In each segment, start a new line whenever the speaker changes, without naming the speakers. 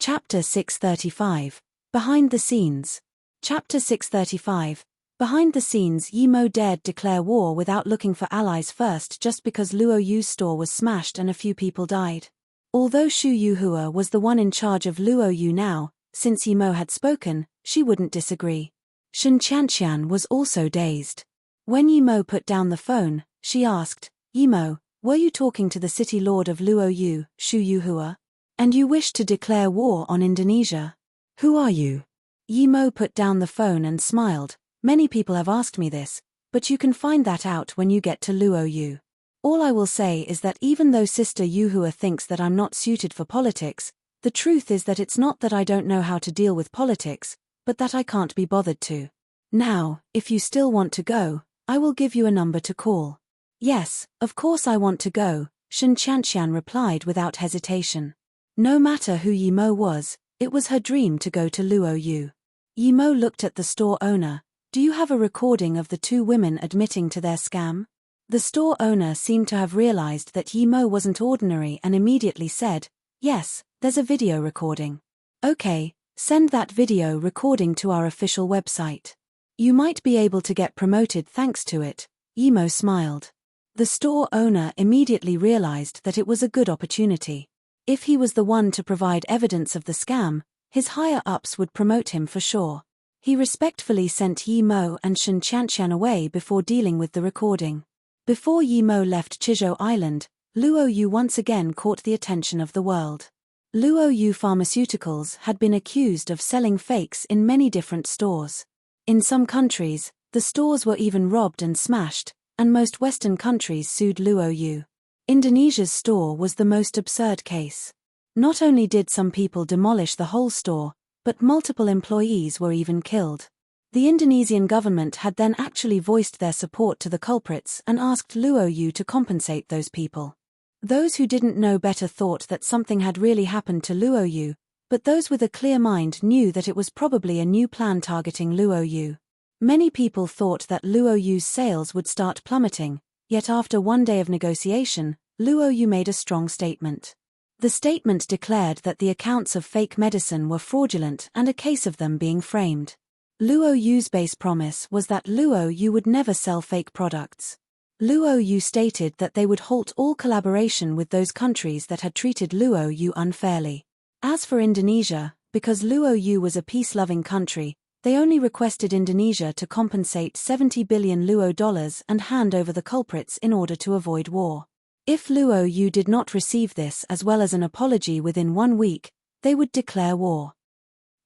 Chapter 635. Behind the Scenes. Chapter 635. Behind the scenes, Yi Mo dared declare war without looking for allies first just because Luo Yu's store was smashed and a few people died. Although Xu Yuhua was the one in charge of Luo Yu now, since Yi Mo had spoken, she wouldn't disagree. Shen Qianqian was also dazed. When Yi Mo put down the phone, she asked, "Yi Mo, were you talking to the city lord of Luo Yu, Xu Yuhua? And you wish to declare war on Indonesia? Who are you?" Yi Mo put down the phone and smiled. "Many people have asked me this, but you can find that out when you get to Luo Yu. All I will say is that even though Sister Yuhua thinks that I'm not suited for politics, the truth is that it's not that I don't know how to deal with politics, but that I can't be bothered to. Now, if you still want to go, I will give you a number to call." "Yes, of course I want to go," Shen Qianqian replied without hesitation. No matter who Yi Mo was, it was her dream to go to Luo Yu. Yi Mo looked at the store owner. "Do you have a recording of the two women admitting to their scam?" The store owner seemed to have realized that Yi Mo wasn't ordinary and immediately said, "Yes, there's a video recording." "Okay, send that video recording to our official website. You might be able to get promoted thanks to it." Yi Mo smiled. The store owner immediately realized that it was a good opportunity. If he was the one to provide evidence of the scam, his higher-ups would promote him for sure. He respectfully sent Yi Mo and Shen Qianqian away before dealing with the recording. Before Yi Mo left Chizhou Island, Luo Yu once again caught the attention of the world. Luo Yu Pharmaceuticals had been accused of selling fakes in many different stores. In some countries, the stores were even robbed and smashed, and most Western countries sued Luo Yu. Indonesia's store was the most absurd case. Not only did some people demolish the whole store, but multiple employees were even killed. The Indonesian government had then actually voiced their support to the culprits and asked Luo Yu to compensate those people. Those who didn't know better thought that something had really happened to Luo Yu, but those with a clear mind knew that it was probably a new plan targeting Luo Yu. Many people thought that Luo Yu's sales would start plummeting. Yet after one day of negotiation, Luo Yu made a strong statement. The statement declared that the accounts of fake medicine were fraudulent and a case of them being framed. Luo Yu's base promise was that Luo Yu would never sell fake products. Luo Yu stated that they would halt all collaboration with those countries that had treated Luo Yu unfairly. As for Indonesia, because Luo Yu was a peace-loving country, they only requested Indonesia to compensate 70 billion Luo dollars and hand over the culprits in order to avoid war. If Luo Yu did not receive this as well as an apology within 1 week, they would declare war.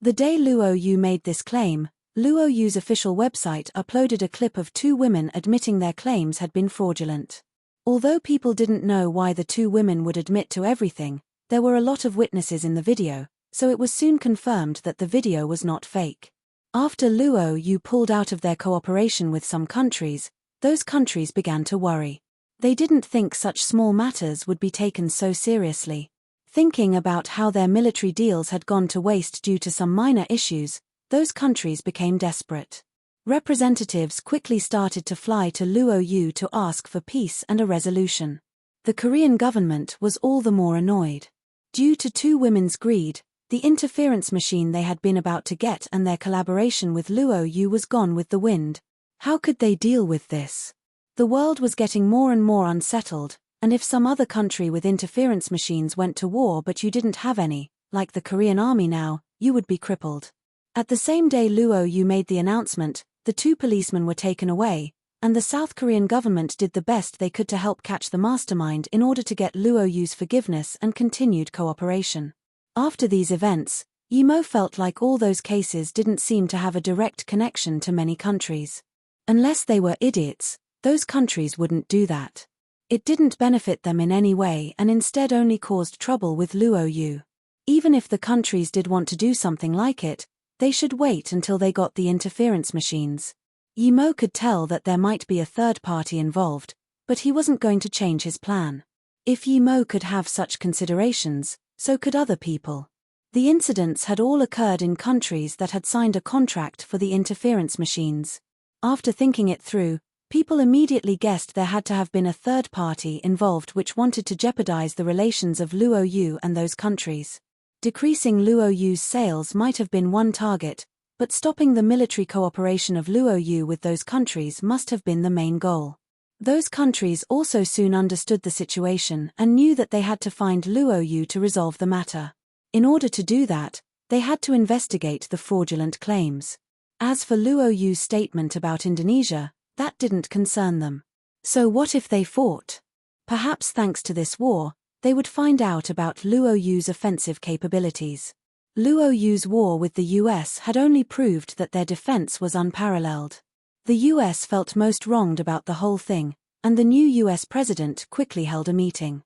The day Luo Yu made this claim, Luo Yu's official website uploaded a clip of two women admitting their claims had been fraudulent. Although people didn't know why the two women would admit to everything, there were a lot of witnesses in the video, so it was soon confirmed that the video was not fake. After Luo Yu pulled out of their cooperation with some countries, those countries began to worry. They didn't think such small matters would be taken so seriously. Thinking about how their military deals had gone to waste due to some minor issues, those countries became desperate. Representatives quickly started to fly to Luo Yu to ask for peace and a resolution. The Korean government was all the more annoyed. Due to two women's greed, the interference machine they had been about to get and their collaboration with Luo Yu was gone with the wind. How could they deal with this? The world was getting more and more unsettled, and if some other country with interference machines went to war but you didn't have any, like the Korean army now, you would be crippled. At the same day Luo Yu made the announcement, the two policemen were taken away, and the South Korean government did the best they could to help catch the mastermind in order to get Luo Yu's forgiveness and continued cooperation. After these events, Yi Mo felt like all those cases didn't seem to have a direct connection to many countries. Unless they were idiots, those countries wouldn't do that. It didn't benefit them in any way and instead only caused trouble with Luo Yu. Even if the countries did want to do something like it, they should wait until they got the interference machines. Yi Mo could tell that there might be a third party involved, but he wasn't going to change his plan. If Yi Mo could have such considerations, so could other people. The incidents had all occurred in countries that had signed a contract for the interference machines. After thinking it through, people immediately guessed there had to have been a third party involved which wanted to jeopardize the relations of Luo Yu and those countries. Decreasing Luo Yu's sales might have been one target, but stopping the military cooperation of Luo Yu with those countries must have been the main goal. Those countries also soon understood the situation and knew that they had to find Luo Yu to resolve the matter. In order to do that, they had to investigate the fraudulent claims. As for Luo Yu's statement about Indonesia, that didn't concern them. So what if they fought? Perhaps thanks to this war, they would find out about Luo Yu's offensive capabilities. Luo Yu's war with the US had only proved that their defense was unparalleled. The US felt most wronged about the whole thing, and the new US president quickly held a meeting.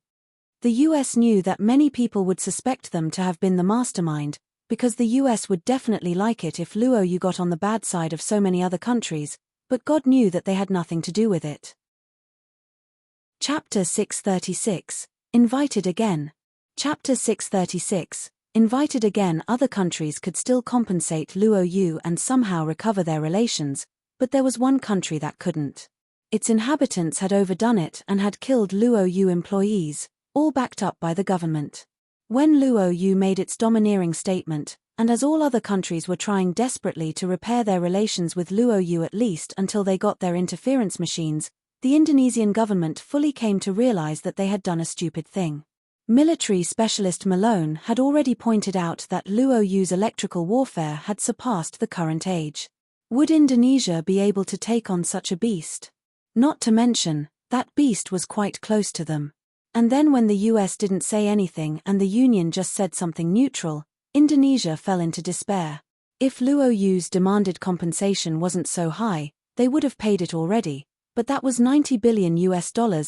The US knew that many people would suspect them to have been the mastermind, because the US would definitely like it if Luo Yu got on the bad side of so many other countries, but God knew that they had nothing to do with it. Chapter 636, Invited Again. Chapter 636, Invited Again. Other countries could still compensate Luo Yu and somehow recover their relations, but there was one country that couldn't. Its inhabitants had overdone it and had killed Luo Yu employees, all backed up by the government. When Luo Yu made its domineering statement, and as all other countries were trying desperately to repair their relations with Luo Yu at least until they got their interference machines, the Indonesian government fully came to realize that they had done a stupid thing. Military specialist Malone had already pointed out that Luo Yu's electrical warfare had surpassed the current age. Would Indonesia be able to take on such a beast? Not to mention, that beast was quite close to them. And then when the US didn't say anything and the Union just said something neutral, Indonesia fell into despair. If Luo Yu's demanded compensation wasn't so high, they would have paid it already, but that was $90 billion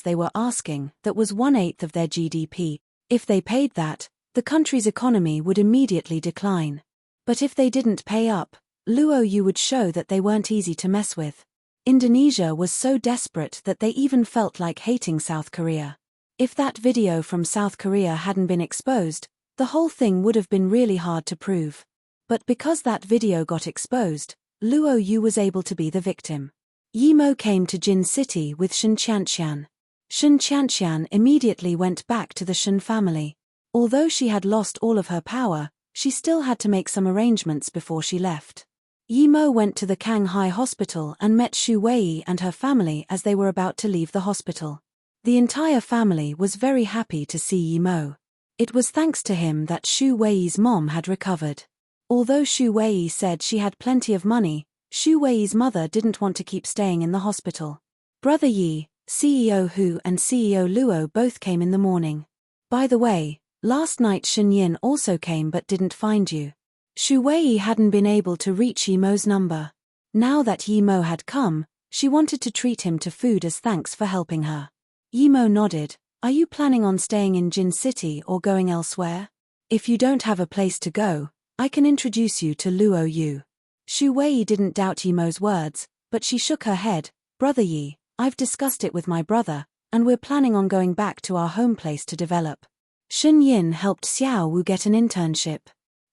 they were asking, that was 1/8 of their GDP. If they paid that, the country's economy would immediately decline. But if they didn't pay up, Luo Yu would show that they weren't easy to mess with. Indonesia was so desperate that they even felt like hating South Korea. If that video from South Korea hadn't been exposed, the whole thing would have been really hard to prove. But because that video got exposed, Luo Yu was able to be the victim. Yimo came to Jin City with Shen Qianqian. Shen Qianqian immediately went back to the Shen family. Although she had lost all of her power, she still had to make some arrangements before she left. Yimo went to the Canghai Hospital and met Xu Wei and her family as they were about to leave the hospital. The entire family was very happy to see Yimo. It was thanks to him that Xu Wei's mom had recovered. Although Xu Wei said she had plenty of money, Xu Wei's mother didn't want to keep staying in the hospital. Brother Yi, CEO Hu and CEO Luo both came in the morning. By the way, last night Shen Yin also came but didn't find you. Xu Wei hadn't been able to reach Yimo's number. Now that Yimo had come, she wanted to treat him to food as thanks for helping her. Yimo nodded. Are you planning on staying in Jin City or going elsewhere? If you don't have a place to go, I can introduce you to Luo Yu. Xu Wei didn't doubt Yimo's words, but she shook her head. Brother Yi, I've discussed it with my brother, and we're planning on going back to our home place to develop. Shen Yin helped Xiao Wu get an internship.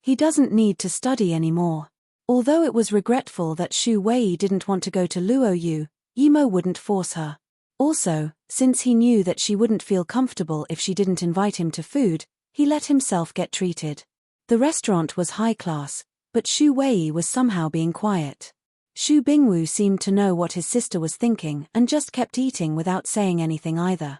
He doesn't need to study anymore. Although it was regretful that Xu Wei didn't want to go to Luo Yu, Yimo wouldn't force her. Also, since he knew that she wouldn't feel comfortable if she didn't invite him to food, he let himself get treated. The restaurant was high class, but Xu Wei was somehow being quiet. Xu Bingwu seemed to know what his sister was thinking and just kept eating without saying anything either.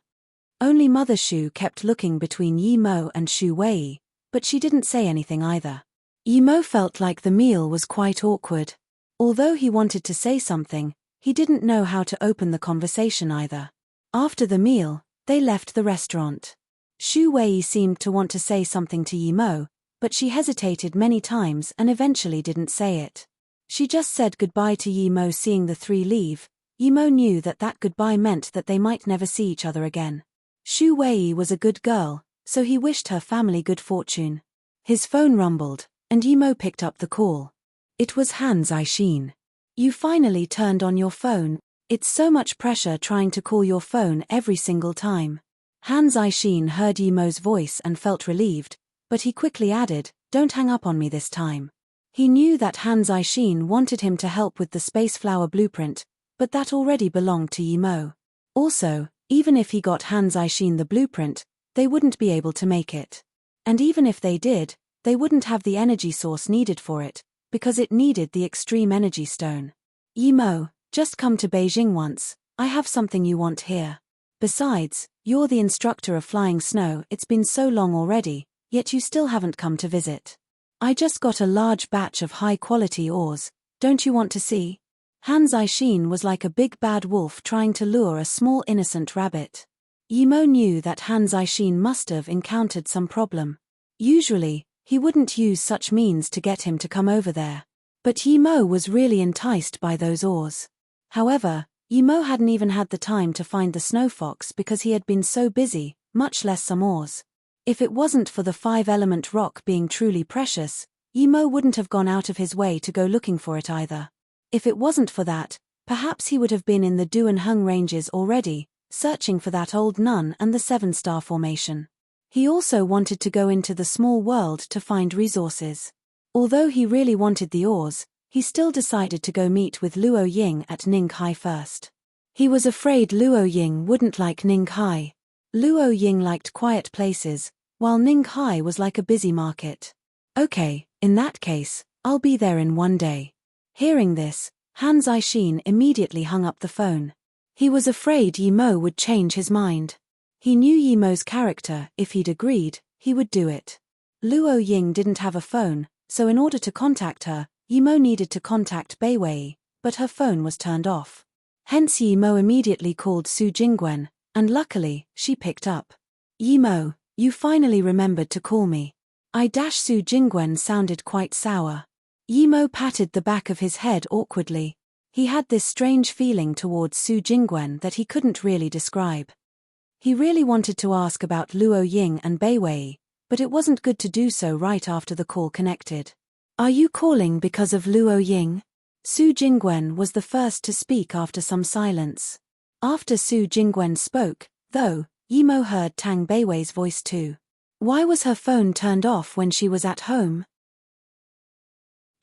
Only Mother Xu kept looking between Yimo and Xu Wei, but she didn't say anything either. Yimo felt like the meal was quite awkward. Although he wanted to say something, he didn't know how to open the conversation either. After the meal, they left the restaurant. Xu Wei seemed to want to say something to Yimo, but she hesitated many times and eventually didn't say it. She just said goodbye to Yimo. Seeing the three leave, Yimo knew that that goodbye meant that they might never see each other again. Xu Wei was a good girl, so he wished her family good fortune. His phone rumbled, and Yimo picked up the call. It was Han Zixin. You finally turned on your phone. It's so much pressure trying to call your phone every single time. Han Zixin heard Yimo's voice and felt relieved, but he quickly added, don't hang up on me this time. He knew that Han Zixin wanted him to help with the Space Flower blueprint, but that already belonged to Yimo. Also, even if he got Han Zixin the blueprint, they wouldn't be able to make it. And even if they did, they wouldn't have the energy source needed for it, because it needed the extreme energy stone. Yimo, just come to Beijing once, I have something you want here. Besides, you're the instructor of flying snow, it's been so long already, yet you still haven't come to visit. I just got a large batch of high-quality ores, don't you want to see? Han Zixin was like a big bad wolf trying to lure a small innocent rabbit. Yimo knew that Han Zixin must have encountered some problem. Usually, he wouldn't use such means to get him to come over there. But Yimo was really enticed by those ores. However, Yimo hadn't even had the time to find the snow fox because he had been so busy, much less some ores. If it wasn't for the 5-element rock being truly precious, Yimo wouldn't have gone out of his way to go looking for it either. If it wasn't for that, perhaps he would have been in the Duanheng Ranges already, searching for that old nun and the 7-star formation. He also wanted to go into the small world to find resources. Although he really wanted the ores, he still decided to go meet with Luo Ying at Ninghai first. He was afraid Luo Ying wouldn't like Ninghai. Luo Ying liked quiet places, while Ninghai was like a busy market. Okay, in that case, I'll be there in one day. Hearing this, Han Zixin immediately hung up the phone. He was afraid Yimo would change his mind. He knew Yimo's character, if he'd agreed, he would do it. Luo Ying didn't have a phone, so in order to contact her, Yimo needed to contact Beiwei, but her phone was turned off. Hence Yimo immediately called Su Jingwen, and luckily, she picked up. Yimo, you finally remembered to call me. Su Jingwen sounded quite sour. Yimo patted the back of his head awkwardly. He had this strange feeling towards Su Jingwen that he couldn't really describe. He really wanted to ask about Luo Ying and Beiwei, but it wasn't good to do so right after the call connected. Are you calling because of Luo Ying? Su Jingwen was the first to speak after some silence. After Su Jingwen spoke, though, Yimo heard Tang Beiwei's voice too. Why was her phone turned off when she was at home?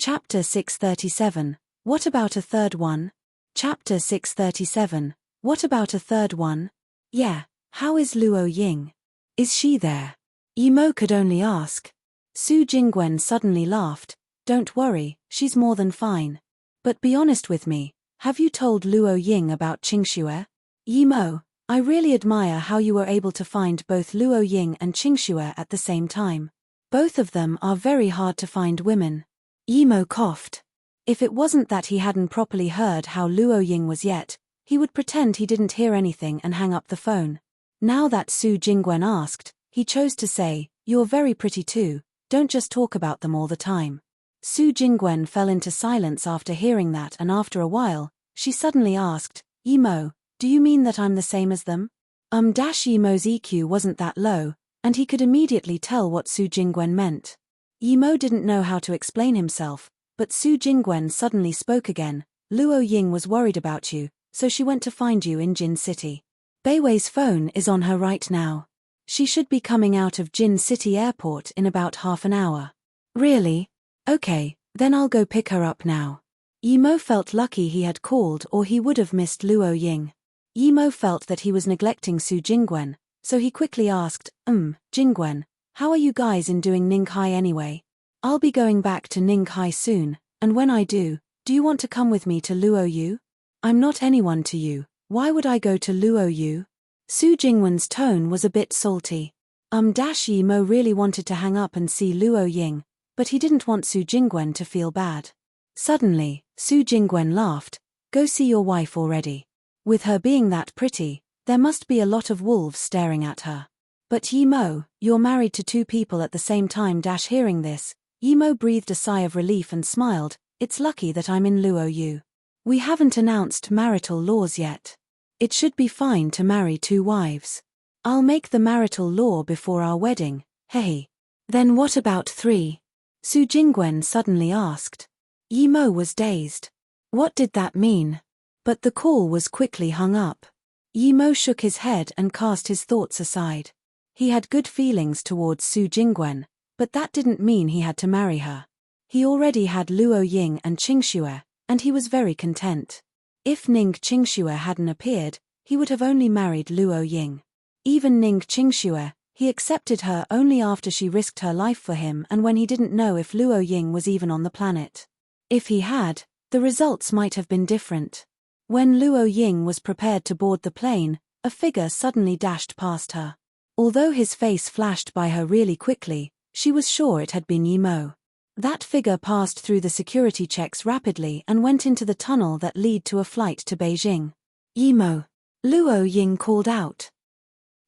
Chapter 637. What about a third one? Chapter 637. What about a third one? Yeah, how is Luo Ying? Is she there? Yimo could only ask. Su Jingwen suddenly laughed. Don't worry, she's more than fine. But be honest with me, have you told Luo Ying about Qingxue? Yimo, I really admire how you were able to find both Luo Ying and Qingxue at the same time. Both of them are very hard to find women. Yimo coughed. If it wasn't that he hadn't properly heard how Luo Ying was yet, he would pretend he didn't hear anything and hang up the phone. Now that Su Jingwen asked, he chose to say, you're very pretty too, don't just talk about them all the time. Su Jingwen fell into silence after hearing that, and after a while, she suddenly asked, Yimo, do you mean that I'm the same as them? Yimo's EQ wasn't that low, and he could immediately tell what Su Jingwen meant. Yimo didn't know how to explain himself, but Su Jingwen suddenly spoke again. Luo Ying was worried about you, so she went to find you in Jin City. Beiwei's phone is on her right now. She should be coming out of Jin City Airport in about half an hour. Really? Okay, then I'll go pick her up now. Yimo felt lucky he had called, or he would have missed Luo Ying. Yimo felt that he was neglecting Su Jingwen, so he quickly asked, Jingwen, how are you guys in doing Ninghai anyway? I'll be going back to Ninghai soon, and when I do you want to come with me to Luo Yu? I'm not anyone to you, why would I go to Luo Yu? Su Jingwen's tone was a bit salty. Yimo really wanted to hang up and see Luo Ying, but he didn't want Su Jingwen to feel bad. Suddenly, Su Jingwen laughed, go see your wife already. With her being that pretty, there must be a lot of wolves staring at her. But Yimo, you're married to 2 people at the same time. Hearing this, Yimo breathed a sigh of relief and smiled, it's lucky that I'm in Luo Yu. We haven't announced marital laws yet. It should be fine to marry 2 wives. I'll make the marital law before our wedding, hey. Then what about 3? Su Jingwen suddenly asked. Yimo was dazed. What did that mean? But the call was quickly hung up. Yimo shook his head and cast his thoughts aside. He had good feelings towards Su Jingwen, but that didn't mean he had to marry her. He already had Luo Ying and Qingxue, and he was very content. If Ning Qingxue hadn't appeared, he would have only married Luo Ying. Even Ning Qingxue, He accepted her only after she risked her life for him and when he didn't know if Luo Ying was even on the planet. If he had, the results might have been different. When Luo Ying was prepared to board the plane, a figure suddenly dashed past her. Although his face flashed by her really quickly, she was sure it had been Yi Mo. That figure passed through the security checks rapidly and went into the tunnel that led to a flight to Beijing. Yi Mo. Luo Ying called out.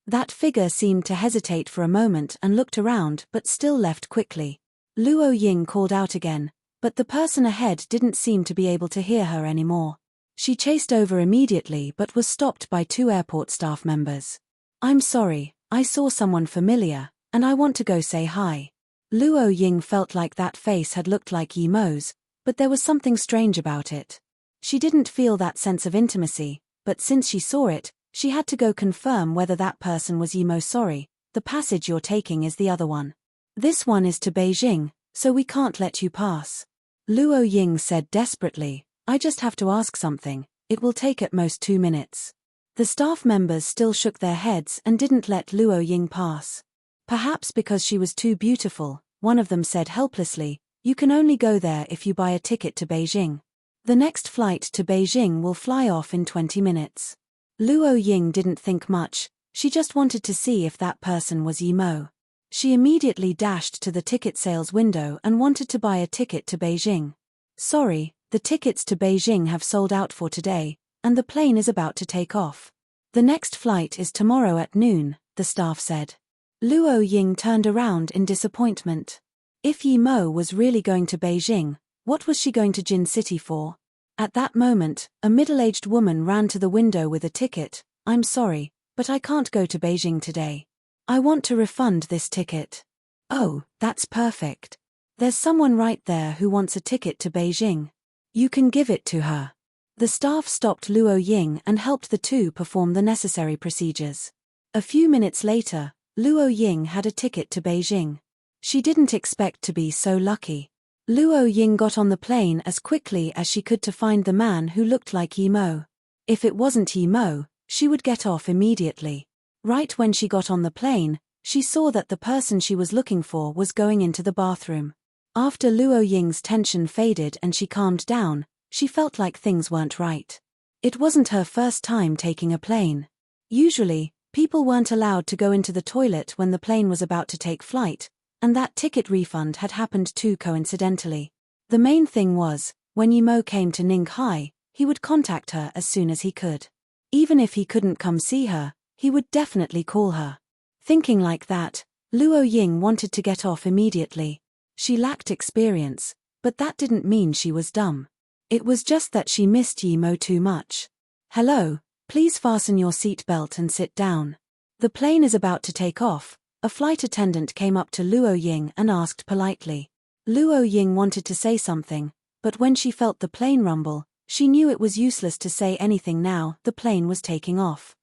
That figure seemed to hesitate for a moment and looked around but still left quickly. Luo Ying called out again, but the person ahead didn't seem to be able to hear her anymore. She chased over immediately but was stopped by 2 airport staff members. "I'm sorry, I saw someone familiar, and I want to go say hi." Luo Ying felt like that face had looked like Yi Mo's, but there was something strange about it. She didn't feel that sense of intimacy, but since she saw it, she had to go confirm whether that person was Yi Mo. "Sorry, the passage you're taking is the other one. This one is to Beijing, so we can't let you pass." Luo Ying said desperately, "I just have to ask something, it will take at most 2 minutes." The staff members still shook their heads and didn't let Luo Ying pass. Perhaps because she was too beautiful, one of them said helplessly, "You can only go there if you buy a ticket to Beijing. The next flight to Beijing will fly off in 20 minutes. Luo Ying didn't think much, she just wanted to see if that person was Yi Mo. She immediately dashed to the ticket sales window and wanted to buy a ticket to Beijing. "Sorry, the tickets to Beijing have sold out for today, and the plane is about to take off. The next flight is tomorrow at noon," the staff said. Luo Ying turned around in disappointment. If Yi Mo was really going to Beijing, what was she going to Jin City for? At that moment, a middle-aged woman ran to the window with a ticket. "I'm sorry, but I can't go to Beijing today. I want to refund this ticket." "Oh, that's perfect. There's someone right there who wants a ticket to Beijing. You can give it to her." The staff stopped Luo Ying and helped the two perform the necessary procedures. A few minutes later, Luo Ying had a ticket to Beijing. She didn't expect to be so lucky. Luo Ying got on the plane as quickly as she could to find the man who looked like Yi Mo. If it wasn't Yi Mo, she would get off immediately. Right when she got on the plane, she saw that the person she was looking for was going into the bathroom. After Luo Ying's tension faded and she calmed down, she felt like things weren't right. It wasn't her first time taking a plane. Usually, people weren't allowed to go into the toilet when the plane was about to take flight, and that ticket refund had happened too coincidentally. The main thing was, when Yi Mo came to Ninghai, he would contact her as soon as he could. Even if he couldn't come see her, he would definitely call her. Thinking like that, Luo Ying wanted to get off immediately. She lacked experience, but that didn't mean she was dumb. It was just that she missed Yi Mo too much. "Hello, please fasten your seat belt and sit down. The plane is about to take off." A flight attendant came up to Luo Ying and asked politely. Luo Ying wanted to say something, but when she felt the plane rumble, she knew it was useless to say anything now. The plane was taking off.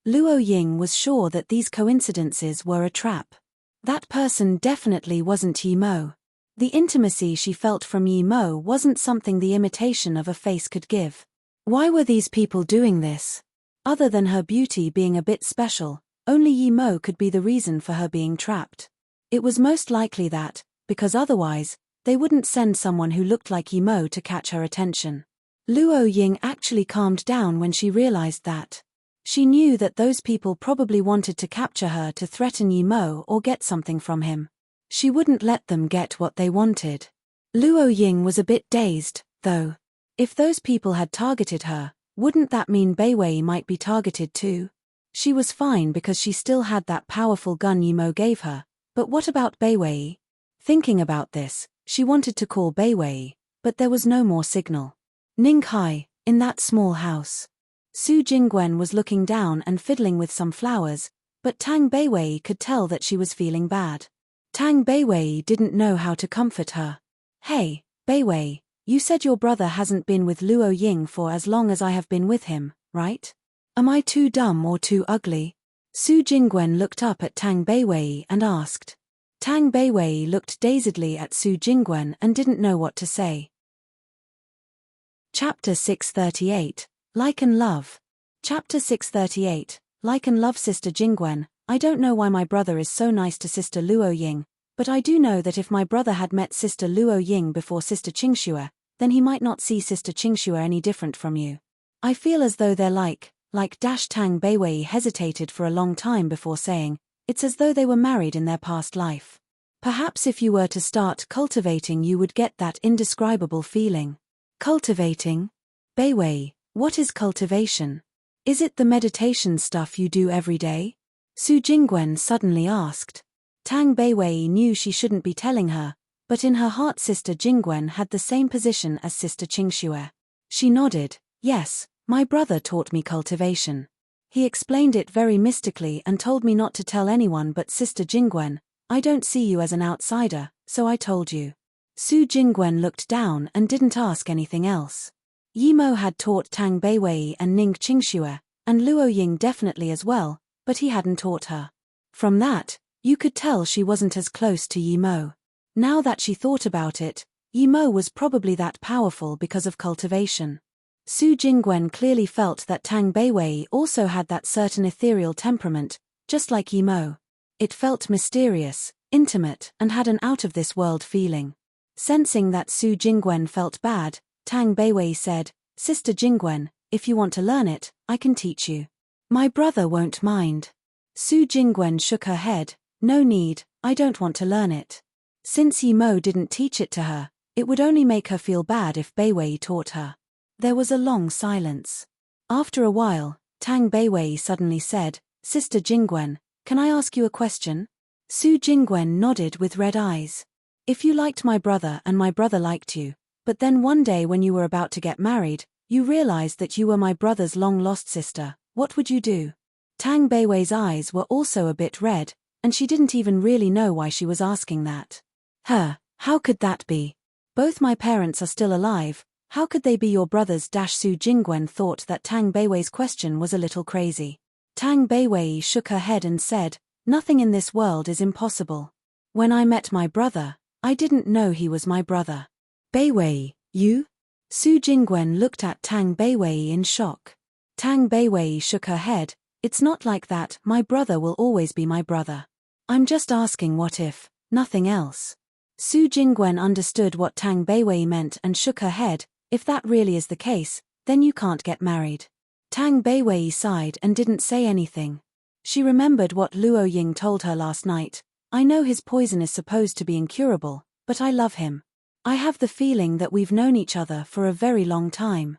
Luo Ying was sure that these coincidences were a trap. That person definitely wasn't Yi Mo. The intimacy she felt from Yi Mo wasn't something the imitation of a face could give. Why were these people doing this? Other than her beauty being a bit special, only Yi Mo could be the reason for her being trapped. It was most likely that, because otherwise, they wouldn't send someone who looked like Yi Mo to catch her attention. Luo Ying actually calmed down when she realized that. She knew that those people probably wanted to capture her to threaten Yi Mo or get something from him. She wouldn't let them get what they wanted. Luo Ying was a bit dazed, though. If those people had targeted her, wouldn't that mean Beiwei might be targeted too? She was fine because she still had that powerful gun Yi Mo gave her, but what about Beiwei? Thinking about this, she wanted to call Beiwei, but there was no more signal. Ninghai, in that small house. Su Jingwen was looking down and fiddling with some flowers, but Tang Beiwei could tell that she was feeling bad. Tang Beiwei didn't know how to comfort her. "Hey, Beiwei, you said your brother hasn't been with Luo Ying for as long as I have been with him, right? Am I too dumb or too ugly?" Su Jingwen looked up at Tang Beiwei and asked. Tang Beiwei looked dazedly at Su Jingwen and didn't know what to say. Chapter 638, Like and Love. Chapter 638, Like and Love. Sister Jingwen, I don't know why my brother is so nice to Sister Luo Ying, but I do know that if my brother had met Sister Luo Ying before Sister Qingxue, then he might not see Sister Qingxue any different from you. I feel as though they're like Tang Beiwei hesitated for a long time before saying, it's as though they were married in their past life. Perhaps if you were to start cultivating you would get that indescribable feeling. Cultivating? Beiwei, what is cultivation? Is it the meditation stuff you do every day? Su Jingwen suddenly asked. Tang Beiwei knew she shouldn't be telling her, but in her heart Sister Jingwen had the same position as Sister Qingxue. She nodded, yes, my brother taught me cultivation. He explained it very mystically and told me not to tell anyone but Sister Jingwen. I don't see you as an outsider, so I told you. Su Jingwen looked down and didn't ask anything else. Yimo had taught Tang Beiwei and Ning Qingxue, and Luo Ying definitely as well, but he hadn't taught her. From that, you could tell she wasn't as close to Yimo. Now that she thought about it, Yimo was probably that powerful because of cultivation. Su Jingwen clearly felt that Tang Beiwei also had that certain ethereal temperament, just like Yimo. It felt mysterious, intimate, and had an out-of-this-world feeling. Sensing that Su Jingwen felt bad, Tang Beiwei said, Sister Jingwen, if you want to learn it, I can teach you. My brother won't mind. Su Jingwen shook her head, no need, I don't want to learn it. Since Yimo didn't teach it to her, it would only make her feel bad if Beiwei taught her. There was a long silence. After a while, Tang Beiwei suddenly said, Sister Jingwen, can I ask you a question? Su Jingwen nodded with red eyes. If you liked my brother and my brother liked you, but then one day when you were about to get married, you realized that you were my brother's long-lost sister, what would you do? Tang Beiwei's eyes were also a bit red, and she didn't even really know why she was asking that. How could that be? Both my parents are still alive, how could they be your brothers? Su Jingwen thought that Tang Beiwei's question was a little crazy. Tang Beiwei shook her head and said, nothing in this world is impossible. When I met my brother, I didn't know he was my brother. Beiwei, you? Su Jingwen looked at Tang Beiwei in shock. Tang Beiwei shook her head, it's not like that, my brother will always be my brother. I'm just asking what if, nothing else. Su Jingwen understood what Tang Beiwei meant and shook her head, if that really is the case, then you can't get married. Tang Beiwei sighed and didn't say anything. She remembered what Luo Ying told her last night, I know his poison is supposed to be incurable, but I love him. I have the feeling that we've known each other for a very long time.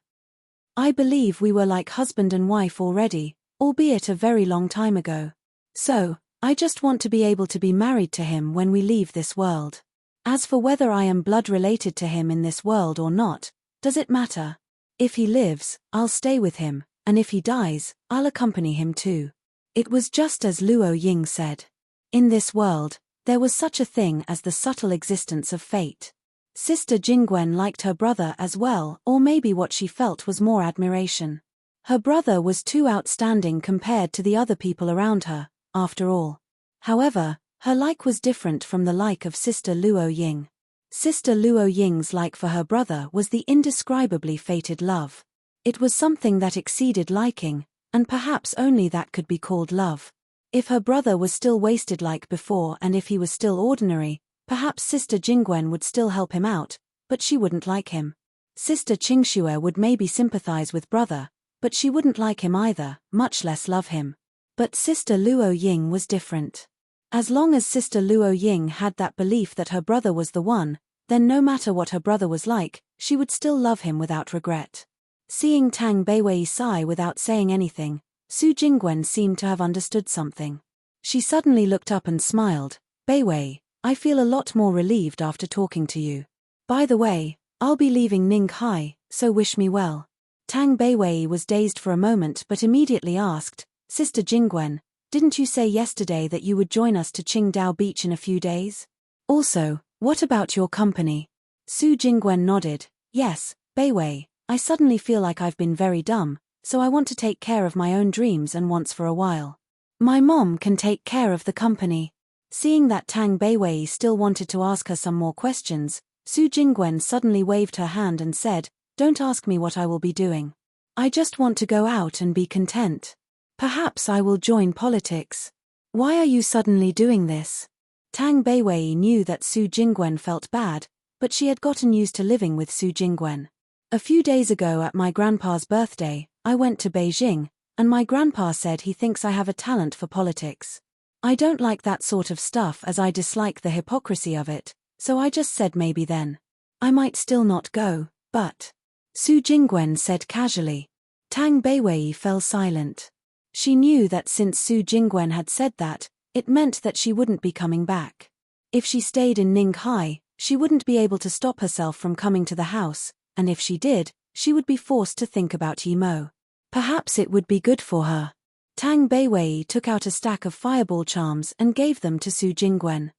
I believe we were like husband and wife already, albeit a very long time ago. So, I just want to be able to be married to him when we leave this world. As for whether I am blood related to him in this world or not, does it matter? If he lives, I'll stay with him, and if he dies, I'll accompany him too. It was just as Luo Ying said. In this world, there was such a thing as the subtle existence of fate. Sister Jingwen liked her brother as well, or maybe what she felt was more admiration. Her brother was too outstanding compared to the other people around her, after all. However, her like was different from the like of Sister Luo Ying. Sister Luo Ying's like for her brother was the indescribably fated love. It was something that exceeded liking, and perhaps only that could be called love. If her brother was still wasted like before and if he was still ordinary, perhaps Sister Jingwen would still help him out, but she wouldn't like him. Sister Qingxue would maybe sympathize with brother, but she wouldn't like him either, much less love him. But Sister Luo Ying was different. As long as Sister Luo Ying had that belief that her brother was the one, then no matter what her brother was like, she would still love him without regret. Seeing Tang Beiwei sigh without saying anything, Su Jingwen seemed to have understood something. She suddenly looked up and smiled, Beiwei, I feel a lot more relieved after talking to you. By the way, I'll be leaving Ninghai, so wish me well. Tang Beiwei was dazed for a moment but immediately asked, Sister Jingwen, didn't you say yesterday that you would join us to Qingdao Beach in a few days? Also, what about your company? Su Jingwen nodded, yes, Beiwei, I suddenly feel like I've been very dumb, so I want to take care of my own dreams and wants for a while. My mom can take care of the company. Seeing that Tang Beiwei still wanted to ask her some more questions, Su Jingwen suddenly waved her hand and said, don't ask me what I will be doing. I just want to go out and be content. Perhaps I will join politics. Why are you suddenly doing this? Tang Beiwei knew that Su Jingwen felt bad, but she had gotten used to living with Su Jingwen. A few days ago at my grandpa's birthday, I went to Beijing, and my grandpa said he thinks I have a talent for politics. I don't like that sort of stuff as I dislike the hypocrisy of it, so I just said maybe then. I might still not go, but… Su Jingwen said casually. Tang Beiwei fell silent. She knew that since Su Jingwen had said that, it meant that she wouldn't be coming back. If she stayed in Ninghai, she wouldn't be able to stop herself from coming to the house, and if she did, she would be forced to think about Yi Mo. Perhaps it would be good for her. Tang Beiwei took out a stack of fireball charms and gave them to Su Jingwen.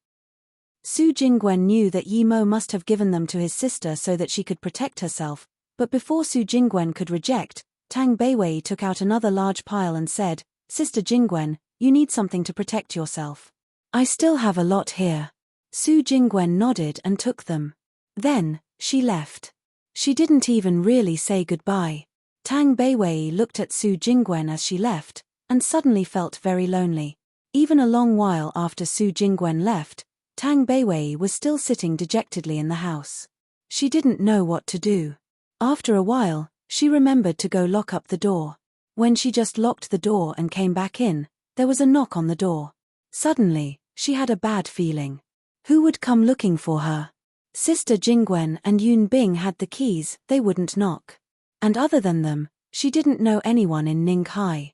Su Jingwen knew that Yi Mo must have given them to his sister so that she could protect herself, but before Su Jingwen could reject, Tang Beiwei took out another large pile and said, "Sister Jingwen, you need something to protect yourself. I still have a lot here." Su Jingwen nodded and took them. Then, she left. She didn't even really say goodbye. Tang Beiwei looked at Su Jingwen as she left, and suddenly felt very lonely. Even a long while after Su Jingwen left, Tang Beiwei was still sitting dejectedly in the house. She didn't know what to do. After a while, she remembered to go lock up the door. When she just locked the door and came back in, there was a knock on the door. Suddenly, she had a bad feeling. Who would come looking for her? Sister Jingwen and Yun Bing had the keys, they wouldn't knock. And other than them, she didn't know anyone in Ninghai.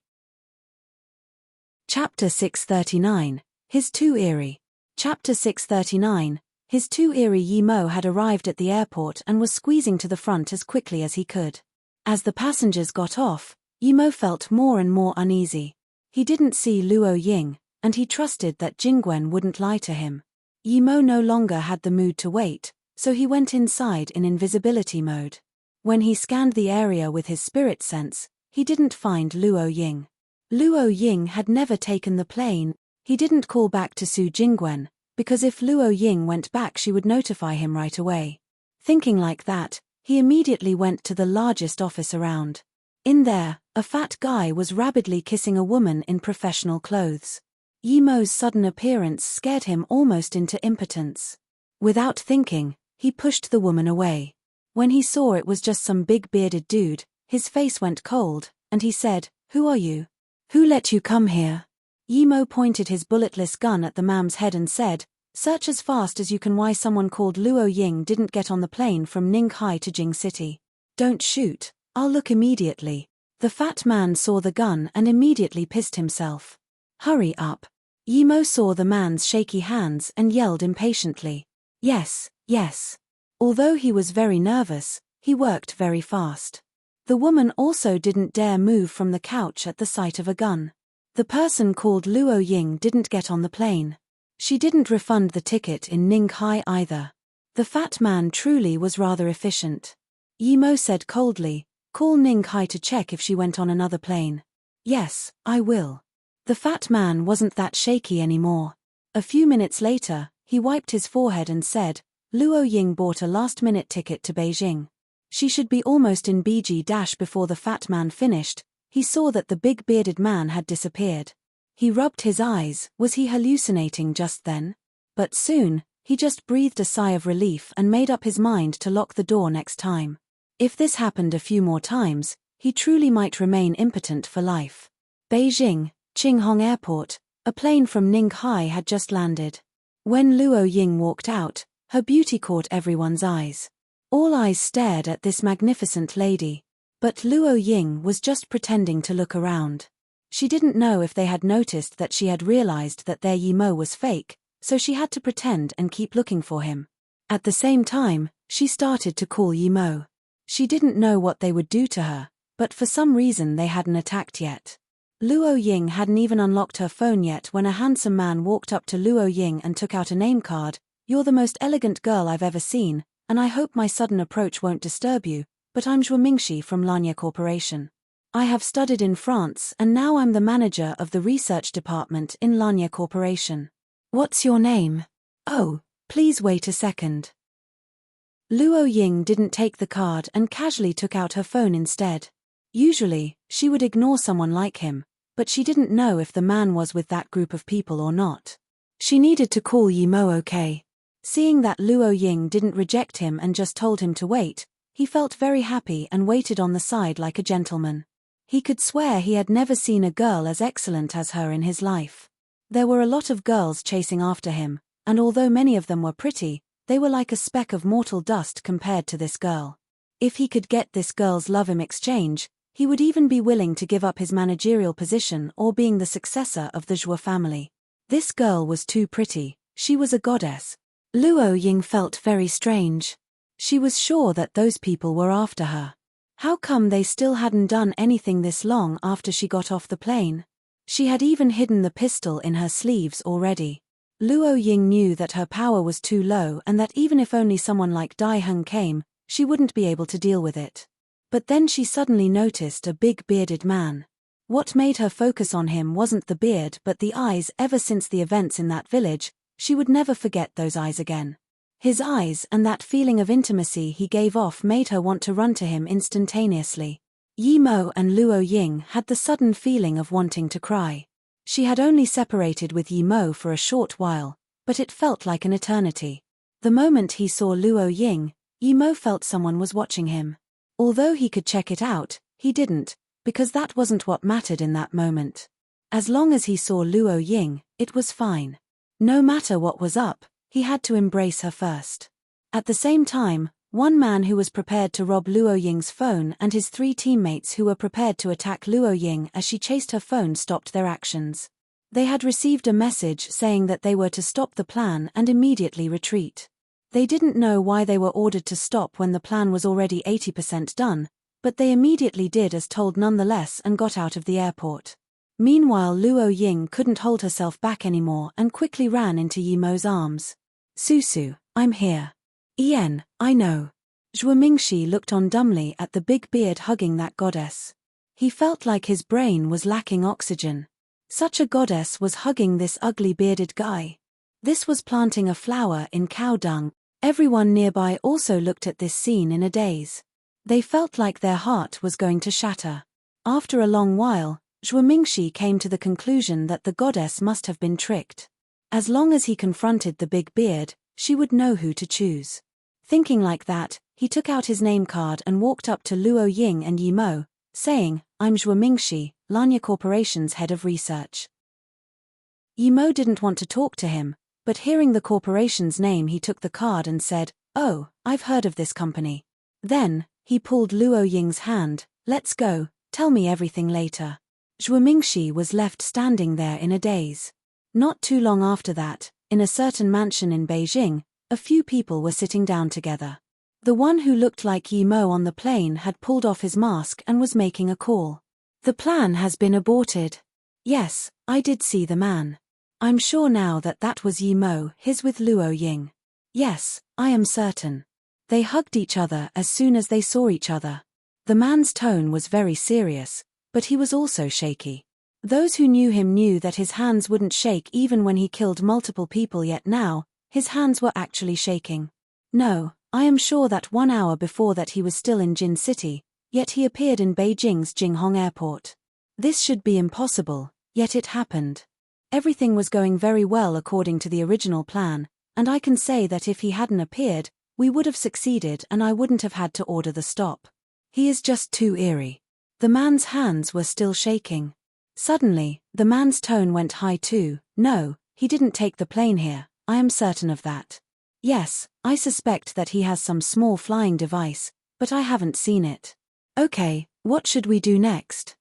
Chapter 639, His Too Eerie. Chapter 639, His Too Eerie. Yi Mo had arrived at the airport and was squeezing to the front as quickly as he could. As the passengers got off, Yi Mo felt more and more uneasy. He didn't see Luo Ying, and he trusted that Jingwen wouldn't lie to him. Yi Mo no longer had the mood to wait, so he went inside in invisibility mode. When he scanned the area with his spirit sense, he didn't find Luo Ying. Luo Ying had never taken the plane. He didn't call back to Su Jingwen, because if Luo Ying went back she would notify him right away. Thinking like that, he immediately went to the largest office around. In there, a fat guy was rabidly kissing a woman in professional clothes. Yi Mo's sudden appearance scared him almost into impotence. Without thinking, he pushed the woman away. When he saw it was just some big bearded dude, his face went cold, and he said, "Who are you? Who let you come here?" Yi Mo pointed his bulletless gun at the man's head and said, "Search as fast as you can why someone called Luo Ying didn't get on the plane from Ninghai to Jing City. Don't shoot, I'll look immediately." The fat man saw the gun and immediately pissed himself. "Hurry up." Yi Mo saw the man's shaky hands and yelled impatiently, "Yes, yes." Although he was very nervous, he worked very fast. The woman also didn't dare move from the couch at the sight of a gun. The person called Luo Ying didn't get on the plane. She didn't refund the ticket in Ninghai either. The fat man truly was rather efficient. Yi Mo said coldly, "Call Ninghai to check if she went on another plane." "Yes, I will." The fat man wasn't that shaky anymore. A few minutes later, he wiped his forehead and said, "Luo Ying bought a last-minute ticket to Beijing. She should be almost in BG dash." Before the fat man finished, he saw that the big bearded man had disappeared. He rubbed his eyes. Was he hallucinating just then? But soon, he just breathed a sigh of relief and made up his mind to lock the door next time. If this happened a few more times, he truly might remain impotent for life. Beijing, Qinghong Airport, a plane from Ninghai had just landed. When Luo Ying walked out, her beauty caught everyone's eyes. All eyes stared at this magnificent lady. But Luo Ying was just pretending to look around. She didn't know if they had noticed that she had realized that their Yi Mo was fake, so she had to pretend and keep looking for him. At the same time, she started to call Yi Mo. She didn't know what they would do to her, but for some reason they hadn't attacked yet. Luo Ying hadn't even unlocked her phone yet when a handsome man walked up to Luo Ying and took out a name card. "You're the most elegant girl I've ever seen, and I hope my sudden approach won't disturb you, but I'm Zhuo Mingxi from Lanya Corporation. I have studied in France and now I'm the manager of the research department in Lanya Corporation. What's your name? Oh, please wait a second." Luo Ying didn't take the card and casually took out her phone instead. Usually, she would ignore someone like him, but she didn't know if the man was with that group of people or not. She needed to call Yi Mo, okay? Seeing that Luo Ying didn't reject him and just told him to wait, he felt very happy and waited on the side like a gentleman. He could swear he had never seen a girl as excellent as her in his life. There were a lot of girls chasing after him, and although many of them were pretty, they were like a speck of mortal dust compared to this girl. If he could get this girl's love in exchange, he would even be willing to give up his managerial position or being the successor of the Zhou family. This girl was too pretty, she was a goddess. Luo Ying felt very strange. She was sure that those people were after her. How come they still hadn't done anything this long after she got off the plane? She had even hidden the pistol in her sleeves already. Luo Ying knew that her power was too low and that even if only someone like Dai Heng came, she wouldn't be able to deal with it. But then she suddenly noticed a big bearded man. What made her focus on him wasn't the beard but the eyes. Ever since the events in that village, she would never forget those eyes again. His eyes and that feeling of intimacy he gave off made her want to run to him instantaneously. Yi Mo and Luo Ying had the sudden feeling of wanting to cry. She had only separated with Yi Mo for a short while, but it felt like an eternity. The moment he saw Luo Ying, Yi Mo felt someone was watching him. Although he could check it out, he didn't, because that wasn't what mattered in that moment. As long as he saw Luo Ying, it was fine. No matter what was up, he had to embrace her first. At the same time, one man who was prepared to rob Luo Ying's phone and his 3 teammates who were prepared to attack Luo Ying as she chased her phone stopped their actions. They had received a message saying that they were to stop the plan and immediately retreat. They didn't know why they were ordered to stop when the plan was already 80% done, but they immediately did as told nonetheless and got out of the airport. Meanwhile, Luo Ying couldn't hold herself back anymore and quickly ran into Yi Mo's arms. "Susu, I'm here." "Ian, I know." Zhuo Mingxi looked on dumbly at the big beard hugging that goddess. He felt like his brain was lacking oxygen. Such a goddess was hugging this ugly bearded guy. This was planting a flower in cow dung. Everyone nearby also looked at this scene in a daze. They felt like their heart was going to shatter. After a long while, Zhuo Mingxi came to the conclusion that the goddess must have been tricked. As long as he confronted the big beard, she would know who to choose. Thinking like that, he took out his name card and walked up to Luo Ying and Yi Mo, saying, "I'm Zhuo Mingxi, Lanya Corporation's head of research." Yi Mo didn't want to talk to him, but hearing the corporation's name he took the card and said, "Oh, I've heard of this company." Then, he pulled Luo Ying's hand. "Let's go, tell me everything later." Zhuo Mingxi was left standing there in a daze. Not too long after that, in a certain mansion in Beijing, a few people were sitting down together. The one who looked like Yi Mo on the plane had pulled off his mask and was making a call. "The plan has been aborted." "Yes, I did see the man. I'm sure now that that was Yi Mo, his with Luo Ying." "Yes, I am certain." They hugged each other as soon as they saw each other. The man's tone was very serious, but he was also shaky. Those who knew him knew that his hands wouldn't shake even when he killed multiple people, yet now, his hands were actually shaking. "No, I am sure that 1 hour before that he was still in Jin City, yet he appeared in Beijing's Jinghong Airport. This should be impossible, yet it happened. Everything was going very well according to the original plan, and I can say that if he hadn't appeared, we would have succeeded and I wouldn't have had to order the stop. He is just too eerie." The man's hands were still shaking. Suddenly, the man's tone went high too. "No, he didn't take the plane here, I am certain of that. Yes, I suspect that he has some small flying device, but I haven't seen it. Okay, what should we do next?"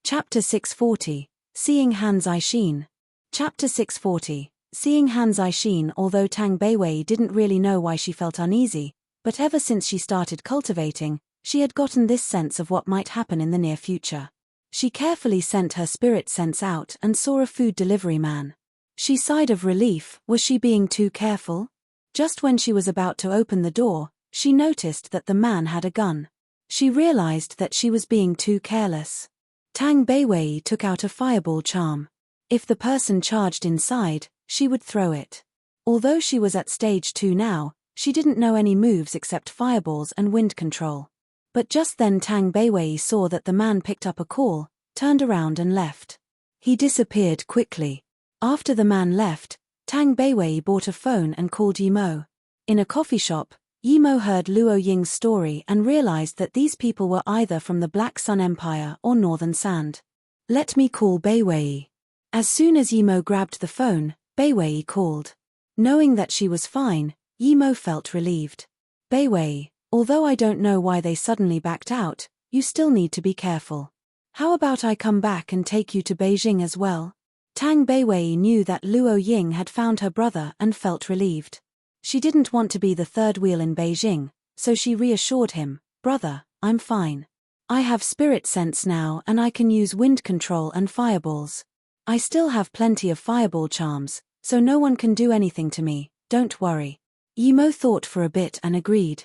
Chapter 640, Seeing Han Zixin. Chapter 640, Seeing Han Zixin. Although Tang Beiwei didn't really know why she felt uneasy, but ever since she started cultivating, she had gotten this sense of what might happen in the near future. She carefully sent her spirit sense out and saw a food delivery man. She sighed of relief. Was she being too careful? Just when she was about to open the door, she noticed that the man had a gun. She realized that she was being too careless. Tang Beiwei took out a fireball charm. If the person charged inside, she would throw it. Although she was at stage 2 now, she didn't know any moves except fireballs and wind control. But just then Tang Beiwei saw that the man picked up a call, turned around and left. He disappeared quickly. After the man left, Tang Beiwei bought a phone and called Yimo. In a coffee shop, Yimo heard Luo Ying's story and realized that these people were either from the Black Sun Empire or Northern Sand. Let me call Beiwei. As soon as Yimo grabbed the phone, Beiwei called. Knowing that she was fine, Yimo felt relieved. Beiwei, although I don't know why they suddenly backed out, you still need to be careful. How about I come back and take you to Beijing as well? Tang Beiwei knew that Luo Ying had found her brother and felt relieved. She didn't want to be the third wheel in Beijing, so she reassured him, "Brother, I'm fine. I have spirit sense now and I can use wind control and fireballs. I still have plenty of fireball charms, so no one can do anything to me, don't worry." Yimo thought for a bit and agreed.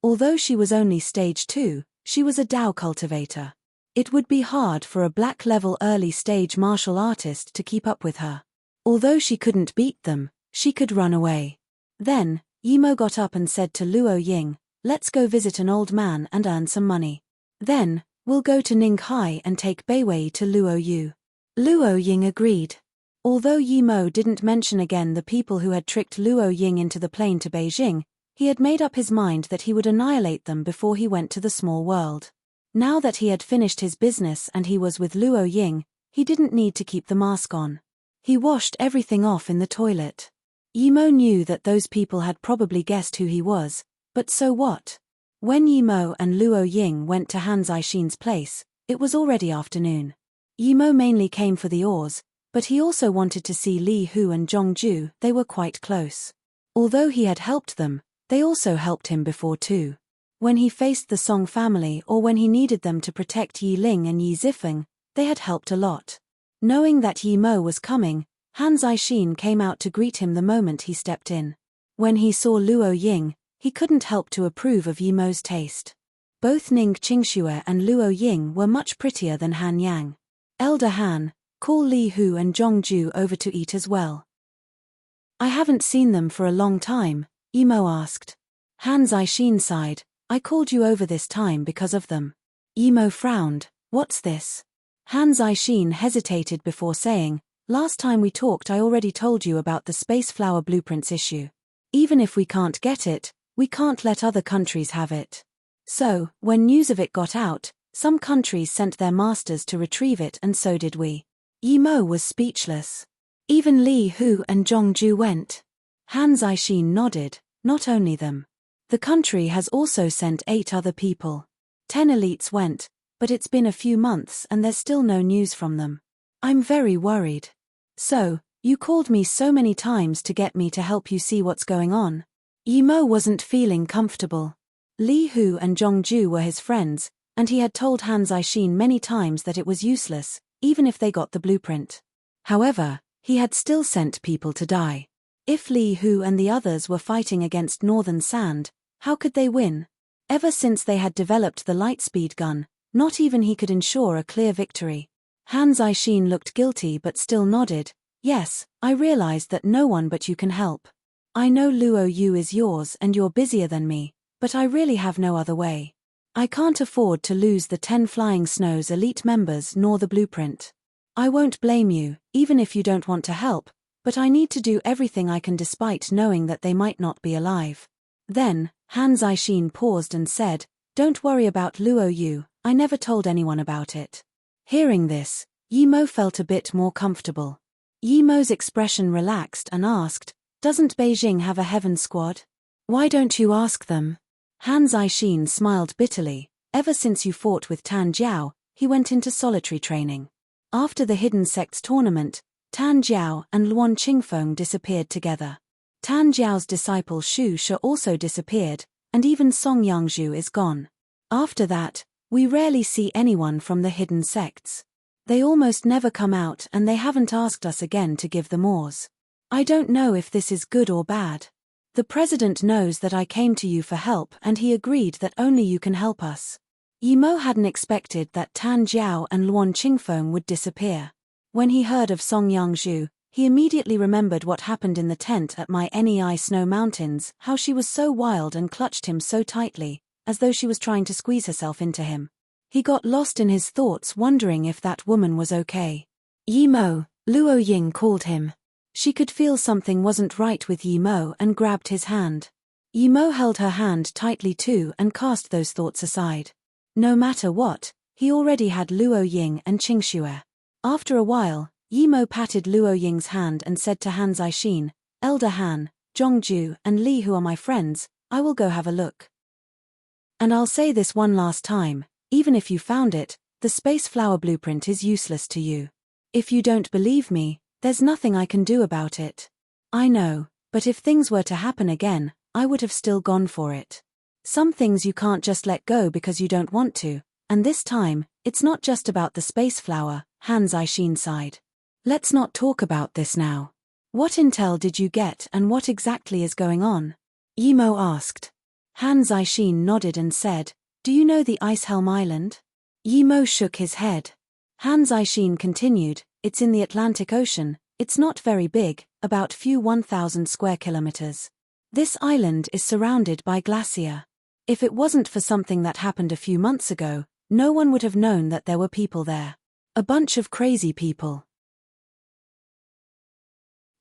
Although she was only stage 2, she was a Dao cultivator. It would be hard for a black-level early-stage martial artist to keep up with her. Although she couldn't beat them, she could run away. Then, Yimo got up and said to Luo Ying, "Let's go visit an old man and earn some money. Then, we'll go to Ninghai and take Beiwei to Luo Yu." Luo Ying agreed. Although Yimo didn't mention again the people who had tricked Luo Ying into the plane to Beijing, he had made up his mind that he would annihilate them before he went to the small world. Now that he had finished his business and he was with Luo Ying, he didn't need to keep the mask on. He washed everything off in the toilet. Yimo knew that those people had probably guessed who he was, but so what? When Yimo and Luo Ying went to Han Zixin's place, it was already afternoon. Yimo mainly came for the oars, but he also wanted to see Li Hu and Zhongju. They were quite close. Although he had helped them, they also helped him before too. When he faced the Song family or when he needed them to protect Yi Ling and Yi Zifeng, they had helped a lot. Knowing that Yimo was coming, Han Zixin came out to greet him the moment he stepped in. When he saw Luo Ying, he couldn't help to approve of Yimo's taste. Both Ning Qingxue and Luo Ying were much prettier than Han Yang. "Elder Han, call Li Hu and Zhongju over to eat as well." "I haven't seen them for a long time," Yimo asked. Han Zixin sighed, "I called you over this time because of them." Yimo frowned, "What's this?" Han Zixin hesitated before saying, "Last time we talked I already told you about the space flower blueprints issue. Even if we can't get it, we can't let other countries have it. So, when news of it got out, some countries sent their masters to retrieve it and so did we." Yimo was speechless. Even Li Hu and Zhongju went. Han Zixin nodded, "Not only them. The country has also sent 8 other people. 10 elites went, but it's been a few months and there's still no news from them. I'm very worried." "So, you called me so many times to get me to help you see what's going on?" Yimo wasn't feeling comfortable. Li Hu and Zhongju were his friends, and he had told Han Zixin many times that it was useless, even if they got the blueprint. However, he had still sent people to die. If Li Hu and the others were fighting against Northern Sand, how could they win? Ever since they had developed the lightspeed gun, not even he could ensure a clear victory. Han Zixin looked guilty but still nodded, "Yes, I realized that no one but you can help. I know Luo Yu is yours and you're busier than me, but I really have no other way. I can't afford to lose the 10 Flying Snow's elite members nor the blueprint. I won't blame you, even if you don't want to help, but I need to do everything I can despite knowing that they might not be alive." Then, Han Zixin paused and said, "Don't worry about Luo Yu, I never told anyone about it." Hearing this, Yimo felt a bit more comfortable. Yimo's expression relaxed and asked, "Doesn't Beijing have a heaven squad? Why don't you ask them?" Han Zixin smiled bitterly. "Ever since you fought with Tan Jiao, he went into solitary training. After the Hidden Sects tournament, Tan Jiao and Luan Qingfeng disappeared together. Tan Jiao's disciple Xu Shi also disappeared, and even Song Yangzhu is gone. After that, we rarely see anyone from the Hidden Sects. They almost never come out and they haven't asked us again to give them oars. I don't know if this is good or bad. The president knows that I came to you for help and he agreed that only you can help us." Yimo hadn't expected that Tan Jiao and Luan Qingfeng would disappear. When he heard of Song Yangzhu, he immediately remembered what happened in the tent at my Nei Snow Mountains, how she was so wild and clutched him so tightly, as though she was trying to squeeze herself into him. He got lost in his thoughts, wondering if that woman was okay. Yimo, Luo Ying called him. She could feel something wasn't right with Yimo and grabbed his hand. Yimo held her hand tightly too and cast those thoughts aside. No matter what, he already had Luo Ying and Qingxue. After a while, Yimo patted Luo Ying's hand and said to Han Zixin, Elder Han, Zhongju and Li, who are my friends, I will go have a look. And I'll say this one last time, even if you found it, the space flower blueprint is useless to you. If you don't believe me, there's nothing I can do about it. I know, but if things were to happen again, I would have still gone for it. Some things you can't just let go because you don't want to, and this time, it's not just about the space flower, Han Zixin sighed. Let's not talk about this now. What intel did you get and what exactly is going on? Yimo asked. Han Zixin nodded and said, Do you know the Ice Helm Island? Yimo shook his head. Han Zixin continued, It's in the Atlantic Ocean, it's not very big, about few 1,000 square kilometers. This island is surrounded by glacier. If it wasn't for something that happened a few months ago, no one would have known that there were people there. A bunch of crazy people.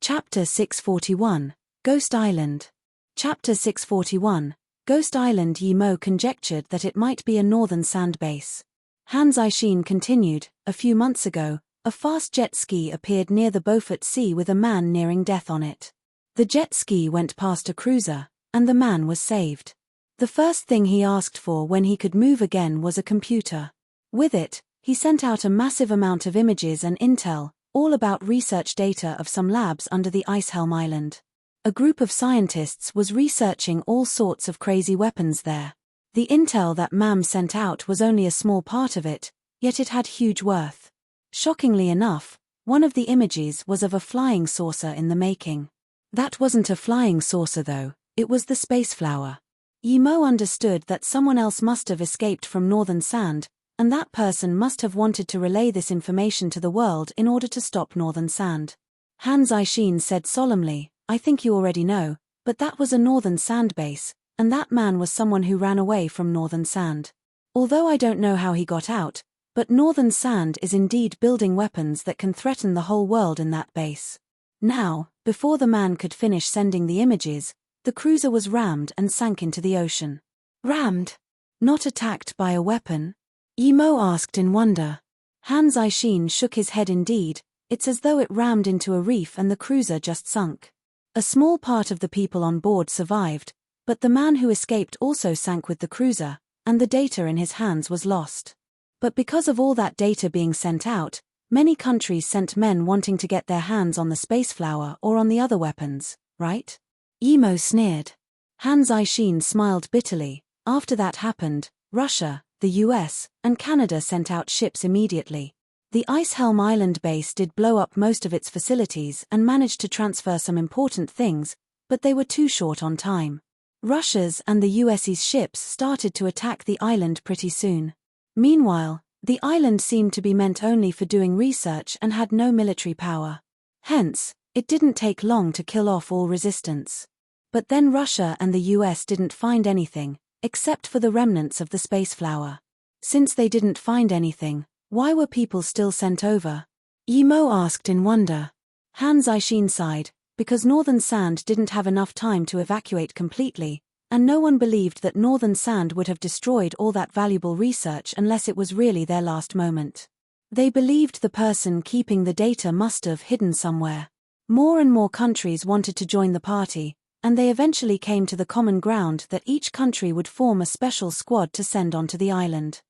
Chapter 641, Ghost Island. Chapter 641, Ghost Island. Yimo conjectured that it might be a northern sand base. Han Zixin continued, A few months ago, a fast jet ski appeared near the Beaufort Sea with a man nearing death on it. The jet ski went past a cruiser, and the man was saved. The first thing he asked for when he could move again was a computer. With it, he sent out a massive amount of images and intel, all about research data of some labs under the Ice Helm Island. A group of scientists was researching all sorts of crazy weapons there. The intel that MAM sent out was only a small part of it, yet it had huge worth. Shockingly enough, one of the images was of a flying saucer in the making. That wasn't a flying saucer though, it was the space flower. Yimo understood that someone else must have escaped from Northern Sand, and that person must have wanted to relay this information to the world in order to stop Northern Sand. Han Zixin said solemnly, I think you already know, but that was a Northern Sand base, and that man was someone who ran away from Northern Sand. Although I don't know how he got out, but Northern Sand is indeed building weapons that can threaten the whole world in that base. Now, before the man could finish sending the images, the cruiser was rammed and sank into the ocean. Rammed? Not attacked by a weapon? Yimo asked in wonder. Han Zixin shook his head. Indeed, it's as though it rammed into a reef and the cruiser just sunk. A small part of the people on board survived, but the man who escaped also sank with the cruiser, and the data in his hands was lost. But because of all that data being sent out, many countries sent men wanting to get their hands on the space flower or on the other weapons, right? Yimo sneered. Han Zixin smiled bitterly. After that happened, Russia, the US, and Canada sent out ships immediately. The Ice Helm Island base did blow up most of its facilities and managed to transfer some important things, but they were too short on time. Russia's and the US's ships started to attack the island pretty soon. Meanwhile, the island seemed to be meant only for doing research and had no military power. Hence, it didn't take long to kill off all resistance. But then Russia and the US didn't find anything, except for the remnants of the space flower. Since they didn't find anything, why were people still sent over? Yimo asked in wonder. Han Zixin sighed, because Northern Sand didn't have enough time to evacuate completely, and no one believed that Northern Sand would have destroyed all that valuable research unless it was really their last moment. They believed the person keeping the data must have hidden somewhere. More and more countries wanted to join the party, and they eventually came to the common ground that each country would form a special squad to send onto the island.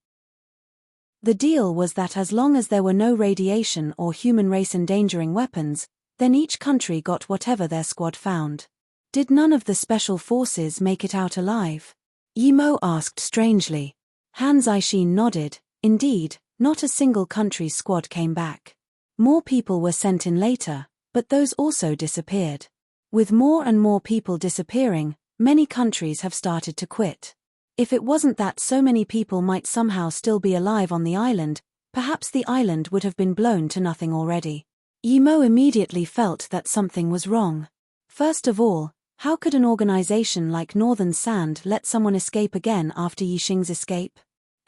The deal was that as long as there were no radiation or human race endangering weapons, then each country got whatever their squad found. Did none of the special forces make it out alive? Yimo asked strangely. Han Zixin nodded. Indeed, not a single country's squad came back. More people were sent in later, but those also disappeared. With more and more people disappearing, many countries have started to quit. If it wasn't that so many people might somehow still be alive on the island, perhaps the island would have been blown to nothing already. Yimo immediately felt that something was wrong. First of all, how could an organization like Northern Sand let someone escape again after Yixing's escape?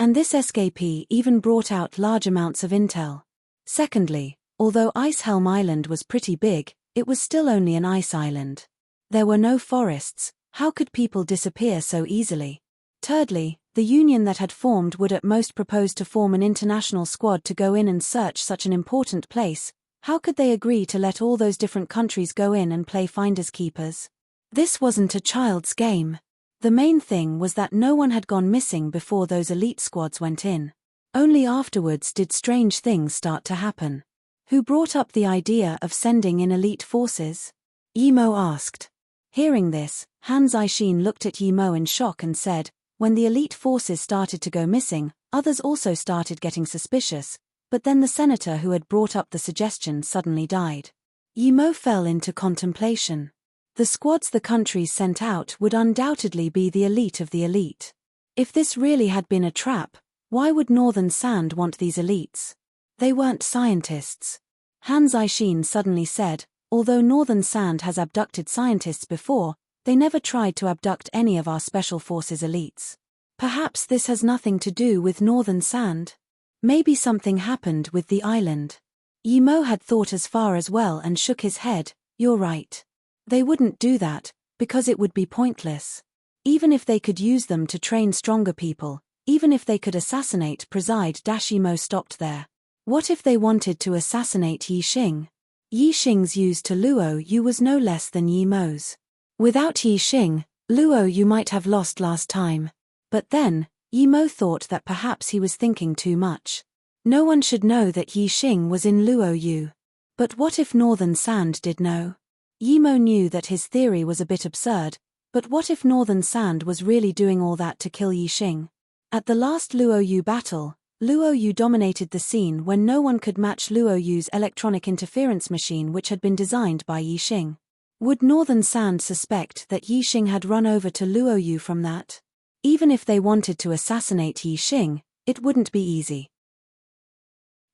And this escapee even brought out large amounts of intel. Secondly, although Icehelm Island was pretty big, it was still only an ice island. There were no forests. How could people disappear so easily? Thirdly, the union that had formed would at most propose to form an international squad to go in and search such an important place. How could they agree to let all those different countries go in and play finders keepers? This wasn't a child's game. The main thing was that no one had gone missing before those elite squads went in. Only afterwards did strange things start to happen. Who brought up the idea of sending in elite forces? Yimo asked. Hearing this, Hans Aishin looked at Yimo in shock and said, when the elite forces started to go missing, others also started getting suspicious, but then the senator who had brought up the suggestion suddenly died. Yimo fell into contemplation. The squads the countries sent out would undoubtedly be the elite of the elite. If this really had been a trap, why would Northern Sand want these elites? They weren't scientists. Hans Aishin suddenly said, although Northern Sand has abducted scientists before, they never tried to abduct any of our special forces elites. Perhaps this has nothing to do with Northern Sand. Maybe something happened with the island. Yimo had thought as far as well and shook his head. You're right. They wouldn't do that, because it would be pointless. Even if they could use them to train stronger people, even if they could assassinate Yimo stopped there. What if they wanted to assassinate Yi Xing? Yi Xing's use to Luo Yu was no less than Yimo's. Without Yi Xing, Luo Yu might have lost last time. But then, Yimo thought that perhaps he was thinking too much. No one should know that Yi Xing was in Luo Yu. But what if Northern Sand did know? Yimo knew that his theory was a bit absurd, but what if Northern Sand was really doing all that to kill Yi Xing? At the last Luo Yu battle, Luo Yu dominated the scene when no one could match Luo Yu's electronic interference machine which had been designed by Yi Xing. Would Northern Sand suspect that Yi Xing had run over to Luo Yu from that? Even if they wanted to assassinate Yi Xing, it wouldn't be easy.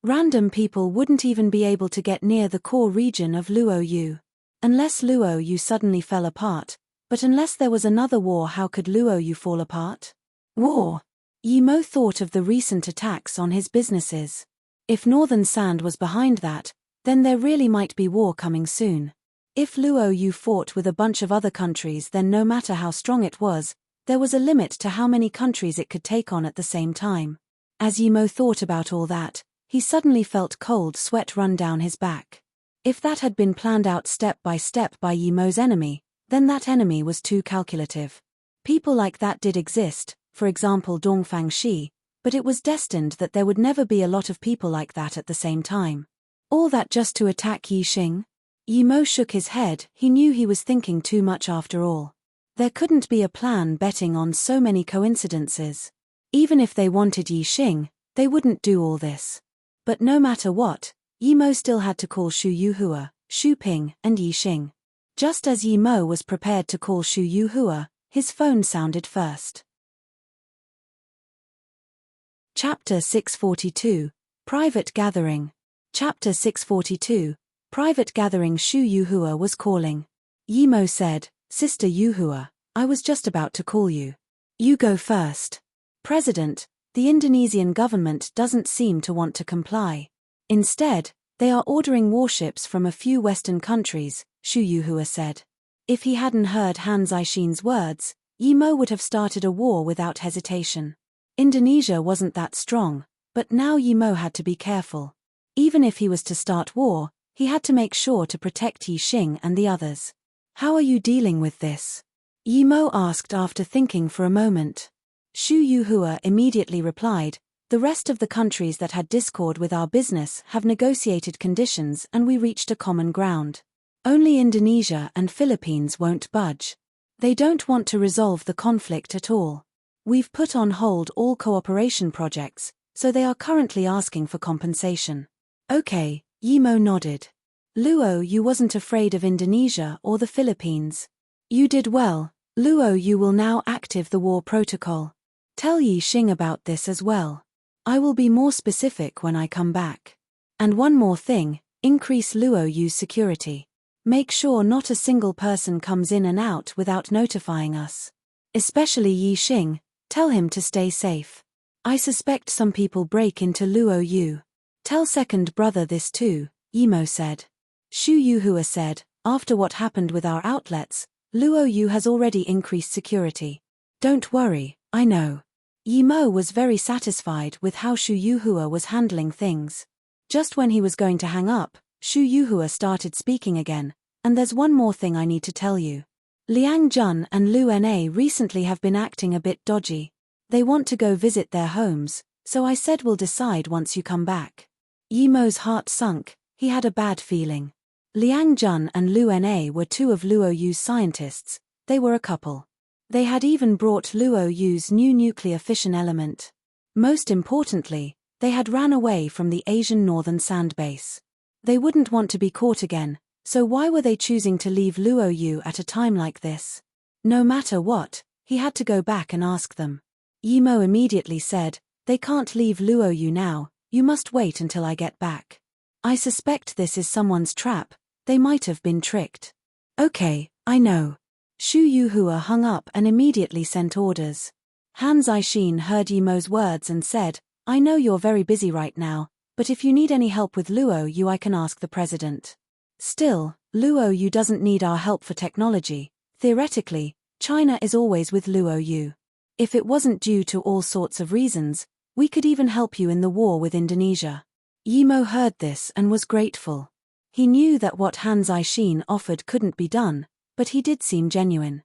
Random people wouldn't even be able to get near the core region of Luo Yu. Unless Luo Yu suddenly fell apart, but unless there was another war, how could Luo Yu fall apart? War. Yimo thought of the recent attacks on his businesses. If Northern Sand was behind that, then there really might be war coming soon. If Luo Yu fought with a bunch of other countries, then no matter how strong it was, there was a limit to how many countries it could take on at the same time. As Yimo thought about all that, he suddenly felt cold sweat run down his back. If that had been planned out step by Yimo's enemy, then that enemy was too calculative. People like that did exist, for example Dongfang Shi, but it was destined that there would never be a lot of people like that at the same time. All that just to attack Yi Xing? Yimo shook his head. He knew he was thinking too much after all. There couldn't be a plan betting on so many coincidences. Even if they wanted Yi Xing, they wouldn't do all this. But no matter what, Yimo still had to call Xu Yuhua, Xu Ping, and Yi Xing. Just as Yimo was prepared to call Xu Yuhua, his phone sounded first. Chapter 642, Private Gathering. Chapter 642, Private Gathering. Xu Yuhua was calling. Yimo said, Sister Yuhua, I was just about to call you. You go first. President, the Indonesian government doesn't seem to want to comply. Instead, they are ordering warships from a few Western countries, Xu Yuhua said. If he hadn't heard Hans Aishin's words, Yimo would have started a war without hesitation. Indonesia wasn't that strong, but now Yimo had to be careful. Even if he was to start war, he had to make sure to protect Yi Xing and the others. How are you dealing with this? Yimo asked after thinking for a moment. Xu Yuhua immediately replied, the rest of the countries that had discord with our business have negotiated conditions and we reached a common ground. Only Indonesia and Philippines won't budge. They don't want to resolve the conflict at all. We've put on hold all cooperation projects, so they are currently asking for compensation. Okay, Yimo nodded. Luo Yu wasn't afraid of Indonesia or the Philippines. You did well. Luo Yu will now active the war protocol. Tell Yi Xing about this as well. I will be more specific when I come back. And one more thing, increase Luo Yu's security. Make sure not a single person comes in and out without notifying us. Especially Yi Xing, tell him to stay safe. I suspect some people break into Luo Yu. Tell second brother this too, Yimo said. Shu Yuhua said, after what happened with our outlets, Luo Yu has already increased security. Don't worry, I know. Yimo was very satisfied with how Shu Yuhua was handling things. Just when he was going to hang up, Shu Yuhua started speaking again, and there's one more thing I need to tell you. Liang Jun and Lu Na recently have been acting a bit dodgy. They want to go visit their homes, so I said we'll decide once you come back. Yimo's heart sunk, he had a bad feeling. Liang Jun and Lu Na were two of Luo Yu's scientists, they were a couple. They had even brought Luo Yu's new nuclear fission element. Most importantly, they had ran away from the Asian northern sand base. They wouldn't want to be caught again, so why were they choosing to leave Luo Yu at a time like this? No matter what, he had to go back and ask them. Yimo immediately said, they can't leave Luo Yu now, you must wait until I get back. I suspect this is someone's trap, they might have been tricked. Okay, I know. Shu Yuhua hung up and immediately sent orders. Han Zixin heard Yimo's words and said, I know you're very busy right now, but if you need any help with Luo Yu I can ask the president. Still, Luo Yu doesn't need our help for technology. Theoretically, China is always with Luo Yu. If it wasn't due to all sorts of reasons, we could even help you in the war with Indonesia. Yimo heard this and was grateful. He knew that what Han Zixin offered couldn't be done, but he did seem genuine.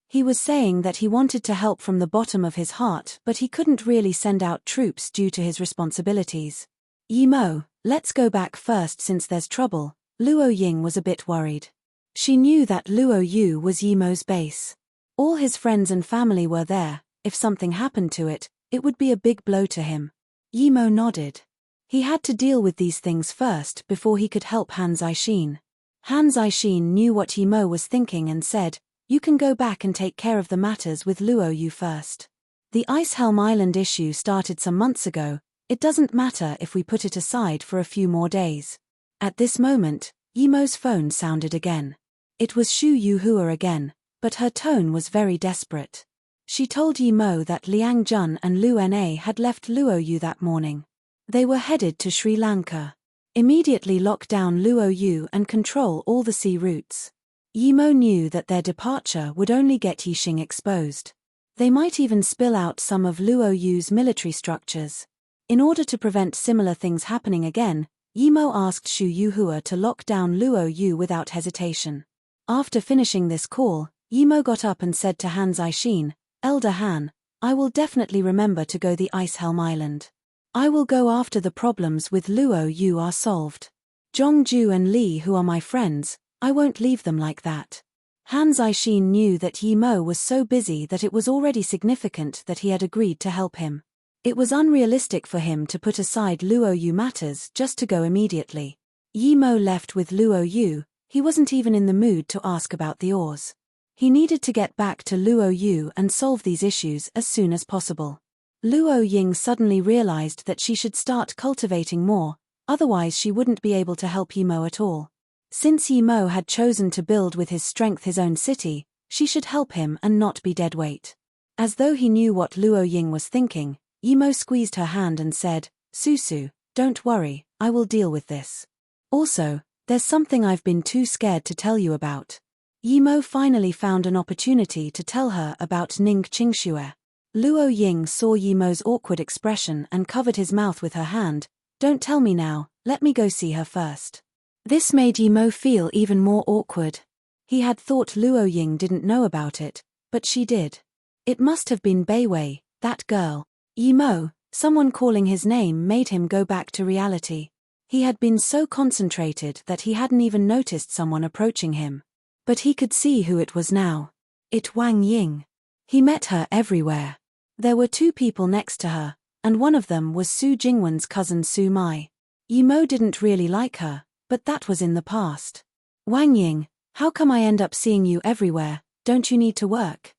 He was saying that he wanted to help from the bottom of his heart, but he couldn't really send out troops due to his responsibilities. Yimo, let's go back first since there's trouble. Luo Ying was a bit worried. She knew that Luo Yu was Yimo's base. All his friends and family were there. If something happened to it, it would be a big blow to him. Yimo nodded. He had to deal with these things first before he could help Han Zixin. Han Zixin knew what Yimo was thinking and said, you can go back and take care of the matters with Luo Yu first. The Ice Helm Island issue started some months ago, it doesn't matter if we put it aside for a few more days. At this moment, Yimo's phone sounded again. It was Shu Yuhua again, but her tone was very desperate. She told Yimo that Liang Jun and Lu Na had left Luo Yu that morning. They were headed to Sri Lanka. Immediately lock down Luo Yu and control all the sea routes. Yimo knew that their departure would only get Yixing exposed. They might even spill out some of Luo Yu's military structures. In order to prevent similar things happening again, Yimo asked Shu Yuhua to lock down Luo Yu without hesitation. After finishing this call, Yimo got up and said to Han Zixin, Elder Han, I will definitely remember to go the Ice Helm Island. I will go after the problems with Luo Yu are solved. Zhongju and Li who are my friends, I won't leave them like that. Han Zixin knew that Yimo was so busy that it was already significant that he had agreed to help him. It was unrealistic for him to put aside Luo Yu matters just to go immediately. Yimo left with Luo Yu, he wasn't even in the mood to ask about the ores. He needed to get back to Luo Yu and solve these issues as soon as possible. Luo Ying suddenly realized that she should start cultivating more, otherwise she wouldn't be able to help Yimo at all. Since Yimo had chosen to build with his strength his own city, she should help him and not be dead weight. As though he knew what Luo Ying was thinking, Yimo squeezed her hand and said, Susu, don't worry, I will deal with this. Also, there's something I've been too scared to tell you about. Yimo finally found an opportunity to tell her about Ning Qingxue. Luo Ying saw Yimo's awkward expression and covered his mouth with her hand. Don't tell me now, let me go see her first. This made Yimo feel even more awkward. He had thought Luo Ying didn't know about it, but she did. It must have been Beiwei, that girl. Yimo, someone calling his name made him go back to reality. He had been so concentrated that he hadn't even noticed someone approaching him. But he could see who it was now. It Wang Ying. He met her everywhere. There were two people next to her, and one of them was Su Jingwen's cousin Su Mai. Yimo didn't really like her, but that was in the past. Wang Ying, how come I end up seeing you everywhere, don't you need to work?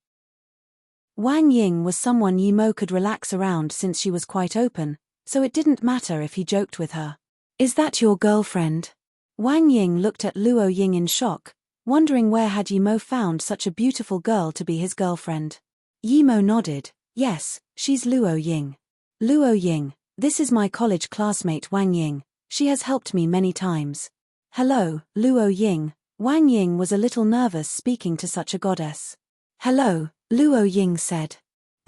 Wang Ying was someone Yimo could relax around since she was quite open, so it didn't matter if he joked with her. Is that your girlfriend? Wang Ying looked at Luo Ying in shock, wondering where had Yimo found such a beautiful girl to be his girlfriend. Yimo nodded. Yes, she's Luo Ying. Luo Ying, this is my college classmate Wang Ying. She has helped me many times. Hello, Luo Ying. Wang Ying was a little nervous speaking to such a goddess. Hello, Luo Ying said.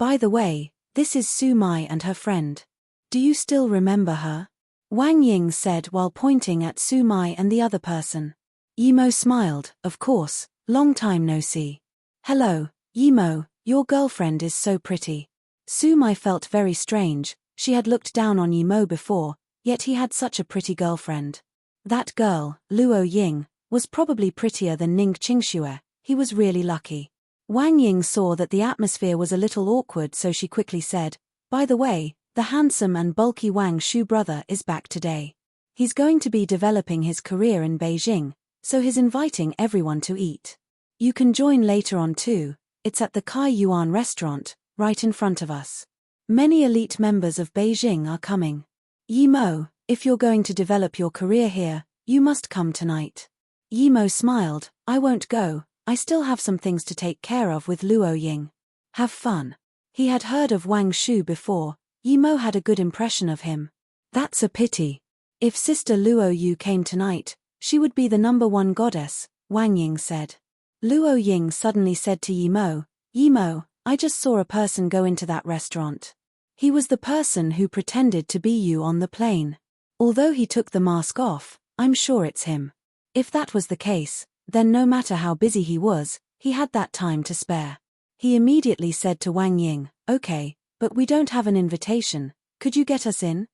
By the way, this is Su Mai and her friend. Do you still remember her? Wang Ying said while pointing at Su Mai and the other person. Yimo smiled, of course, long time no see. Hello, Yimo, your girlfriend is so pretty. Su Mai felt very strange, she had looked down on Yimo before, yet he had such a pretty girlfriend. That girl, Luo Ying, was probably prettier than Ning Qingxue, he was really lucky. Wang Ying saw that the atmosphere was a little awkward, so she quickly said, by the way, the handsome and bulky Wang Shu brother is back today. He's going to be developing his career in Beijing, so he's inviting everyone to eat. You can join later on too, it's at the Kai Yuan restaurant, right in front of us. Many elite members of Beijing are coming. Yimo, if you're going to develop your career here, you must come tonight. Yimo smiled, I won't go, I still have some things to take care of with Luo Ying. Have fun. He had heard of Wang Shu before, Yimo had a good impression of him. That's a pity. If Sister Luo Yu came tonight, she would be the #1 goddess, Wang Ying said. Luo Ying suddenly said to Yimo, Yimo, I just saw a person go into that restaurant. He was the person who pretended to be you on the plane. Although he took the mask off, I'm sure it's him. If that was the case, then no matter how busy he was, he had that time to spare. He immediately said to Wang Ying, okay, but we don't have an invitation, could you get us in?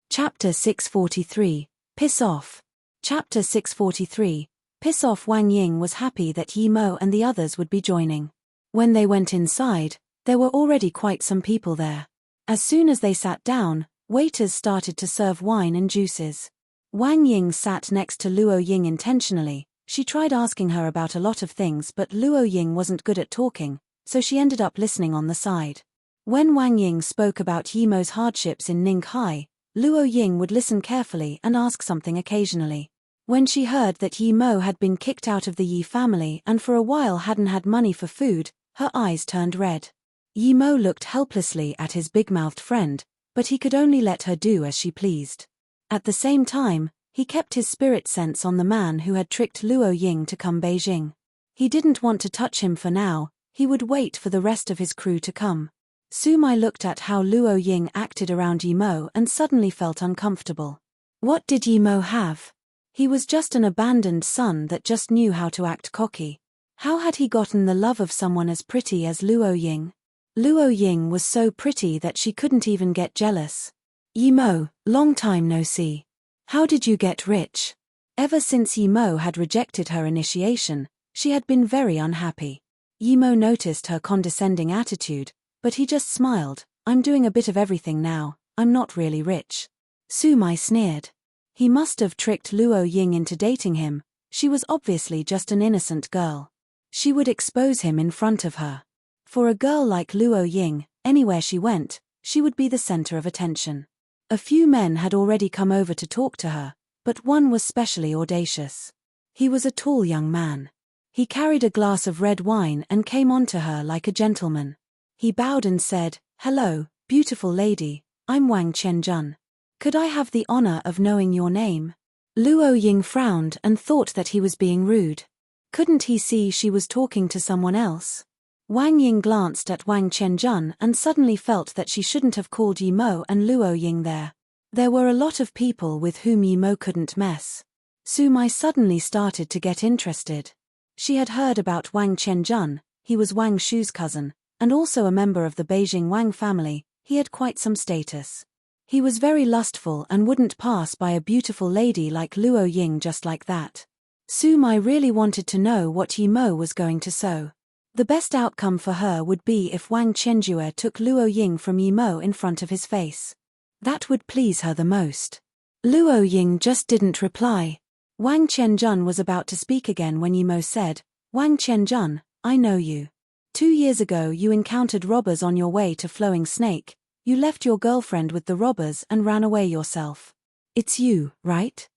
Chapter 643, Piss Off. Chapter 643, Piss Off. Wang Ying was happy that Yimo and the others would be joining. When they went inside, there were already quite some people there. As soon as they sat down, waiters started to serve wine and juices. Wang Ying sat next to Luo Ying intentionally. She tried asking her about a lot of things, but Luo Ying wasn't good at talking, so she ended up listening on the side. When Wang Ying spoke about Yimo's hardships in Ninghai, Luo Ying would listen carefully and ask something occasionally. When she heard that Yimo had been kicked out of the Yi family and for a while hadn't had money for food, her eyes turned red. Yimo looked helplessly at his big-mouthed friend, but he could only let her do as she pleased. At the same time, he kept his spirit sense on the man who had tricked Luo Ying to come Beijing. He didn't want to touch him for now, he would wait for the rest of his crew to come. Su Mai looked at how Luo Ying acted around Yimo and suddenly felt uncomfortable. What did Yimo have? He was just an abandoned son that just knew how to act cocky. How had he gotten the love of someone as pretty as Luo Ying? Luo Ying was so pretty that she couldn't even get jealous. Yimo, long time no see. How did you get rich? Ever since Yimo had rejected her initiation, she had been very unhappy. Yimo noticed her condescending attitude, but he just smiled. I'm doing a bit of everything now, I'm not really rich. Su Mai sneered. He must have tricked Luo Ying into dating him, she was obviously just an innocent girl. She would expose him in front of her. For a girl like Luo Ying, anywhere she went, she would be the center of attention. A few men had already come over to talk to her, but one was specially audacious. He was a tall young man. He carried a glass of red wine and came on to her like a gentleman. He bowed and said, Hello, beautiful lady, I'm Wang Qianjun. Could I have the honor of knowing your name? Luo Ying frowned and thought that he was being rude. Couldn't he see she was talking to someone else? Wang Ying glanced at Wang Qianjun and suddenly felt that she shouldn't have called Yimo and Luo Ying there. There were a lot of people with whom Yimo couldn't mess. Su Mai suddenly started to get interested. She had heard about Wang Qianjun, he was Wang Shu's cousin, and also a member of the Beijing Wang family. He had quite some status. He was very lustful and wouldn't pass by a beautiful lady like Luo Ying just like that. Su Mai really wanted to know what Yimo was going to sow. The best outcome for her would be if Wang Qianjue took Luo Ying from Yimo in front of his face. That would please her the most. Luo Ying just didn't reply. Wang Qianjun was about to speak again when Yimo said, Wang Qianjun, I know you. 2 years ago you encountered robbers on your way to Flowing Snake. You left your girlfriend with the robbers and ran away yourself. It's you, right?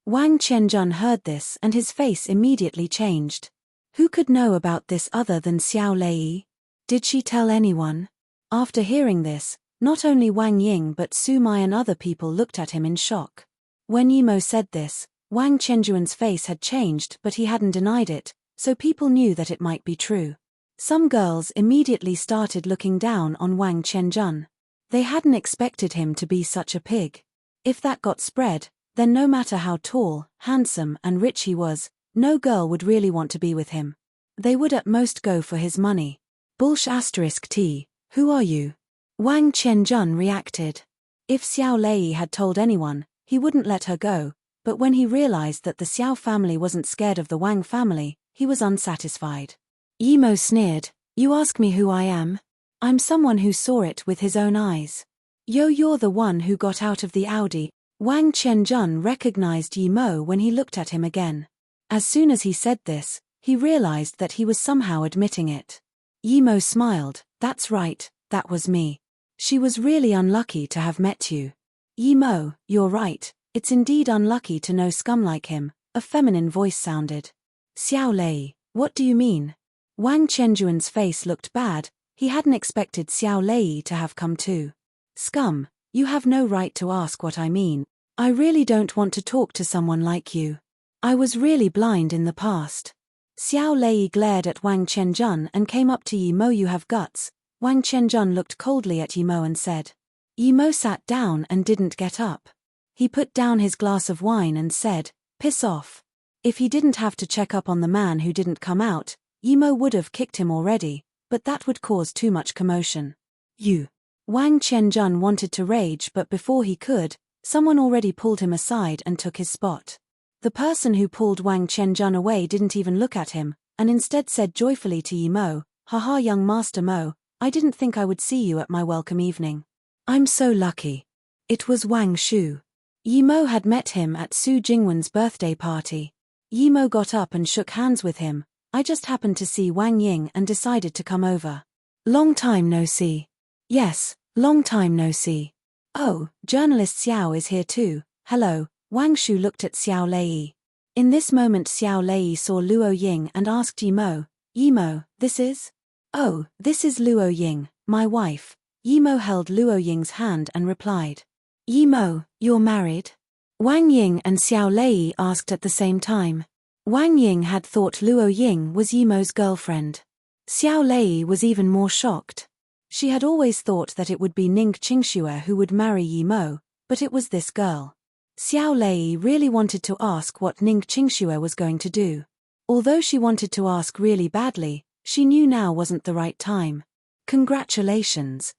Wang Qianjun heard this and his face immediately changed. Who could know about this other than Xiao Lei? Did she tell anyone? After hearing this, not only Wang Ying but Su Mai and other people looked at him in shock. When Yimo said this, Wang Chenjuan's face had changed, but he hadn't denied it, so people knew that it might be true. Some girls immediately started looking down on Wang Chenjun. They hadn't expected him to be such a pig. If that got spread, then no matter how tall, handsome and rich he was, no girl would really want to be with him. They would at most go for his money. T. Who are you? Wang Chenjun reacted. If Xiao Lei had told anyone, he wouldn't let her go, but when he realized that the Xiao family wasn't scared of the Wang family, he was unsatisfied. Yimo sneered, "You ask me who I am? I'm someone who saw it with his own eyes." You're the one who got out of the Audi." Wang Chenjun recognized Yimo when he looked at him again. As soon as he said this, he realized that he was somehow admitting it. Yimo smiled, "That's right, that was me. She was really unlucky to have met you." "Yimo, you're right, it's indeed unlucky to know scum like him," a feminine voice sounded. "Xiao Lei, what do you mean?" Wang Chenjuan's face looked bad. He hadn't expected Xiao Lei to have come too. "Scum, you have no right to ask what I mean. I really don't want to talk to someone like you. I was really blind in the past." Xiao Lei glared at Wang Chenjun and came up to Yimo. "You have guts." Wang Chenjun looked coldly at Yimo and said. Yimo sat down and didn't get up. He put down his glass of wine and said, "Piss off." If he didn't have to check up on the man who didn't come out, Yimo would have kicked him already, but that would cause too much commotion. "You." Wang Chenjun wanted to rage, but before he could, someone already pulled him aside and took his spot. The person who pulled Wang Chenjun away didn't even look at him, and instead said joyfully to Yimo, "Haha, young Master Mo, I didn't think I would see you at my welcome evening. I'm so lucky." It was Wang Shu. Yimo had met him at Su Jingwen's birthday party. Yimo got up and shook hands with him. "I just happened to see Wang Ying and decided to come over." "Long time no see." "Yes, long time no see." "Oh, journalist Xiao is here too. Hello." Wang Shu looked at Xiao Lei. In this moment Xiao Lei saw Luo Ying and asked Yimo, "Yimo, this is?" "Oh, this is Luo Ying, my wife." Yimo held Luo Ying's hand and replied. "Yimo, you're married?" Wang Ying and Xiao Lei asked at the same time. Wang Ying had thought Luo Ying was Yimo's girlfriend. Xiao Lei was even more shocked. She had always thought that it would be Ning Qingxue who would marry Yimo, but it was this girl. Xiao Lei really wanted to ask what Ning Qingxue was going to do. Although she wanted to ask really badly, she knew now wasn't the right time. "Congratulations."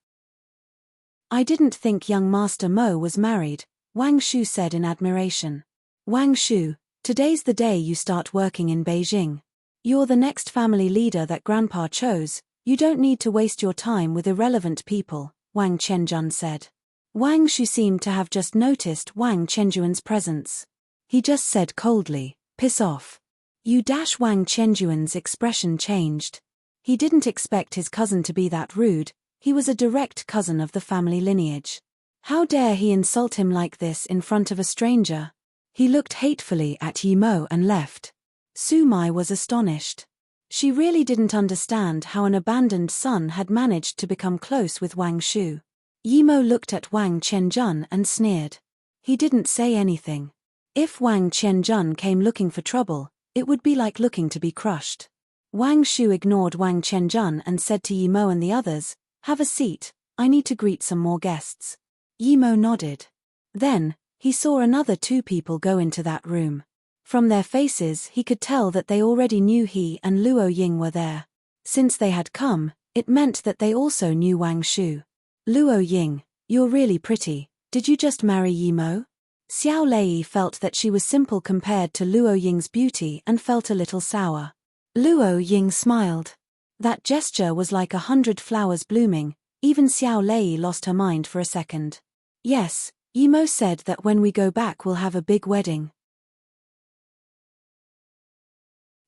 "I didn't think young Master Mo was married," Wang Shu said in admiration. "Wang Shu, today's the day you start working in Beijing. You're the next family leader that Grandpa chose. You don't need to waste your time with irrelevant people," Wang Chenjun said. Wang Shu seemed to have just noticed Wang Chenjuan's presence. He just said coldly, "Piss off." Wang Chenjuan's expression changed. He didn't expect his cousin to be that rude. He was a direct cousin of the family lineage. How dare he insult him like this in front of a stranger? He looked hatefully at Yimo and left. Su Mai was astonished. She really didn't understand how an abandoned son had managed to become close with Wang Shu. Yimo looked at Wang Chenjun and sneered. He didn't say anything. If Wang Chenjun came looking for trouble, it would be like looking to be crushed. Wang Shu ignored Wang Chenjun and said to Yimo and the others, "Have a seat, I need to greet some more guests." Yimo nodded. Then, he saw another two people go into that room. From their faces he could tell that they already knew he and Luo Ying were there. Since they had come, it meant that they also knew Wang Shu. "Luo Ying, you're really pretty. Did you just marry Yimo?" Xiao Lei felt that she was simple compared to Luo Ying's beauty and felt a little sour. Luo Ying smiled. That gesture was like 100 flowers blooming. Even Xiao Lei lost her mind for a second. "Yes, Yimo said that when we go back we'll have a big wedding."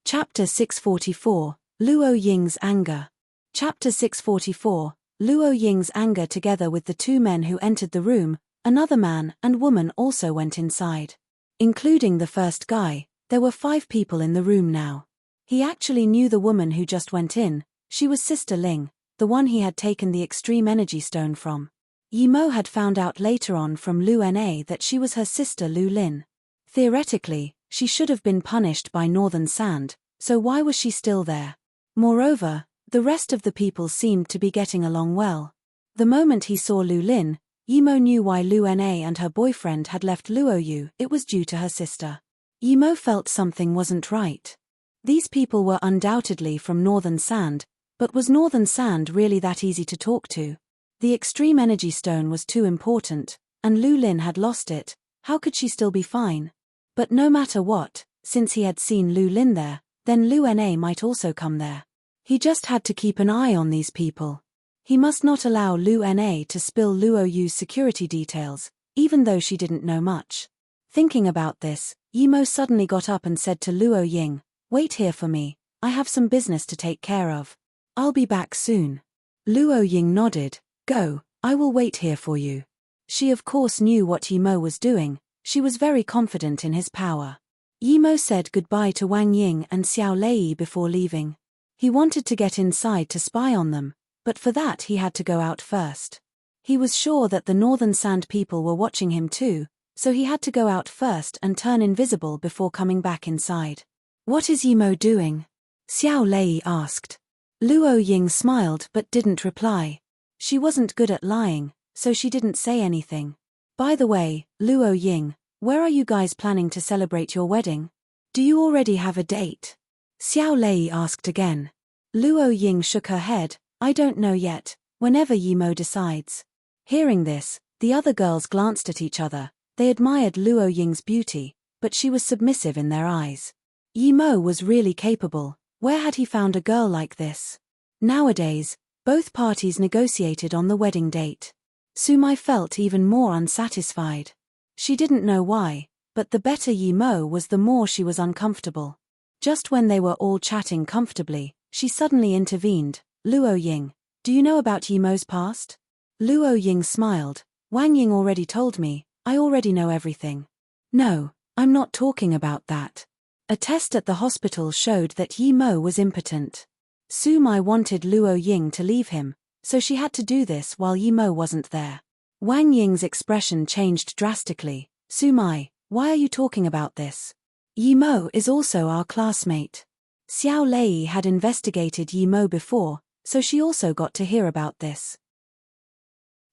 Chapter 644, Luo Ying's anger. Chapter 644, Luo Ying's anger. Together with the two men who entered the room, another man and woman also went inside. Including the first guy, there were 5 people in the room now. He actually knew the woman who just went in. She was Sister Ling, the one he had taken the extreme energy stone from. Yimo had found out later on from Lu Na that she was her sister Lu Lin. Theoretically, she should have been punished by Northern Sand, so why was she still there? Moreover, the rest of the people seemed to be getting along well. The moment he saw Lu Lin, Yimo knew why Lu Na and her boyfriend had left Luoyu. It was due to her sister. Yimo felt something wasn't right. These people were undoubtedly from Northern Sand, but was Northern Sand really that easy to talk to? The extreme energy stone was too important, and Lu Lin had lost it. How could she still be fine? But no matter what, since he had seen Lu Lin there, then Lu Na might also come there. He just had to keep an eye on these people. He must not allow Lu Na to spill Luoyu's security details, even though she didn't know much. Thinking about this, Yimo suddenly got up and said to Luo Ying, "Wait here for me, I have some business to take care of. I'll be back soon." Luo Ying nodded. "Go, I will wait here for you." She of course knew what Yimo was doing. She was very confident in his power. Yimo said goodbye to Wang Ying and Xiao Lei before leaving. He wanted to get inside to spy on them, but for that he had to go out first. He was sure that the Northern Sand people were watching him too, so he had to go out first and turn invisible before coming back inside. "What is Yimo doing?" Xiao Lei asked. Luo Ying smiled but didn't reply. She wasn't good at lying, so she didn't say anything. "By the way, Luo Ying, where are you guys planning to celebrate your wedding? Do you already have a date?" Xiao Lei asked again. Luo Ying shook her head. "I don't know yet, whenever Yimo decides." Hearing this, the other girls glanced at each other. They admired Luo Ying's beauty, but she was submissive in their eyes. Yimo was really capable. Where had he found a girl like this? Nowadays, both parties negotiated on the wedding date. Sumai felt even more unsatisfied. She didn't know why, but the better Yimo was the more she was uncomfortable. Just when they were all chatting comfortably, she suddenly intervened. "Luo Ying, do you know about Yimo's past?" Luo Ying smiled. "Wang Ying already told me, I already know everything." "No, I'm not talking about that. A test at the hospital showed that Yimo was impotent. Sumai wanted Luo Ying to leave him, so she had to do this while Yimo wasn't there." Wang Ying's expression changed drastically. "Sumai, why are you talking about this? Yimo is also our classmate." Xiao Lei had investigated Yimo before, so she also got to hear about this.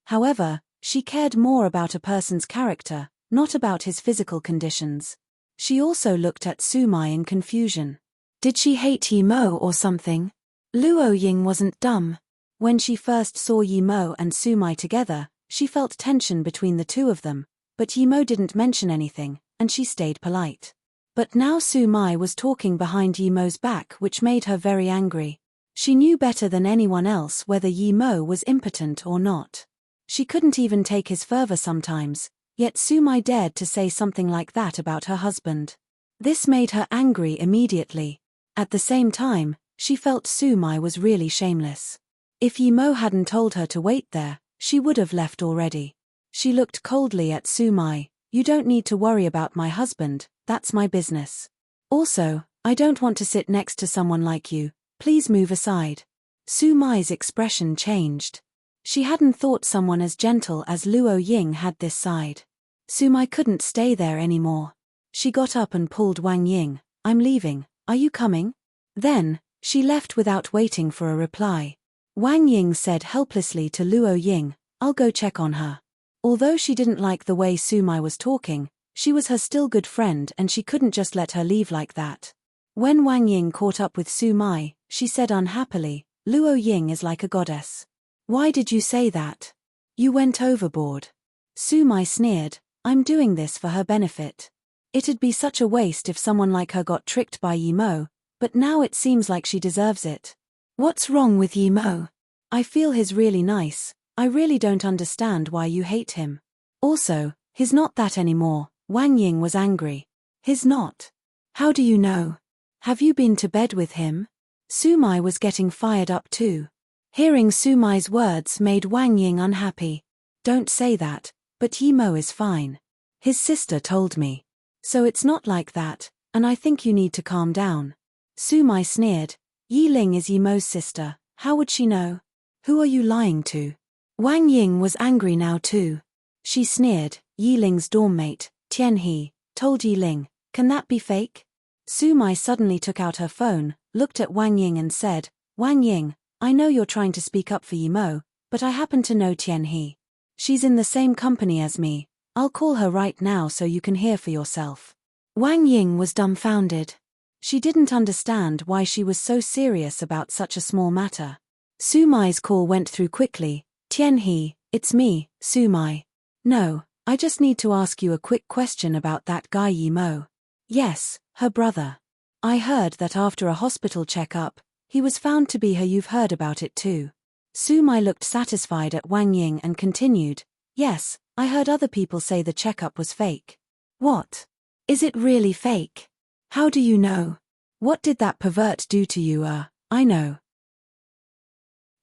However, she cared more about a person's character, not about his physical conditions. She also looked at Sumai in confusion. Did she hate Yimo or something? Luo Ying wasn't dumb. When she first saw Yimo and Sumai together, she felt tension between the two of them, but Yimo didn't mention anything, and she stayed polite. But now Sumai was talking behind Yimo's back, which made her very angry. She knew better than anyone else whether Yimo was impotent or not. She couldn't even take his fervor sometimes, yet Sumai dared to say something like that about her husband. This made her angry immediately. At the same time, she felt Sumai was really shameless. If Yimo hadn't told her to wait there, she would have left already. She looked coldly at Sumai. "You don't need to worry about my husband, that's my business. Also, I don't want to sit next to someone like you, please move aside." Sumai's expression changed. She hadn't thought someone as gentle as Luo Ying had this side. Sumai couldn't stay there anymore. She got up and pulled Wang Ying. "I'm leaving, are you coming?" Then, she left without waiting for a reply. Wang Ying said helplessly to Luo Ying, "I'll go check on her." Although she didn't like the way Sumai was talking, she was her still good friend and she couldn't just let her leave like that. When Wang Ying caught up with Sumai, she said unhappily, "Luo Ying is like a goddess." "Why did you say that? You went overboard." Sumai sneered, "I'm doing this for her benefit. It'd be such a waste if someone like her got tricked by Yimo, but now it seems like she deserves it." "What's wrong with Yimo? I feel he's really nice. I really don't understand why you hate him. Also, he's not that anymore." Wang Ying was angry. "He's not? How do you know? Have you been to bed with him?" Sumai was getting fired up too. Hearing Sumai's words made Wang Ying unhappy. "Don't say that, but Yimo is fine. His sister told me. So it's not like that, and I think you need to calm down." Sumai sneered. Yi Ling is Yimo's sister, how would she know? Who are you lying to? Wang Ying was angry now too. She sneered. Yi Ling's dorm mate, Tian He, told Yi Ling, can that be fake? Sumai suddenly took out her phone, looked at Wang Ying and said, Wang Ying, I know you're trying to speak up for Yimo, but I happen to know Tian He. She's in the same company as me. I'll call her right now so you can hear for yourself. Wang Ying was dumbfounded. She didn't understand why she was so serious about such a small matter. Sumai's call went through quickly. Tian He, it's me, Sumai. No, I just need to ask you a quick question about that guy Yimo. Yes, her brother. I heard that after a hospital checkup, he was found to be her. You've heard about it too. Sumai looked satisfied at Wang Ying and continued, yes, I heard other people say the checkup was fake. What? Is it really fake? How do you know? What did that pervert do to you? I know.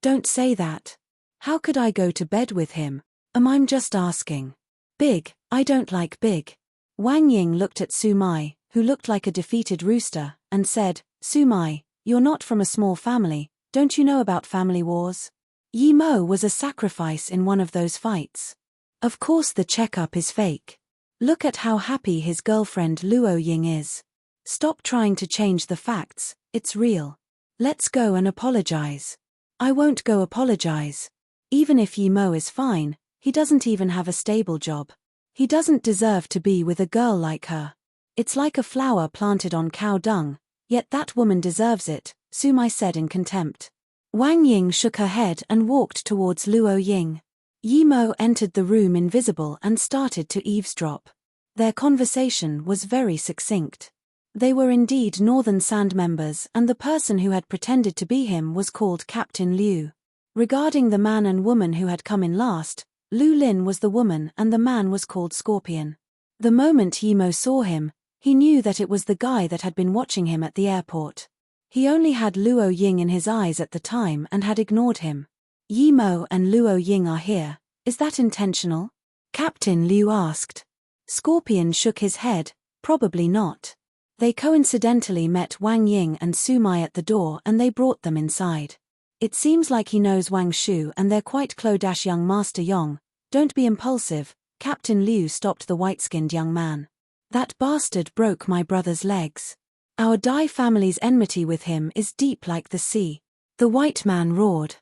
Don't say that. How could I go to bed with him? I'm just asking. Big, I don't like big. Wang Ying looked at Sumai, who looked like a defeated rooster, and said, Sumai, you're not from a small family, don't you know about family wars? Yimo was a sacrifice in one of those fights. Of course the checkup is fake. Look at how happy his girlfriend Luo Ying is. Stop trying to change the facts, it's real. Let's go and apologize. I won't go apologize. Even if Yimo is fine, he doesn't even have a stable job. He doesn't deserve to be with a girl like her. It's like a flower planted on cow dung, yet that woman deserves it, Sumai said in contempt. Wang Ying shook her head and walked towards Luo Ying. Yimo entered the room invisible and started to eavesdrop. Their conversation was very succinct. They were indeed Northern Sand members, and the person who had pretended to be him was called Captain Liu. Regarding the man and woman who had come in last, Lu Lin was the woman and the man was called Scorpion. The moment Yimo saw him, he knew that it was the guy that had been watching him at the airport. He only had Luo Ying in his eyes at the time and had ignored him. Yimo and Luo Ying are here, is that intentional? Captain Liu asked. Scorpion shook his head, probably not. They coincidentally met Wang Ying and Sumai at the door and they brought them inside. It seems like he knows Wang Shu and they're quite close. Young Master Yong, don't be impulsive, Captain Liu stopped the white-skinned young man. That bastard broke my brother's legs. Our Dai family's enmity with him is deep like the sea. The white man roared.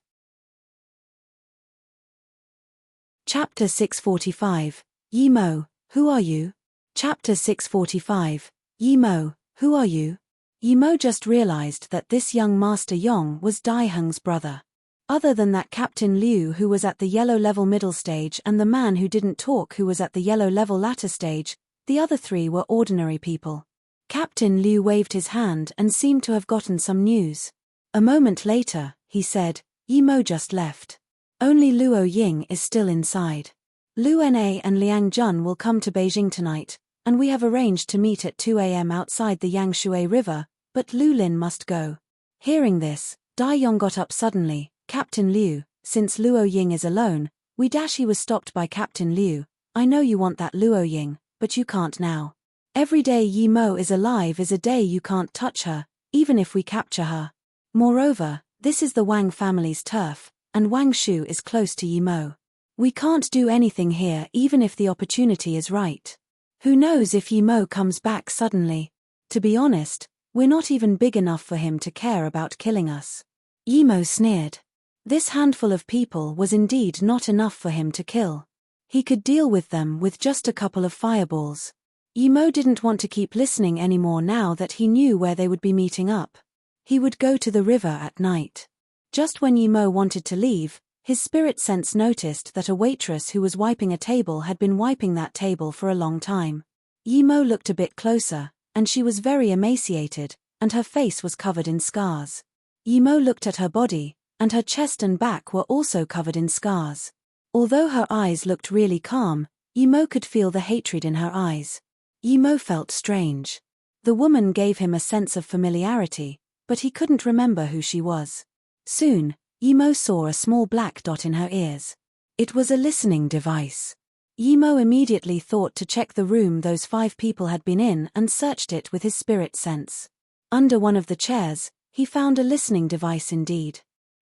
Chapter 645, Yimo, who are you? Chapter 645, Yimo, who are you? Yimo just realized that this young Master Yong was Dai Heng's brother. Other than that Captain Liu who was at the yellow level middle stage and the man who didn't talk who was at the yellow level latter stage, the other three were ordinary people. Captain Liu waved his hand and seemed to have gotten some news. A moment later, he said, Yimo just left. Only Luo Ying is still inside. Lu Na and Liang Jun will come to Beijing tonight, and we have arranged to meet at 2 a.m. outside the Yangshui River, but Lu Lin must go. Hearing this, Dai Yong got up suddenly. Captain Liu, since Luo Ying is alone, he was stopped by Captain Liu. I know you want that Luo Ying, but you can't now. Every day Yimo is alive is a day you can't touch her, even if we capture her. Moreover, this is the Wang family's turf, and Wang Shu is close to Yimo. We can't do anything here even if the opportunity is right. Who knows if Yimo comes back suddenly? To be honest, we're not even big enough for him to care about killing us. Yimo sneered. This handful of people was indeed not enough for him to kill. He could deal with them with just a couple of fireballs. Yimo didn't want to keep listening anymore now that he knew where they would be meeting up. He would go to the river at night. Just when Yimo wanted to leave, his spirit sense noticed that a waitress who was wiping a table had been wiping that table for a long time. Yimo looked a bit closer, and she was very emaciated, and her face was covered in scars. Yimo looked at her body, and her chest and back were also covered in scars. Although her eyes looked really calm, Yimo could feel the hatred in her eyes. Yimo felt strange. The woman gave him a sense of familiarity, but he couldn't remember who she was. Soon, Yimo saw a small black dot in her ears. It was a listening device. Yimo immediately thought to check the room those 5 people had been in and searched it with his spirit sense. Under one of the chairs, he found a listening device indeed.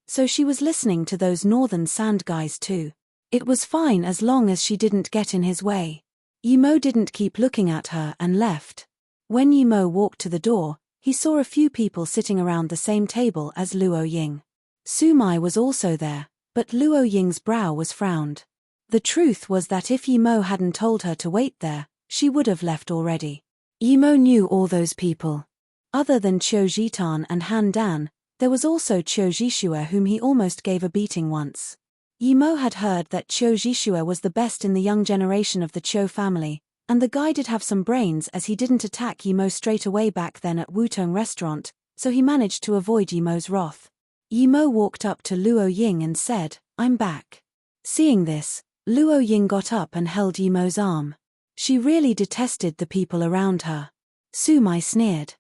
So she was listening to those northern sand guys too. It was fine as long as she didn't get in his way. Yimo didn't keep looking at her and left. When Yimo walked to the door, he saw a few people sitting around the same table as Luo Ying. Sumai was also there, but Luo Ying's brow was frowned. The truth was that if Yimo hadn't told her to wait there, she would have left already. Yimo knew all those people. Other than Qiu Jitan and Han Dan, there was also Qiu Jishue, whom he almost gave a beating once. Yimo had heard that Qiu Jishue was the best in the young generation of the Qiu family, and the guy did have some brains as he didn't attack Yimo straight away back then at Wutong restaurant, so he managed to avoid Yimo's wrath. Yimo walked up to Luo Ying and said, "I'm back." Seeing this, Luo Ying got up and held Yimo's arm. She really detested the people around her. Sumai sneered.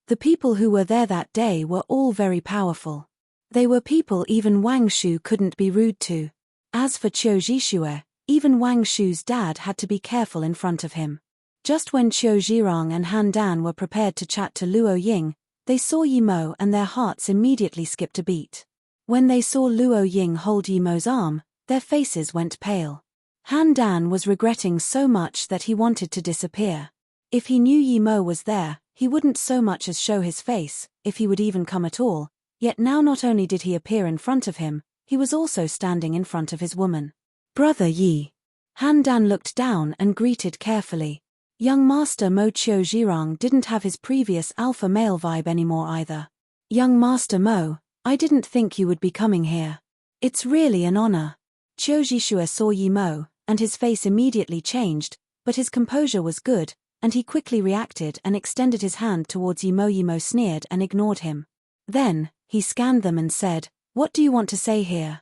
The people who were there that day were all very powerful. They were people even Wang Shu couldn't be rude to. As for Qiu Jishue, even Wang Shu's dad had to be careful in front of him. Just when Qiu Zhirong and Han Dan were prepared to chat to Luo Ying, they saw Yimo and their hearts immediately skipped a beat. When they saw Luo Ying hold Yimo's arm, their faces went pale. Han Dan was regretting so much that he wanted to disappear. If he knew Yimo was there, he wouldn't so much as show his face, if he would even come at all, yet now not only did he appear in front of him, he was also standing in front of his woman. "Brother Yi." Han Dan looked down and greeted carefully. Young Master Mo Qiu Zhirong didn't have his previous alpha male vibe anymore either. "Young Master Mo, I didn't think you would be coming here. It's really an honor." Qiu Jishue saw Yimo, and his face immediately changed, but his composure was good, and he quickly reacted and extended his hand towards Yimo. Yimo sneered and ignored him. Then, he scanned them and said, "What do you want to say here?"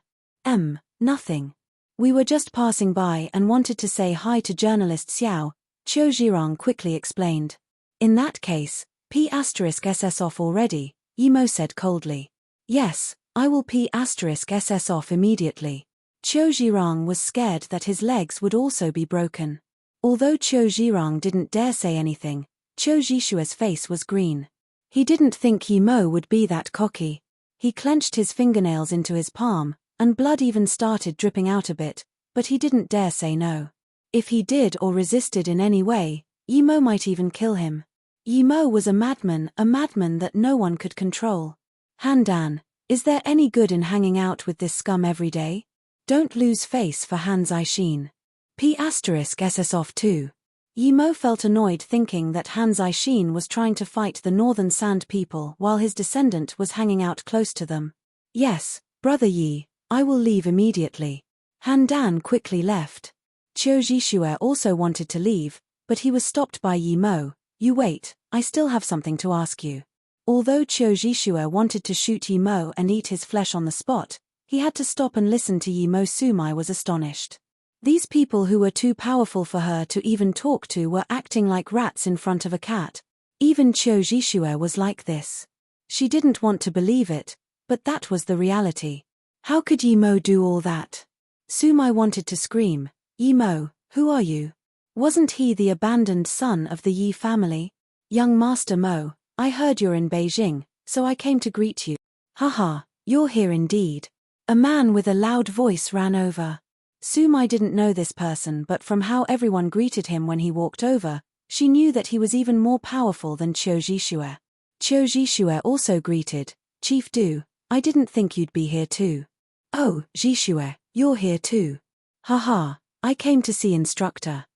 Nothing. We were just passing by and wanted to say hi to journalist Xiao," Qiu Zhirong quickly explained. "In that case, P*SS off already," Yimo said coldly. "Yes, I will P*SS off immediately." Qiu Zhirong was scared that his legs would also be broken. Although Qiu Zhirong didn't dare say anything, Qiu Jishue's face was green. He didn't think Yimo would be that cocky. He clenched his fingernails into his palm, and blood even started dripping out a bit, but he didn't dare say no. If he did or resisted in any way, Yimo might even kill him. Yimo was a madman that no one could control. "Han Dan, is there any good in hanging out with this scum every day? Don't lose face for Han Zixin. P*SS off too." Yimo felt annoyed thinking that Han Zixin was trying to fight the Northern Sand people while his descendant was hanging out close to them. "Yes, Brother Yi, I will leave immediately." Han Dan quickly left. Qiu Jishue also wanted to leave, but he was stopped by Yimo. "You wait, I still have something to ask you." Although Qiu Jishue wanted to shoot Yimo and eat his flesh on the spot, he had to stop and listen to Yimo. Sumai was astonished. These people who were too powerful for her to even talk to were acting like rats in front of a cat. Even Qiu Jishue was like this. She didn't want to believe it, but that was the reality. How could Yimo do all that? Sumai wanted to scream, "Yimo, who are you? Wasn't he the abandoned son of the Yi family? Young Master Mo, I heard you're in Beijing, so I came to greet you." "Haha, you're here indeed." A man with a loud voice ran over. Sumai didn't know this person, but from how everyone greeted him when he walked over, she knew that he was even more powerful than Qiu Jishue. Qiu Jishue also greeted, "Chief Du, I didn't think you'd be here too." "Oh, Jishue, you're here too." "Haha, I came to see instructor."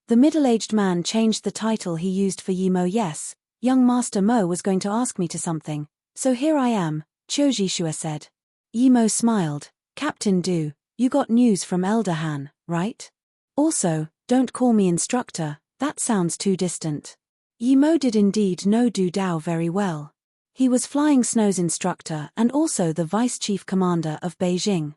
The middle-aged man changed the title he used for Yimo. "Yes, young Master Mo was going to ask me to something, so here I am," Qiu Jishue said. Yimo smiled, "Captain Du, you got news from Elder Han, right? Also, don't call me instructor, that sounds too distant." Yimo did indeed know Du Dao very well. He was Flying Snow's instructor and also the vice chief commander of Beijing.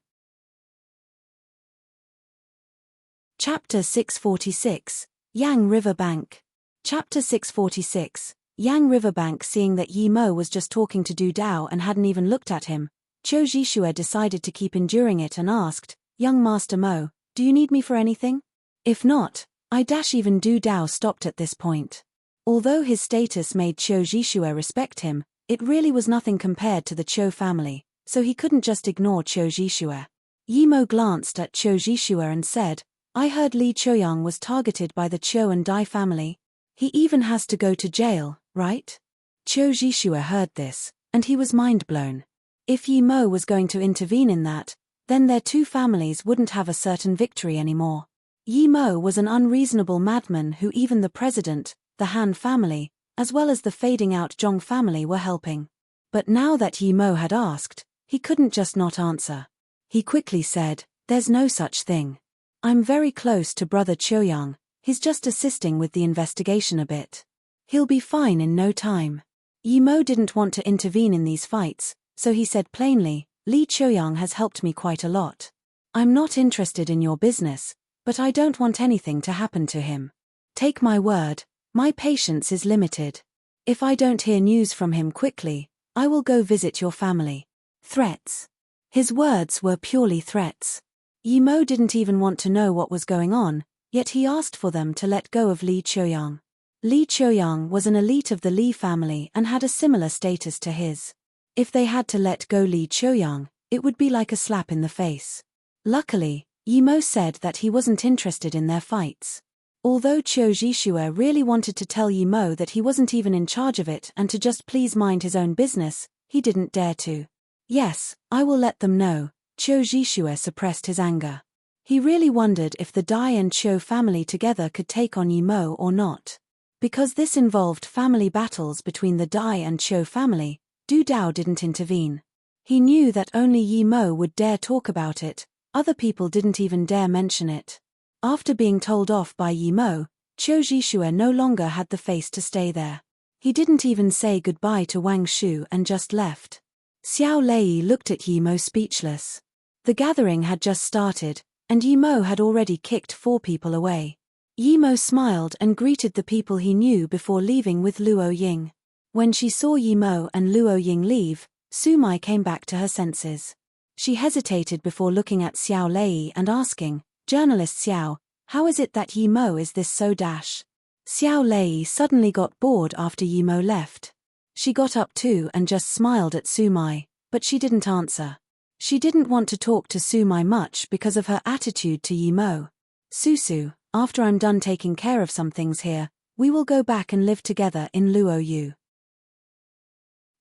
Chapter 646, Yang River Bank. Chapter 646, Yang River Bank. Seeing that Yimo was just talking to Du Dao and hadn't even looked at him, Qiu Jishue decided to keep enduring it and asked, "Young Master Mo, do you need me for anything? If not, I dash." Even Du Dao stopped at this point. Although his status made Qiu Jishue respect him, it really was nothing compared to the Qiu family, so he couldn't just ignore Qiu Jishue. Yimo glanced at Qiu Jishue and said, I heard Li Qiuyang was targeted by the Qiu and Dai family. He even has to go to jail, right? Qiu Jishue heard this, and he was mind-blown. If Yimo was going to intervene in that, then their two families wouldn't have a certain victory anymore. Yimo was an unreasonable madman who even the president, the Han family, as well as the fading-out Zhong family were helping. But now that Yimo had asked, he couldn't just not answer. He quickly said, there's no such thing. I'm very close to Brother Qiuyang, he's just assisting with the investigation a bit. He'll be fine in no time. Yimo didn't want to intervene in these fights, so he said plainly, Li Qiuyang has helped me quite a lot. I'm not interested in your business, but I don't want anything to happen to him. Take my word, my patience is limited. If I don't hear news from him quickly, I will go visit your family. Threats. His words were purely threats. Yimo didn't even want to know what was going on, yet he asked for them to let go of Li Qiuyang. Li Qiuyang was an elite of the Li family and had a similar status to his. If they had to let go Li Qiuyang, it would be like a slap in the face. Luckily, Yimo said that he wasn't interested in their fights. Although Qiu Jishue really wanted to tell Yimo that he wasn't even in charge of it and to just please mind his own business, he didn't dare to. Yes, I will let them know. Qiu Jishue suppressed his anger. He really wondered if the Dai and Qiu family together could take on Yimo or not. Because this involved family battles between the Dai and Qiu family, Du Dao didn't intervene. He knew that only Yimo would dare talk about it, other people didn't even dare mention it. After being told off by Yimo, Qiu Jishue no longer had the face to stay there. He didn't even say goodbye to Wang Shu and just left. Xiao Lei looked at Yimo speechless. The gathering had just started, and Yimo had already kicked 4 people away. Yimo smiled and greeted the people he knew before leaving with Luo Ying. When she saw Yimo and Luo Ying leave, Su Mai came back to her senses. She hesitated before looking at Xiao Lei and asking, Journalist Xiao, how is it that Yimo is this so dash? Xiao Lei suddenly got bored after Yimo left. She got up too and just smiled at Su Mai, but she didn't answer. She didn't want to talk to Su Mai much because of her attitude to Yimo. Susu, after I'm done taking care of some things here, we will go back and live together in Luo Yu.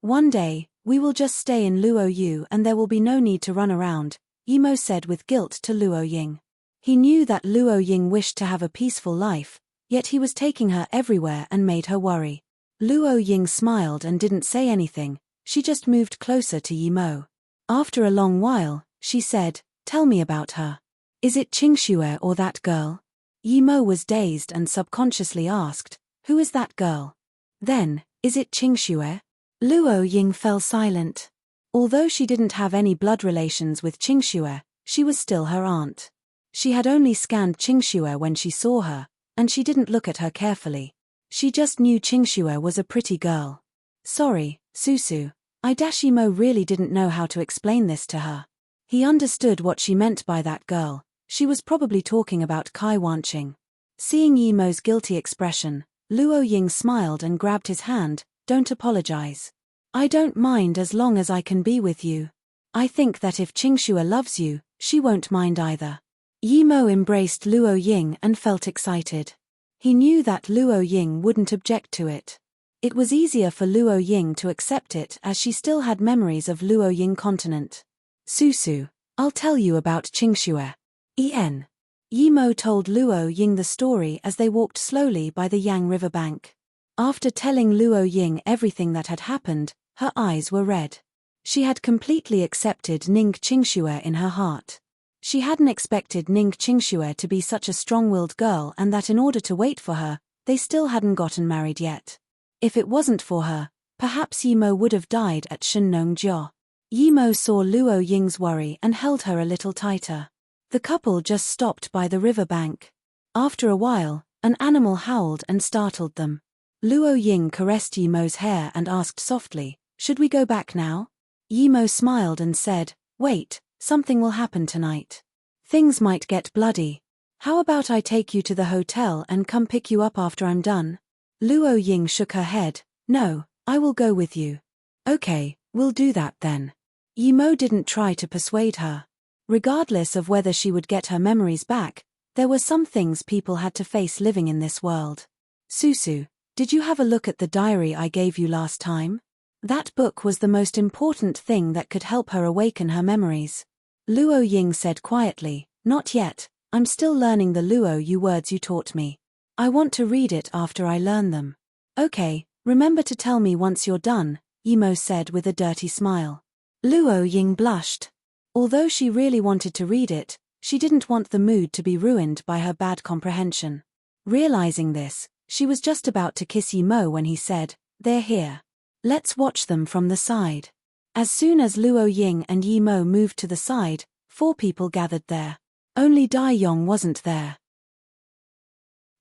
One day, we will just stay in Luo Yu and there will be no need to run around, Yimo said with guilt to Luo Ying. He knew that Luo Ying wished to have a peaceful life, yet he was taking her everywhere and made her worry. Luo Ying smiled and didn't say anything, she just moved closer to Yimo. After a long while, she said, Tell me about her. Is it Qingxue or that girl? Yimo was dazed and subconsciously asked, Who is that girl? Then, is it Qingxue? Luo Ying fell silent. Although she didn't have any blood relations with Qingxue, she was still her aunt. She had only scanned Qingxue when she saw her, and she didn't look at her carefully. She just knew Qingxue was a pretty girl. Sorry, Susu. Yimo really didn't know how to explain this to her. He understood what she meant by that girl. She was probably talking about Kai Wanqing. Seeing Yimo's guilty expression, Luo Ying smiled and grabbed his hand. Don't apologize. I don't mind as long as I can be with you. I think that if Qingxue loves you, she won't mind either. Yimo embraced Luo Ying and felt excited. He knew that Luo Ying wouldn't object to it. It was easier for Luo Ying to accept it as she still had memories of Luo Ying continent. Susu, I'll tell you about Qingxue. En. Yimo told Luo Ying the story as they walked slowly by the Yang River bank. After telling Luo Ying everything that had happened, her eyes were red. She had completely accepted Ning Qingxue in her heart. She hadn't expected Ning Qingxue to be such a strong-willed girl and that in order to wait for her, they still hadn't gotten married yet. If it wasn't for her, perhaps Yimo would have died at Shenongjiao. Yimo saw Luo Ying's worry and held her a little tighter. The couple just stopped by the river bank. After a while, an animal howled and startled them. Luo Ying caressed Yimo's hair and asked softly, Should we go back now? Yimo smiled and said, Wait, something will happen tonight. Things might get bloody. How about I take you to the hotel and come pick you up after I'm done? Luo Ying shook her head. No, I will go with you. Okay, we'll do that then. Yi Mo didn't try to persuade her. Regardless of whether she would get her memories back, there were some things people had to face living in this world. Susu, did you have a look at the diary I gave you last time? That book was the most important thing that could help her awaken her memories. Luo Ying said quietly, Not yet, I'm still learning the Luo Yu words you taught me. I want to read it after I learn them. Okay, remember to tell me once you're done, Yi Mo said with a dirty smile. Luo Ying blushed. Although she really wanted to read it, she didn't want the mood to be ruined by her bad comprehension. Realizing this, she was just about to kiss Yi Mo when he said, They're here. Let's watch them from the side. As soon as Luo Ying and Yi Mo moved to the side, 4 people gathered there. Only Dai Yong wasn't there.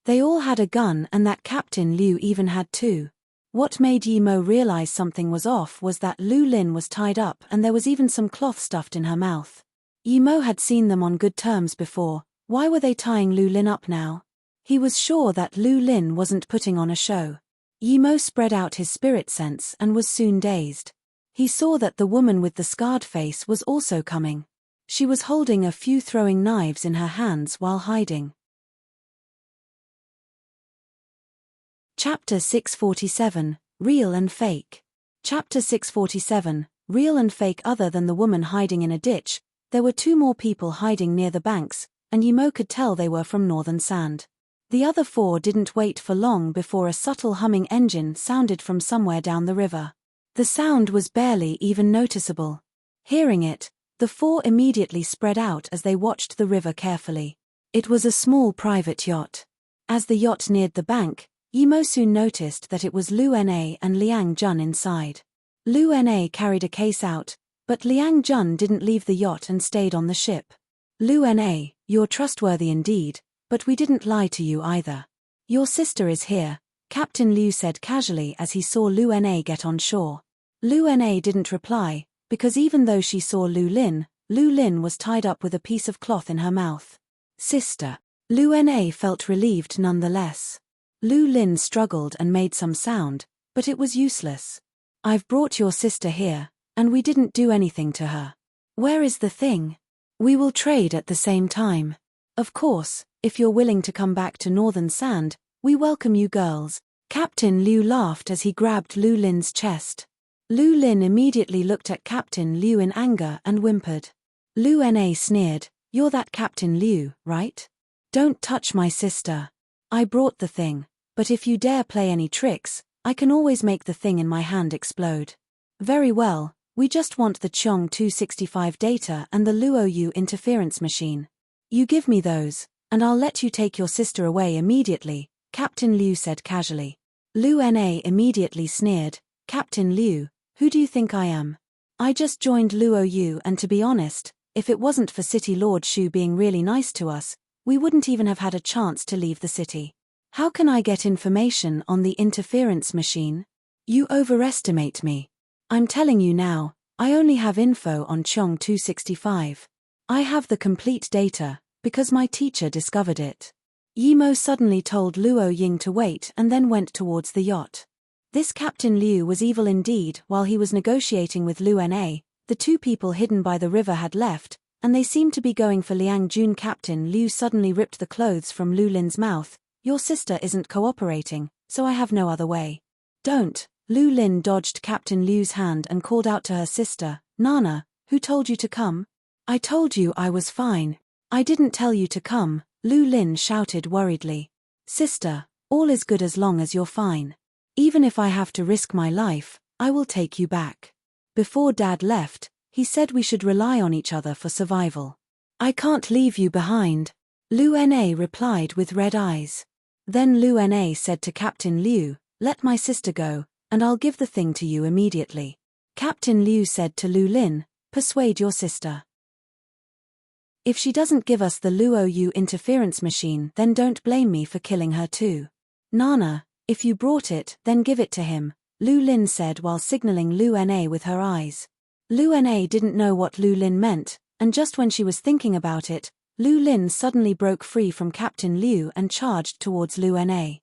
They all had a gun and that Captain Liu even had 2. What made Yi Mo realize something was off was that Lu Lin was tied up and there was even some cloth stuffed in her mouth. Yi Mo had seen them on good terms before, why were they tying Lu Lin up now? He was sure that Lu Lin wasn't putting on a show. Yi Mo spread out his spirit sense and was soon dazed. He saw that the woman with the scarred face was also coming. She was holding a few throwing knives in her hands while hiding. Chapter 647, Real and Fake. Chapter 647, Real and Fake. Other than the woman hiding in a ditch, there were 2 more people hiding near the banks, and Yi Mo could tell they were from Northern Sand. The other 4 didn't wait for long before a subtle humming engine sounded from somewhere down the river. The sound was barely even noticeable. Hearing it, the 4 immediately spread out as they watched the river carefully. It was a small private yacht. As the yacht neared the bank, Yi Mo soon noticed that it was Lu Na and Liang Jun inside. Lu Na carried a case out, but Liang Jun didn't leave the yacht and stayed on the ship. Lu Na, you're trustworthy indeed, but we didn't lie to you either. Your sister is here, Captain Liu said casually as he saw Lu Na get on shore. Lu Na didn't reply, because even though she saw Lu Lin was tied up with a piece of cloth in her mouth. Sister. Lu Na felt relieved nonetheless. Lu Lin struggled and made some sound, but it was useless. I've brought your sister here, and we didn't do anything to her. Where is the thing? We will trade at the same time. Of course, if you're willing to come back to Northern Sand, we welcome you girls. Captain Liu laughed as he grabbed Lu Lin's chest. Lu Lin immediately looked at Captain Liu in anger and whimpered. Lu Na sneered, You're that Captain Liu, right? Don't touch my sister. I brought the thing, but if you dare play any tricks, I can always make the thing in my hand explode. Very well, we just want the Chong 265 data and the Luo Yu interference machine. You give me those, and I'll let you take your sister away immediately, Captain Liu said casually. Lu Na immediately sneered, Captain Liu, who do you think I am? I just joined Luo Yu and to be honest, if it wasn't for City Lord Shu being really nice to us, we wouldn't even have had a chance to leave the city. How can I get information on the interference machine? You overestimate me. I'm telling you now, I only have info on Chong 265. I have the complete data, because my teacher discovered it. Yi Mo suddenly told Luo Ying to wait and then went towards the yacht. This Captain Liu was evil indeed. While he was negotiating with Lu Na, the 2 people hidden by the river had left, and they seemed to be going for Liang Jun. Captain Liu suddenly ripped the clothes from Lu Lin's mouth. Your sister isn't cooperating, so I have no other way. Don't. Lu Lin dodged Captain Liu's hand and called out to her sister, Nana, who told you to come? I told you I was fine. I didn't tell you to come, Lu Lin shouted worriedly. Sister, all is good as long as you're fine. Even if I have to risk my life, I will take you back. Before Dad left, he said we should rely on each other for survival. I can't leave you behind, Lu Na replied with red eyes. Then Lu Na said to Captain Liu, Let my sister go, and I'll give the thing to you immediately. Captain Liu said to Lu Lin, Persuade your sister. If she doesn't give us the Luo Yu interference machine, then don't blame me for killing her too. Nana, if you brought it, then give it to him, Lu Lin said while signaling Lu Na with her eyes. Lu Na didn't know what Lu Lin meant, and just when she was thinking about it, Lu Lin suddenly broke free from Captain Liu and charged towards Lu Na.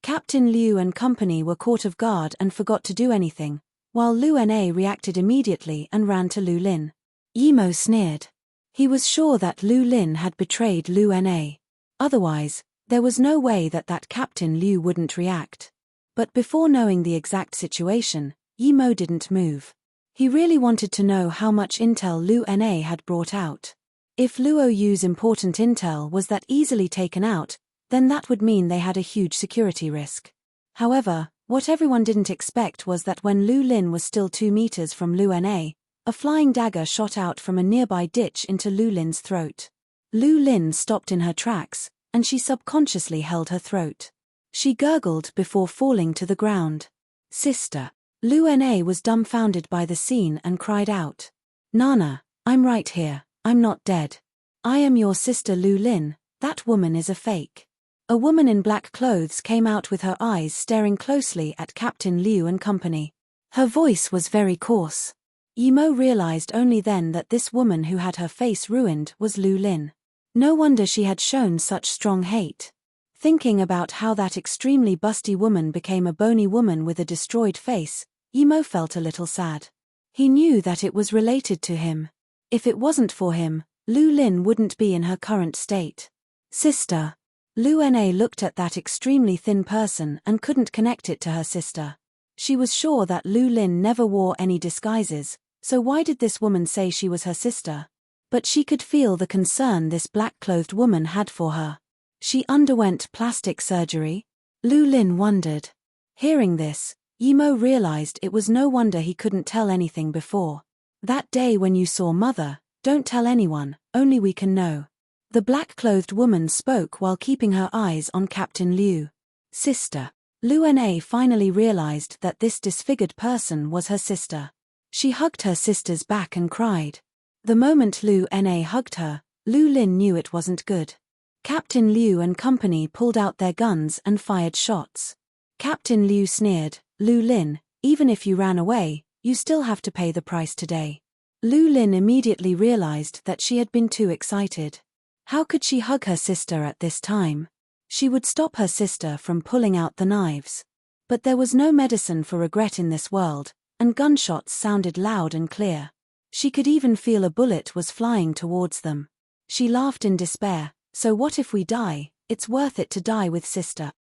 Captain Liu and company were caught off guard and forgot to do anything, while Lu Na reacted immediately and ran to Lu Lin. Yi Mo sneered. He was sure that Lu Lin had betrayed Lu Na. Otherwise, there was no way that Captain Liu wouldn't react. But before knowing the exact situation, Yi Mo didn't move. He really wanted to know how much intel Lu Na had brought out. If Luo Yu's important intel was that easily taken out, then that would mean they had a huge security risk. However, what everyone didn't expect was that when Lu Lin was still 2 meters from Lu Na, a flying dagger shot out from a nearby ditch into Lu Lin's throat. Lu Lin stopped in her tracks, and she subconsciously held her throat. She gurgled before falling to the ground. "Sister." Lu Na was dumbfounded by the scene and cried out. "Nana, I'm right here, I'm not dead. I am your sister Lu Lin, that woman is a fake." A woman in black clothes came out with her eyes staring closely at Captain Liu and company. Her voice was very coarse. Yi Mo realized only then that this woman who had her face ruined was Lu Lin. No wonder she had shown such strong hate. Thinking about how that extremely busty woman became a bony woman with a destroyed face, Yi Mo felt a little sad. He knew that it was related to him. If it wasn't for him, Lu Lin wouldn't be in her current state. "Sister." Lu Na looked at that extremely thin person and couldn't connect it to her sister. She was sure that Lu Lin never wore any disguises, so why did this woman say she was her sister? But she could feel the concern this black-clothed woman had for her. She underwent plastic surgery? Lu Lin wondered. Hearing this, Yi Mo realized it was no wonder he couldn't tell anything before. "That day when you saw Mother, don't tell anyone, only we can know." The black-clothed woman spoke while keeping her eyes on Captain Liu. "Sister." Lu Na finally realized that this disfigured person was her sister. She hugged her sister's back and cried. The moment Lu Na hugged her, Lu Lin knew it wasn't good. Captain Liu and company pulled out their guns and fired shots. Captain Liu sneered, "Lu Lin, even if you ran away, you still have to pay the price today." Lu Lin immediately realized that she had been too excited. How could she hug her sister at this time? She would stop her sister from pulling out the knives. But there was no medicine for regret in this world, and gunshots sounded loud and clear. She could even feel a bullet was flying towards them. She laughed in despair. "So what if we die? It's worth it to die with sister."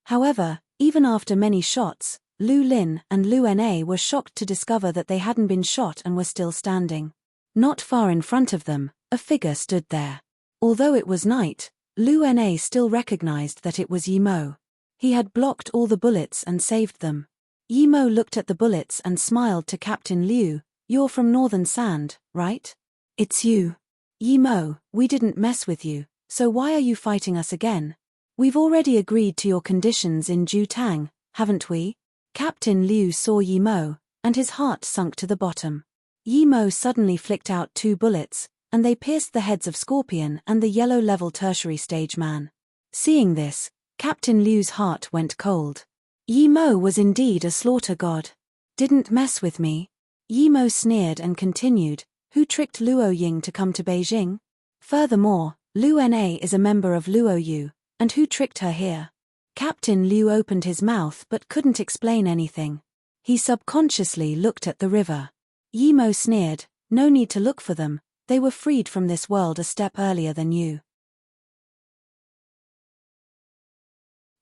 However, even after many shots, Lu Lin and Lu Na were shocked to discover that they hadn't been shot and were still standing. Not far in front of them, a figure stood there. Although it was night, Lu Na still recognized that it was Yi Mo. He had blocked all the bullets and saved them. Yi Mo looked at the bullets and smiled to Captain Liu. "You're from Northern Sand, right?" "It's you." "Yi Mo, we didn't mess with you, so why are you fighting us again? We've already agreed to your conditions in Jutang, haven't we?" Captain Liu saw Yi Mo, and his heart sunk to the bottom. Yi Mo suddenly flicked out 2 bullets, and they pierced the heads of Scorpion and the yellow-level tertiary stage man. Seeing this, Captain Liu's heart went cold. Yi Mo was indeed a slaughter god. "Didn't mess with me?" Yi Mo sneered and continued, "Who tricked Luo Ying to come to Beijing? Furthermore, Lu Na is a member of Luo Yu, and who tricked her here?" Captain Liu opened his mouth but couldn't explain anything. He subconsciously looked at the river. Yi Mo sneered, "No need to look for them, they were freed from this world a step earlier than you."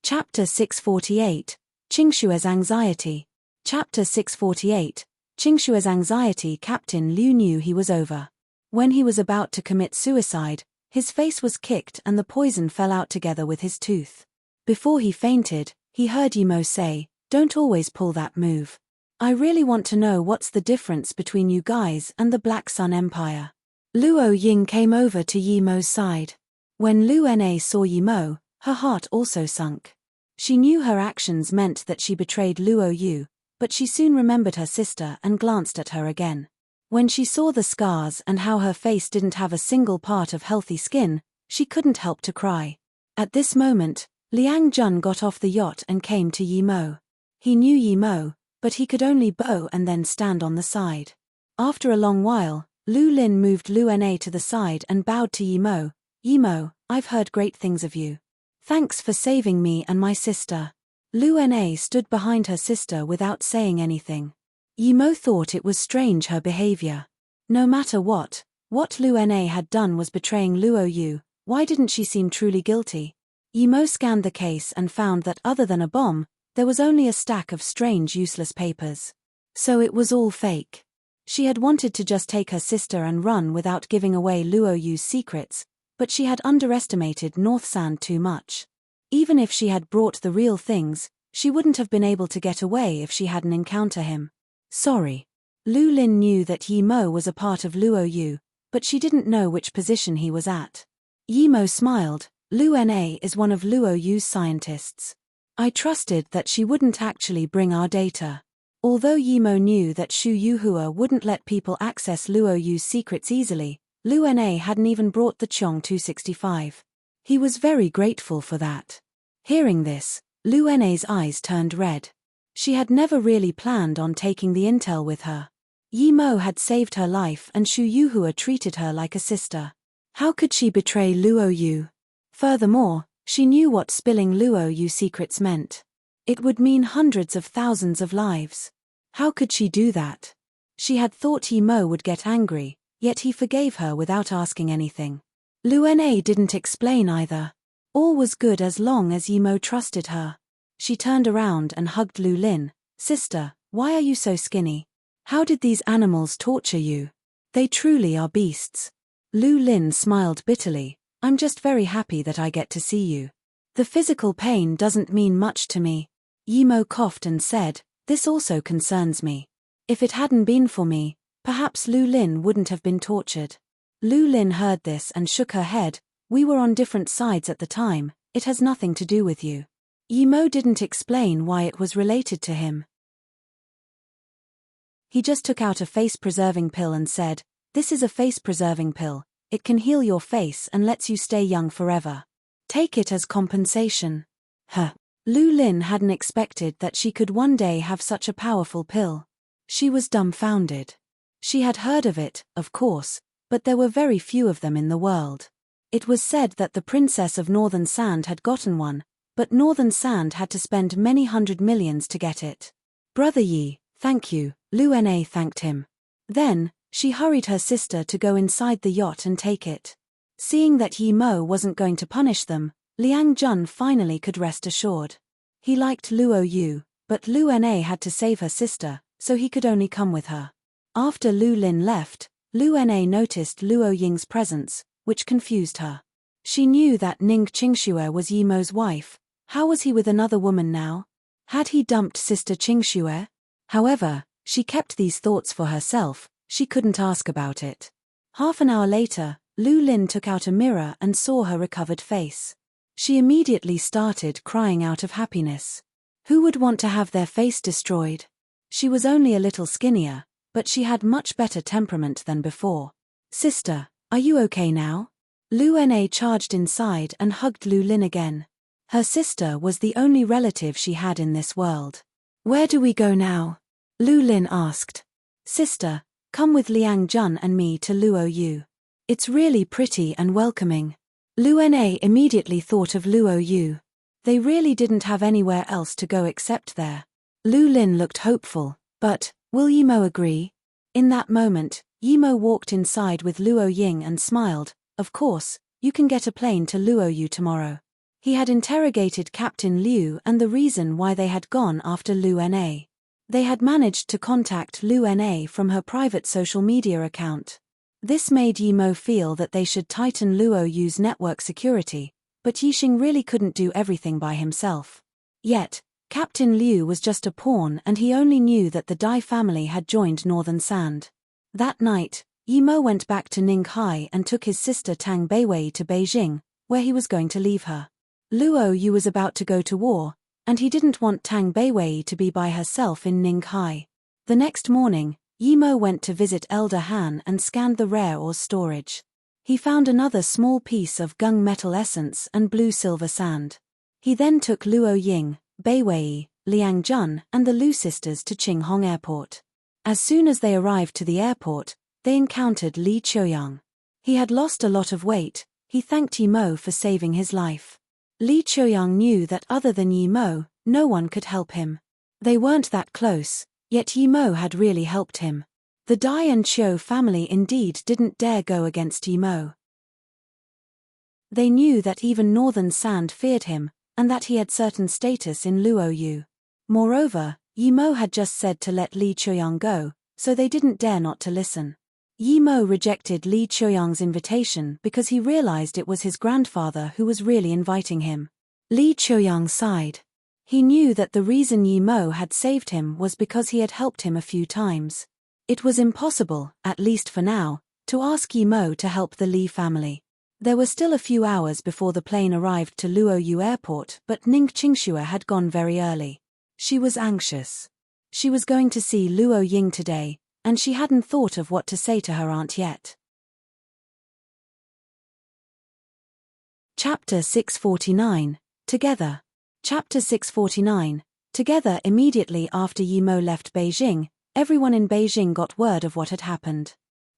Chapter 648, Qingshue's Anxiety. Chapter 648, Qingshue's Anxiety. Captain Liu knew he was over. When he was about to commit suicide, his face was kicked and the poison fell out together with his tooth. Before he fainted, he heard Yi Mo say, "Don't always pull that move. I really want to know what's the difference between you guys and the Black Sun Empire." Luo Ying came over to Yi Mo's side. When Lu Na saw Yi Mo, her heart also sunk. She knew her actions meant that she betrayed Luo Yu, but she soon remembered her sister and glanced at her again. When she saw the scars and how her face didn't have a single part of healthy skin, she couldn't help to cry. At this moment, Liang Jun got off the yacht and came to Yi Mo. He knew Yi Mo, but he could only bow and then stand on the side. After a long while, Lu Lin moved Lu Na to the side and bowed to Yi Mo. "Yi Mo, I've heard great things of you. Thanks for saving me and my sister. Lu Na stood behind her sister without saying anything. Yi Mo thought it was strange her behavior. No matter what Lu Na had done was betraying Luo Yu. Why didn't she seem truly guilty? Yi Mo scanned the case and found that other than a bomb, there was only a stack of strange useless papers. So it was all fake. She had wanted to just take her sister and run without giving away Luo Yu's secrets, but she had underestimated North Sand too much. Even if she had brought the real things, she wouldn't have been able to get away if she hadn't encountered him. Sorry. Lu Lin knew that Yi Mo was a part of Luo Yu, but she didn't know which position he was at. Yi Mo smiled. Lu Na is one of Luo Yu's scientists. I trusted that she wouldn't actually bring our data. Although Yi Mo knew that Shu Yuhua wouldn't let people access Luo Yu's secrets easily, Lu Na hadn't even brought the Chong 265. He was very grateful for that. Hearing this, Lu Na's eyes turned red. She had never really planned on taking the intel with her. Yi Mo had saved her life and Shu Yuhua treated her like a sister. How could she betray Luo Yu? Furthermore, she knew what spilling Luo Yu secrets meant. It would mean hundreds of thousands of lives. How could she do that? She had thought Yi Mo would get angry, yet he forgave her without asking anything. Lu Na didn't explain either. All was good as long as Yi Mo trusted her. She turned around and hugged Lu Lin. Sister, why are you so skinny? How did these animals torture you? They truly are beasts. Lu Lin smiled bitterly. I'm just very happy that I get to see you. The physical pain doesn't mean much to me. Yi Mo coughed and said, this also concerns me. If it hadn't been for me, perhaps Lu Lin wouldn't have been tortured. Lu Lin heard this and shook her head. We were on different sides at the time, it has nothing to do with you. Yi Mo didn't explain why it was related to him. He just took out a face-preserving pill and said, this is a face-preserving pill. It can heal your face and lets you stay young forever. Take it as compensation. Lu Lin hadn't expected that she could one day have such a powerful pill. She was dumbfounded. She had heard of it, of course, but there were very few of them in the world. It was said that the princess of Northern Sand had gotten one, but Northern Sand had to spend many hundred millions to get it. Brother Yi, thank you, Lu Na thanked him. Then, she hurried her sister to go inside the yacht and take it. Seeing that Yi Mo wasn't going to punish them, Liang Jun finally could rest assured. He liked Luo Yu, but Lu Na had to save her sister, so he could only come with her. After Lu Lin left, Lu Na noticed Luo Ying's presence, which confused her. She knew that Ning Qingxue was Yi Mo's wife. How was he with another woman now? Had he dumped sister Qingxue? However, she kept these thoughts for herself, she couldn't ask about it. Half an hour later, Lu Lin took out a mirror and saw her recovered face. She immediately started crying out of happiness. Who would want to have their face destroyed? She was only a little skinnier, but she had much better temperament than before. Sister, are you okay now? Lu Na charged inside and hugged Lu Lin again. Her sister was the only relative she had in this world. Where do we go now? Lu Lin asked. Sister, come with Liang Jun and me to Luo Yu. It's really pretty and welcoming. Lu Na immediately thought of Luo Yu. They really didn't have anywhere else to go except there. Lu Lin looked hopeful, but, will Yi Mo agree? In that moment, Yi Mo walked inside with Luo Ying and smiled. Of course, you can get a plane to Luo Yu tomorrow. He had interrogated Captain Liu and the reason why they had gone after Lu Na. They had managed to contact Lu Na from her private social media account. This made Yi Mo feel that they should tighten Luo Yu's network security, but Yixing really couldn't do everything by himself. Yet, Captain Liu was just a pawn and he only knew that the Dai family had joined Northern Sand. That night, Yi Mo went back to Ninghai and took his sister Tang Beiwei to Beijing, where he was going to leave her. Luo Yu was about to go to war, and he didn't want Tang Beiwei to be by herself in Ninghai. The next morning, Yi Mo went to visit Elder Han and scanned the rare ores storage. He found another small piece of gung metal essence and blue-silver sand. He then took Luo Ying, Beiwei, Liang Jun and the Lu sisters to Qinghong Airport. As soon as they arrived to the airport, they encountered Li Qiuyang. He had lost a lot of weight. He thanked Yi Mo for saving his life. Li Chuyoung knew that other than Yi Mo, no one could help him. They weren't that close, yet Yi Mo had really helped him. The Dai and Chiu family indeed didn't dare go against Yi Mo. They knew that even Northern Sand feared him, and that he had certain status in Luoyu. Moreover, Yi Mo had just said to let Li Chuyoung go, so they didn't dare not to listen. Yi Mo rejected Li Chuyoung's invitation because he realized it was his grandfather who was really inviting him. Li Chuyoung sighed. He knew that the reason Yi Mo had saved him was because he had helped him a few times. It was impossible, at least for now, to ask Yi Mo to help the Li family. There were still a few hours before the plane arrived to Luoyu Airport, but Ning Qingxue had gone very early. She was anxious. She was going to see Luo Ying today, and she hadn't thought of what to say to her aunt yet. Chapter 649, Together. Chapter 649, Together. Immediately after Yi Mo left Beijing, everyone in Beijing got word of what had happened.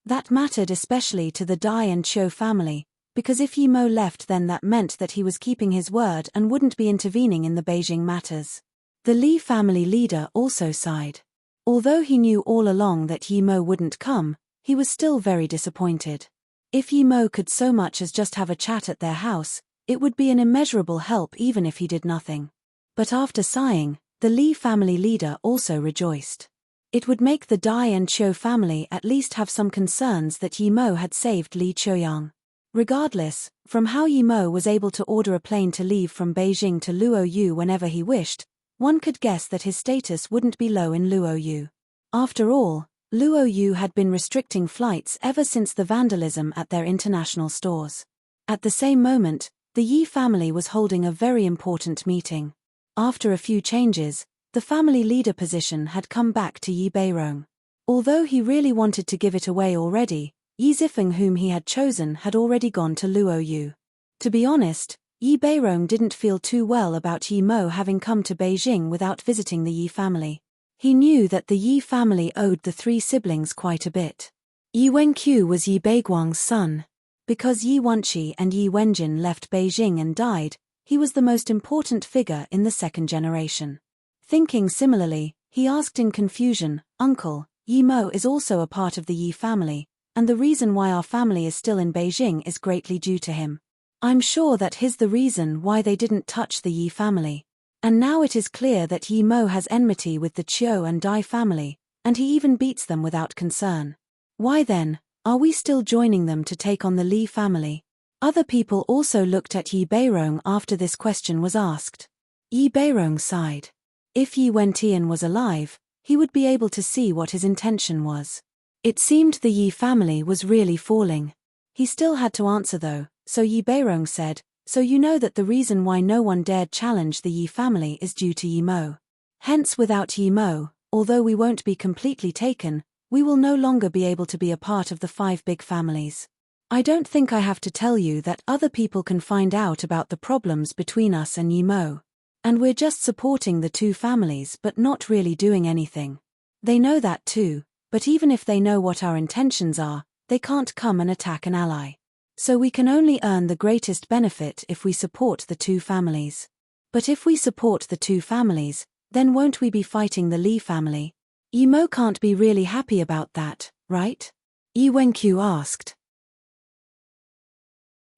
That mattered especially to the Dai and Chiu family, because if Yi Mo left, then that meant that he was keeping his word and wouldn't be intervening in the Beijing matters. The Li family leader also sighed. Although he knew all along that Yi Mo wouldn't come, he was still very disappointed. If Yi Mo could so much as just have a chat at their house, it would be an immeasurable help even if he did nothing. But after sighing, the Li family leader also rejoiced. It would make the Dai and Chiu family at least have some concerns that Yi Mo had saved Li Chuyoung. Regardless, from how Yi Mo was able to order a plane to leave from Beijing to Luoyu whenever he wished, one could guess that his status wouldn't be low in Luoyu. After all, Luoyu had been restricting flights ever since the vandalism at their international stores. At the same moment, the Yi family was holding a very important meeting. After a few changes, the family leader position had come back to Yi Beirong. Although he really wanted to give it away already, Yi Zifeng, whom he had chosen, had already gone to Luoyu. To be honest, Yi Beirong didn't feel too well about Yi Mo having come to Beijing without visiting the Yi family. He knew that the Yi family owed the three siblings quite a bit. Yi Wenqiu was Yi Beiguang's son. Because Yi Wenqi and Yi Wenjin left Beijing and died, he was the most important figure in the second generation. Thinking similarly, he asked in confusion, "Uncle, Yi Mo is also a part of the Yi family, and the reason why our family is still in Beijing is greatly due to him. I'm sure that he's the reason why they didn't touch the Yi family. And now it is clear that Yi Mo has enmity with the Chiu and Dai family, and he even beats them without concern. Why then, are we still joining them to take on the Li family?" Other people also looked at Yi Beirong after this question was asked. Yi Beirong sighed. If Yi Wentian was alive, he would be able to see what his intention was. It seemed the Yi family was really falling. He still had to answer though, so Yi Beirong said, "So you know that the reason why no one dared challenge the Yi family is due to Yi Mo. Hence without Yi Mo, although we won't be completely taken, we will no longer be able to be a part of the five big families. I don't think I have to tell you that other people can find out about the problems between us and Yi Mo. And we're just supporting the two families but not really doing anything. They know that too. But even if they know what our intentions are, they can't come and attack an ally. So we can only earn the greatest benefit if we support the two families. But if we support the two families, then won't we be fighting the Li family? Yi Mo can't be really happy about that, right?" Yi Wenqiu asked.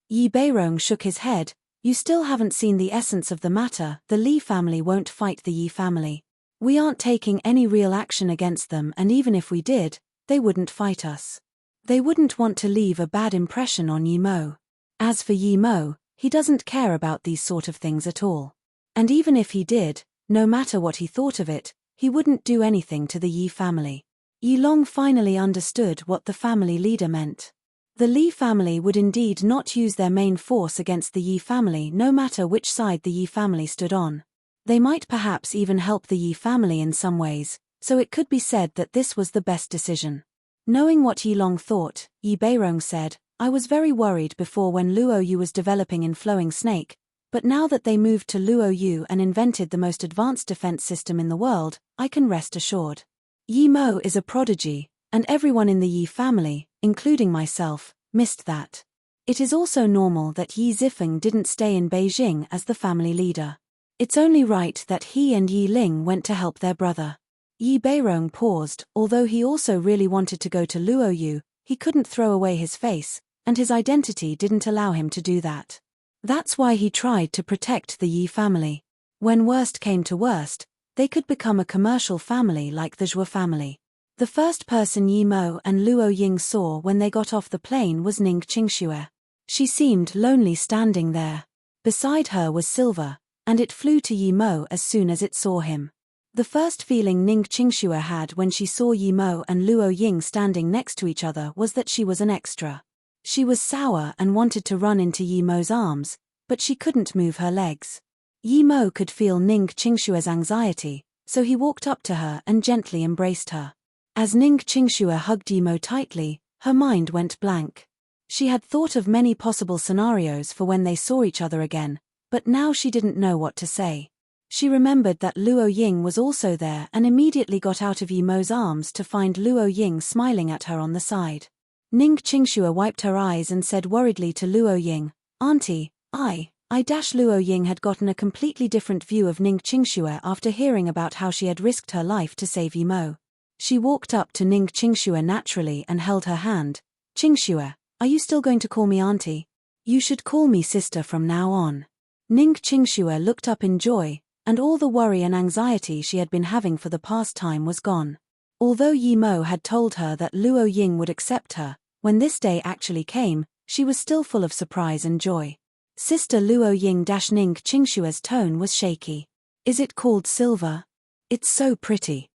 Yi Beirong shook his head. "You still haven't seen the essence of the matter. The Li family won't fight the Yi family. We aren't taking any real action against them, and even if we did, they wouldn't fight us. They wouldn't want to leave a bad impression on Yi Mo. As for Yi Mo, he doesn't care about these sort of things at all. And even if he did, no matter what he thought of it, he wouldn't do anything to the Yi family." Yi Long finally understood what the family leader meant. The Li family would indeed not use their main force against the Yi family no matter which side the Yi family stood on. They might perhaps even help the Yi family in some ways, so it could be said that this was the best decision. Knowing what Yi Long thought, Yi Beirong said, "I was very worried before when Luoyu was developing in Flowing Snake, but now that they moved to Luoyu and invented the most advanced defense system in the world, I can rest assured. Yi Mo is a prodigy, and everyone in the Yi family, including myself, missed that. It is also normal that Yi Zifeng didn't stay in Beijing as the family leader. It's only right that he and Yi Ling went to help their brother. Yi Beirong paused. Although he also really wanted to go to Luoyu, he couldn't throw away his face, and his identity didn't allow him to do that. That's why he tried to protect the Yi family. When worst came to worst, they could become a commercial family like the Zhou family. The first person Yi Mo and Luo Ying saw when they got off the plane was Ning Qingxue. She seemed lonely standing there. Beside her was Silver, and it flew to Yi Mo as soon as it saw him. The first feeling Ning Qingxue had when she saw Yi Mo and Luo Ying standing next to each other was that she was an extra. She was sour and wanted to run into Yi Mo's arms, but she couldn't move her legs. Yi Mo could feel Ning Qingxue's anxiety, so he walked up to her and gently embraced her. As Ning Qingxue hugged Yi Mo tightly, her mind went blank. She had thought of many possible scenarios for when they saw each other again, but now she didn't know what to say. She remembered that Luo Ying was also there and immediately got out of Yi Mo's arms to find Luo Ying smiling at her on the side. Ning Qingxue wiped her eyes and said worriedly to Luo Ying, "Auntie, Luo Ying had gotten a completely different view of Ning Qingxue after hearing about how she had risked her life to save Yi Mo. She walked up to Ning Qingxue naturally and held her hand. "Qingxue, are you still going to call me auntie? You should call me sister from now on." Ning Qingxue looked up in joy, and all the worry and anxiety she had been having for the past time was gone. Although Yi Mo had told her that Luo Ying would accept her, when this day actually came, she was still full of surprise and joy. Sister Luo Ying Ning Qingxue's tone was shaky. "Is it called Silver? It's so pretty."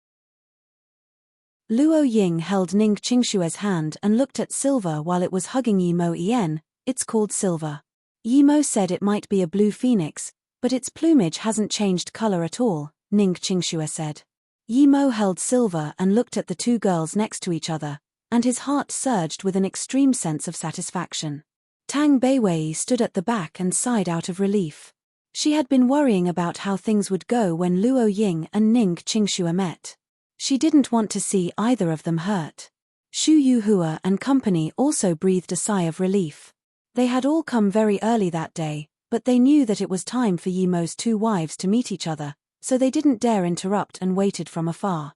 Luo Ying held Ning Qingxue's hand and looked at Silver while it was hugging Yi Mo Yen. "It's called Silver." Yi Mo said it might be a blue phoenix, but its plumage hasn't changed color at all, Ning Qingxue said. Yi Mo held Silver and looked at the two girls next to each other, and his heart surged with an extreme sense of satisfaction. Tang Beiwei stood at the back and sighed out of relief. She had been worrying about how things would go when Luo Ying and Ning Qingxue met. She didn't want to see either of them hurt. Xu Yuhua and company also breathed a sigh of relief. They had all come very early that day, but they knew that it was time for Yi Mo's two wives to meet each other, so they didn't dare interrupt and waited from afar.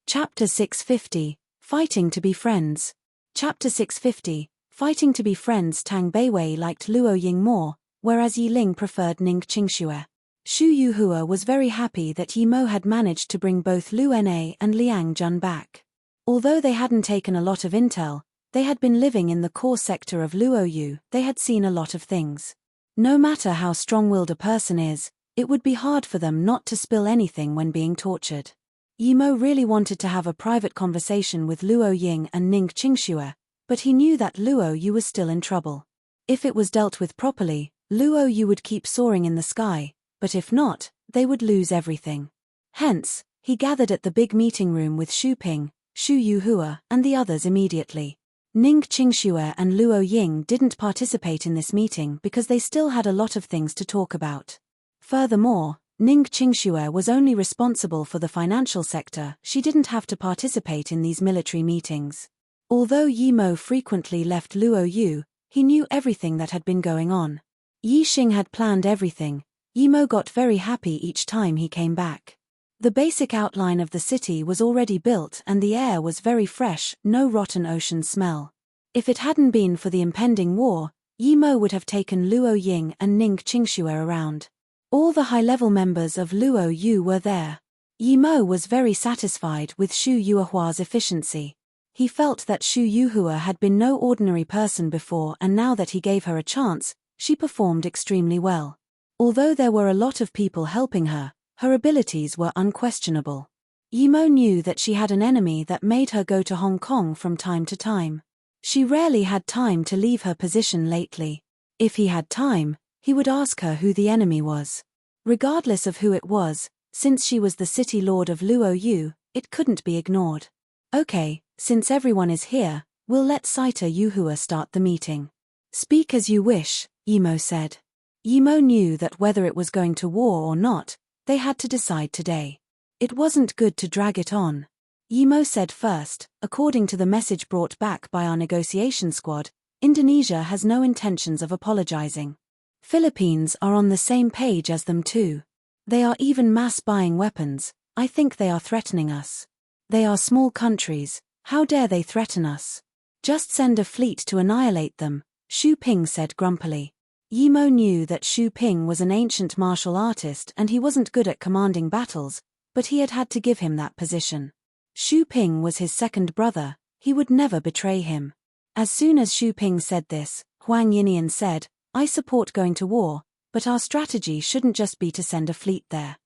Chapter 650, Fighting to be Friends. Chapter 650, Fighting to be Friends. Tang Beiwei liked Luo Ying more, whereas Yi Ling preferred Ning Qingxue. Xu Yuhua was very happy that Yi Mo had managed to bring both Lu Na and Liang Jun back. Although they hadn't taken a lot of intel, they had been living in the core sector of Luoyu. They had seen a lot of things. No matter how strong-willed a person is, it would be hard for them not to spill anything when being tortured. Yi Mo really wanted to have a private conversation with Luo Ying and Ning Qingxue, but he knew that Luo Yu was still in trouble. If it was dealt with properly, Luo Yu would keep soaring in the sky, but if not, they would lose everything. Hence, he gathered at the big meeting room with Xu Ping, Xu Yuhua, and the others immediately. Ning Qingxue and Luo Ying didn't participate in this meeting because they still had a lot of things to talk about. Furthermore, Ning Qingxue was only responsible for the financial sector. She didn't have to participate in these military meetings. Although Yi Mo frequently left Luo Yu, he knew everything that had been going on. Yi Xing had planned everything. Yi Mo got very happy each time he came back. The basic outline of the city was already built and the air was very fresh, no rotten ocean smell. If it hadn't been for the impending war, Yi Mo would have taken Luo Ying and Ning Qingxue around. All the high-level members of Luo Yu were there. Yi Mo was very satisfied with Xu Yuhua's efficiency. He felt that Xu Yuhua had been no ordinary person before, and now that he gave her a chance, she performed extremely well. Although there were a lot of people helping her, her abilities were unquestionable. Yi Mo knew that she had an enemy that made her go to Hong Kong from time to time. She rarely had time to leave her position lately. If he had time, he would ask her who the enemy was. Regardless of who it was, since she was the city lord of Luo Yu, it couldn't be ignored. "Okay, since everyone is here, we'll let Saita Yuhua start the meeting." "Speak as you wish," Yi Mo said. Yi Mo knew that whether it was going to war or not, they had to decide today. It wasn't good to drag it on. Yimo said first, according to the message brought back by our negotiation squad, Indonesia has no intentions of apologizing. Philippines are on the same page as them too. They are even mass buying weapons. I think they are threatening us. They are small countries. How dare they threaten us? Just send a fleet to annihilate them, Xu Ping said grumpily. Yimo knew that Xu Ping was an ancient martial artist and he wasn't good at commanding battles, but he had to give him that position. Xu Ping was his second brother, he would never betray him. As soon as Xu Ping said this, Huang Yinian said, I support going to war, but our strategy shouldn't just be to send a fleet there.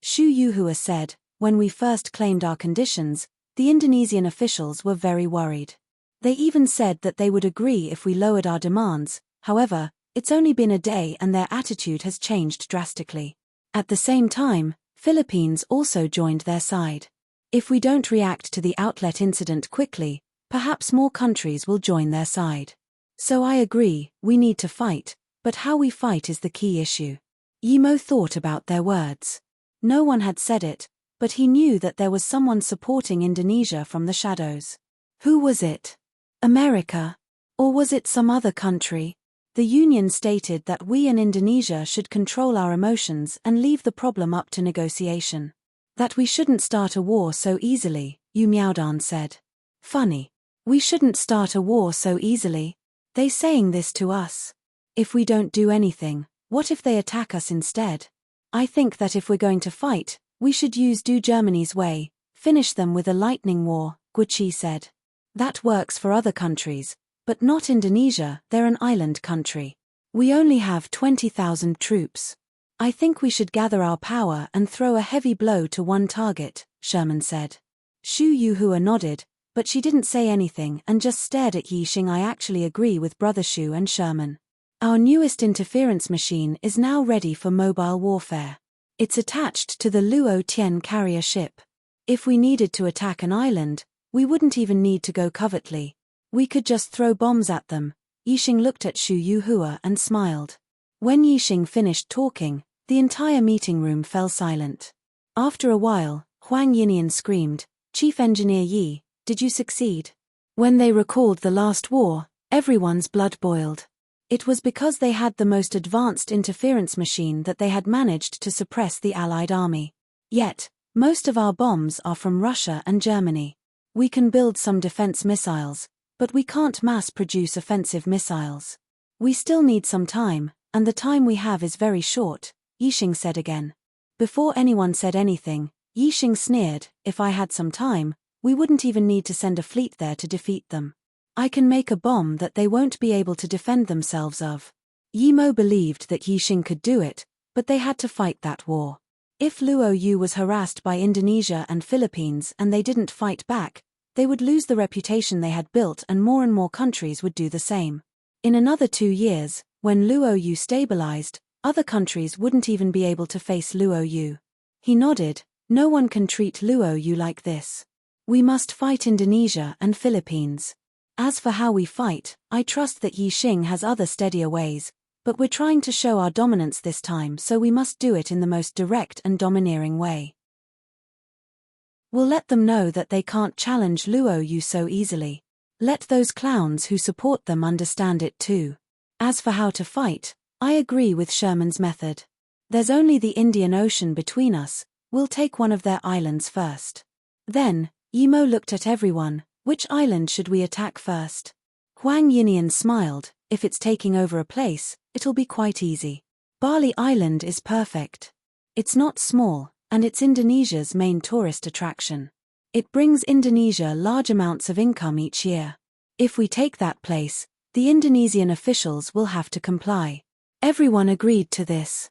Xu Yuhua said, when we first claimed our conditions, the Indonesian officials were very worried. They even said that they would agree if we lowered our demands. However, it's only been a day and their attitude has changed drastically. At the same time, Philippines also joined their side. If we don't react to the outlet incident quickly, perhaps more countries will join their side. So I agree, we need to fight, but how we fight is the key issue. Yimo thought about their words. No one had said it, but he knew that there was someone supporting Indonesia from the shadows. Who was it? America? Or was it some other country? The Union stated that we and Indonesia should control our emotions and leave the problem up to negotiation. That we shouldn't start a war so easily, Yu Miaodan said. Funny. We shouldn't start a war so easily. They saying this to us. If we don't do anything, what if they attack us instead? I think that if we're going to fight, we should do Germany's way, finish them with a lightning war, Gucci said. That works for other countries, but not Indonesia, they're an island country. We only have 20,000 troops. I think we should gather our power and throw a heavy blow to one target, Sherman said. Xu Yuhua nodded, but she didn't say anything and just stared at Yi Xing. I actually agree with Brother Xu and Sherman. Our newest interference machine is now ready for mobile warfare. It's attached to the Luo Tian carrier ship. If we needed to attack an island, we wouldn't even need to go covertly. We could just throw bombs at them. Yi Xing looked at Xu Yuhua and smiled. When Yi Xing finished talking, the entire meeting room fell silent. After a while, Huang Yinian screamed, Chief Engineer Yi, did you succeed? When they recalled the last war, everyone's blood boiled. It was because they had the most advanced interference machine that they had managed to suppress the Allied army. Yet, most of our bombs are from Russia and Germany. We can build some defense missiles, but we can't mass-produce offensive missiles. We still need some time, and the time we have is very short, Yi Xing said again. Before anyone said anything, Yi Xing sneered, if I had some time, we wouldn't even need to send a fleet there to defeat them. I can make a bomb that they won't be able to defend themselves of. Yimo believed that Yi Xing could do it, but they had to fight that war. If Luo Yu was harassed by Indonesia and Philippines and they didn't fight back, they would lose the reputation they had built and more countries would do the same. In another 2 years, when Luo Yu stabilized, other countries wouldn't even be able to face Luo Yu. He nodded, no one can treat Luo Yu like this. We must fight Indonesia and Philippines. As for how we fight, I trust that Yi Xing has other steadier ways, but we're trying to show our dominance this time, so we must do it in the most direct and domineering way. We'll let them know that they can't challenge Luo Yu so easily. Let those clowns who support them understand it too. As for how to fight, I agree with Sherman's method. There's only the Indian Ocean between us, we'll take one of their islands first. Then, Yimo looked at everyone, which island should we attack first? Huang Yinian smiled, if it's taking over a place, it'll be quite easy. Bali Island is perfect. It's not small, and it's Indonesia's main tourist attraction. It brings Indonesia large amounts of income each year. If we take that place, the Indonesian officials will have to comply. Everyone agreed to this.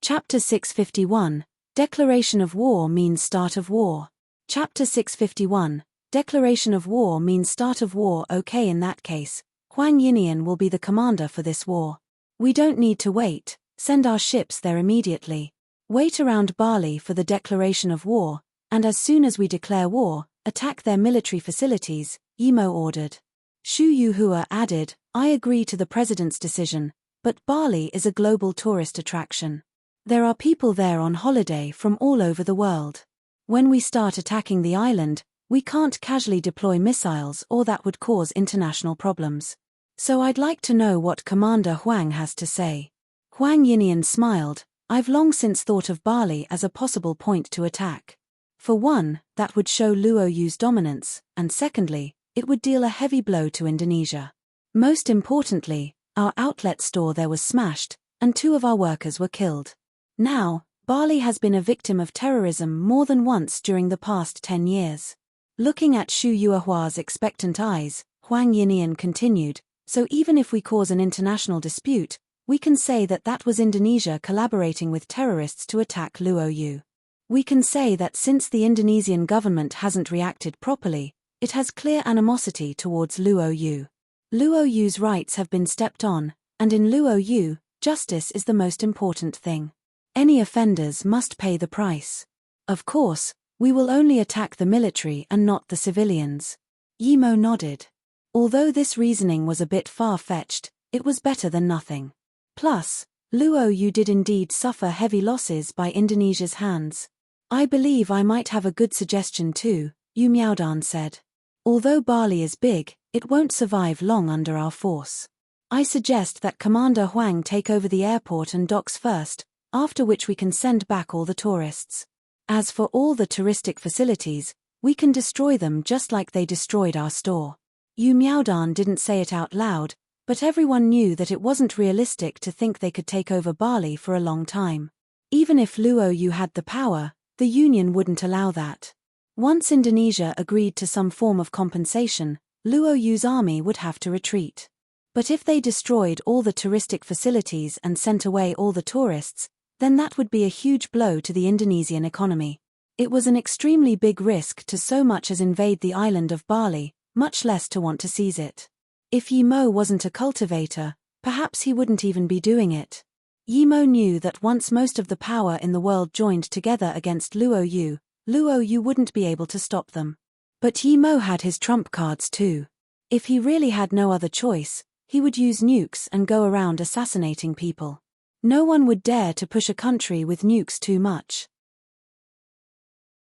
Chapter 651, Declaration of War means start of war. Chapter 651, Declaration of War means start of war. Okay, in that case, Huang Yinian will be the commander for this war. We don't need to wait, send our ships there immediately. Wait around Bali for the declaration of war, and as soon as we declare war, attack their military facilities, Yimo ordered. Xu Yuhua added, I agree to the president's decision, but Bali is a global tourist attraction. There are people there on holiday from all over the world. When we start attacking the island, we can't casually deploy missiles or that would cause international problems. So I'd like to know what Commander Huang has to say. Huang Yinian smiled. I've long since thought of Bali as a possible point to attack. For one, that would show Luoyu's dominance, and secondly, it would deal a heavy blow to Indonesia. Most importantly, our outlet store there was smashed, and 2 of our workers were killed. Now, Bali has been a victim of terrorism more than once during the past 10 years. Looking at Xu Yuehua's expectant eyes, Huang Yinian continued, so even if we cause an international dispute, we can say that that was Indonesia collaborating with terrorists to attack Luoyu. We can say that since the Indonesian government hasn't reacted properly, it has clear animosity towards Luoyu. Luoyu's rights have been stepped on, and in Luoyu, justice is the most important thing. Any offenders must pay the price. Of course, we will only attack the military and not the civilians. Yimo nodded. Although this reasoning was a bit far-fetched, it was better than nothing. Plus, Luoyu did indeed suffer heavy losses by Indonesia's hands. I believe I might have a good suggestion too, Yu Miaodan said. Although Bali is big, it won't survive long under our force. I suggest that Commander Huang take over the airport and docks first, after which we can send back all the tourists. As for all the touristic facilities, we can destroy them just like they destroyed our store. Yu Miaodan didn't say it out loud, but everyone knew that it wasn't realistic to think they could take over Bali for a long time. Even if Luoyu had the power, the Union wouldn't allow that. Once Indonesia agreed to some form of compensation, Luoyu's army would have to retreat. But if they destroyed all the touristic facilities and sent away all the tourists, then that would be a huge blow to the Indonesian economy. It was an extremely big risk to so much as invade the island of Bali, much less to want to seize it. If Yimo wasn't a cultivator, perhaps he wouldn't even be doing it. Yimo knew that once most of the power in the world joined together against Luoyu, Luoyu wouldn't be able to stop them. But Yimo had his trump cards too. If he really had no other choice, he would use nukes and go around assassinating people. No one would dare to push a country with nukes too much.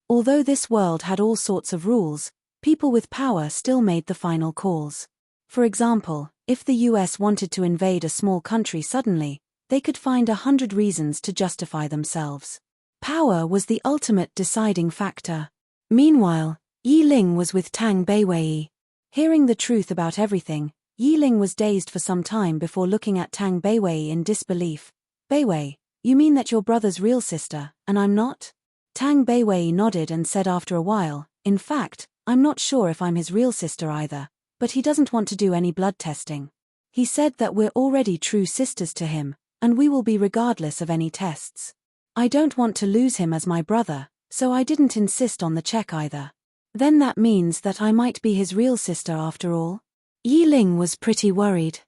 Although this world had all sorts of rules, people with power still made the final calls. For example, if the US wanted to invade a small country suddenly, they could find 100 reasons to justify themselves. Power was the ultimate deciding factor. Meanwhile, Yi Ling was with Tang Beiwei. Hearing the truth about everything, Yi Ling was dazed for some time before looking at Tang Beiwei in disbelief. Beiwei, you mean that your brother's real sister, and I'm not? Tang Beiwei nodded and said after a while, in fact, I'm not sure if I'm his real sister either, but he doesn't want to do any blood testing. He said that we're already true sisters to him, and we will be regardless of any tests. I don't want to lose him as my brother, so I didn't insist on the check either. Then that means that I might be his real sister after all? Yi Ling was pretty worried.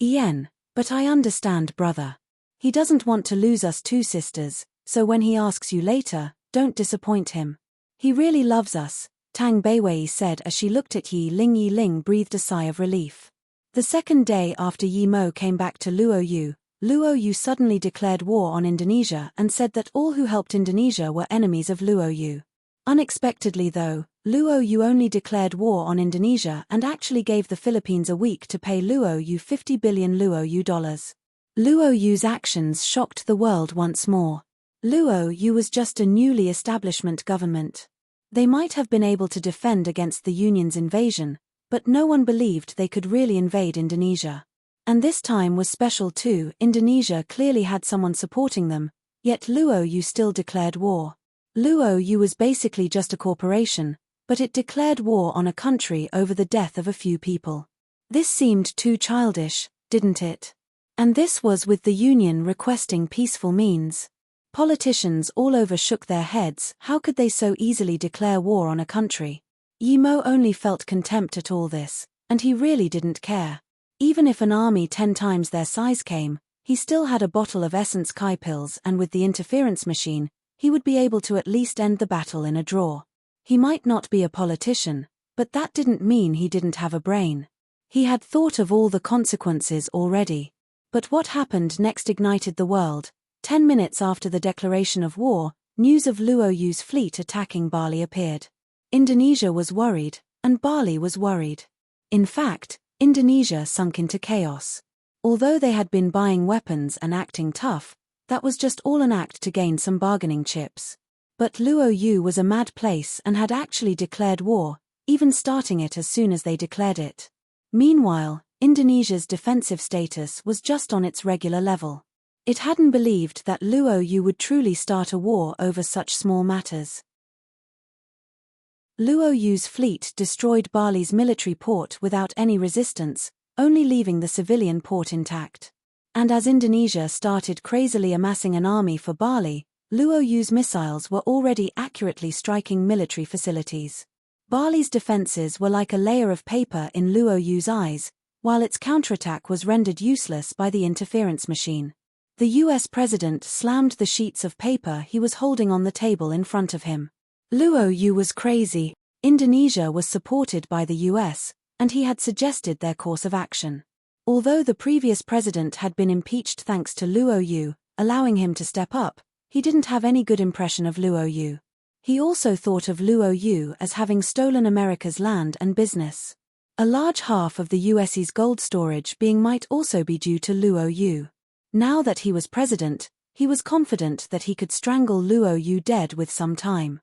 Ian, but I understand brother. He doesn't want to lose us two sisters, so when he asks you later, don't disappoint him. He really loves us, Tang Beiwei said as she looked at Yi Ling. Yi Ling breathed a sigh of relief. The second day after Yi Mo came back to Luoyu, Luoyu suddenly declared war on Indonesia and said that all who helped Indonesia were enemies of Luoyu. Unexpectedly though, Luoyu only declared war on Indonesia and actually gave the Philippines a week to pay Luoyu 50 billion Luoyu dollars. Luoyu's actions shocked the world once more. Luoyu was just a newly established government. They might have been able to defend against the Union's invasion, but no one believed they could really invade Indonesia. And this time was special too. Indonesia clearly had someone supporting them, yet Luoyu still declared war. Luoyu was basically just a corporation, but it declared war on a country over the death of a few people. This seemed too childish, didn't it? And this was with the Union requesting peaceful means. Politicians all over shook their heads. How could they so easily declare war on a country? Yimo only felt contempt at all this, and he really didn't care. Even if an army 10 times their size came, he still had a bottle of essence Kai pills, and with the interference machine, he would be able to at least end the battle in a draw. He might not be a politician, but that didn't mean he didn't have a brain. He had thought of all the consequences already. But what happened next ignited the world. 10 minutes after the declaration of war, news of Luoyu's fleet attacking Bali appeared. Indonesia was worried, and Bali was worried. In fact, Indonesia sunk into chaos. Although they had been buying weapons and acting tough, that was just all an act to gain some bargaining chips. But Luoyu was a mad place and had actually declared war, even starting it as soon as they declared it. Meanwhile, Indonesia's defensive status was just on its regular level. It hadn't believed that Luoyu would truly start a war over such small matters. Luoyu's fleet destroyed Bali's military port without any resistance, only leaving the civilian port intact. And as Indonesia started crazily amassing an army for Bali, Luoyu's missiles were already accurately striking military facilities. Bali's defenses were like a layer of paper in Luoyu's eyes, while its counterattack was rendered useless by the interference machine. The US president slammed the sheets of paper he was holding on the table in front of him. Luoyu was crazy. Indonesia was supported by the US, and he had suggested their course of action. Although the previous president had been impeached thanks to Luoyu, allowing him to step up, he didn't have any good impression of Luoyu. He also thought of Luoyu as having stolen America's land and business. A large half of the US's gold storage being might also be due to Luoyu. Now that he was president, he was confident that he could strangle Luoyu dead with some time.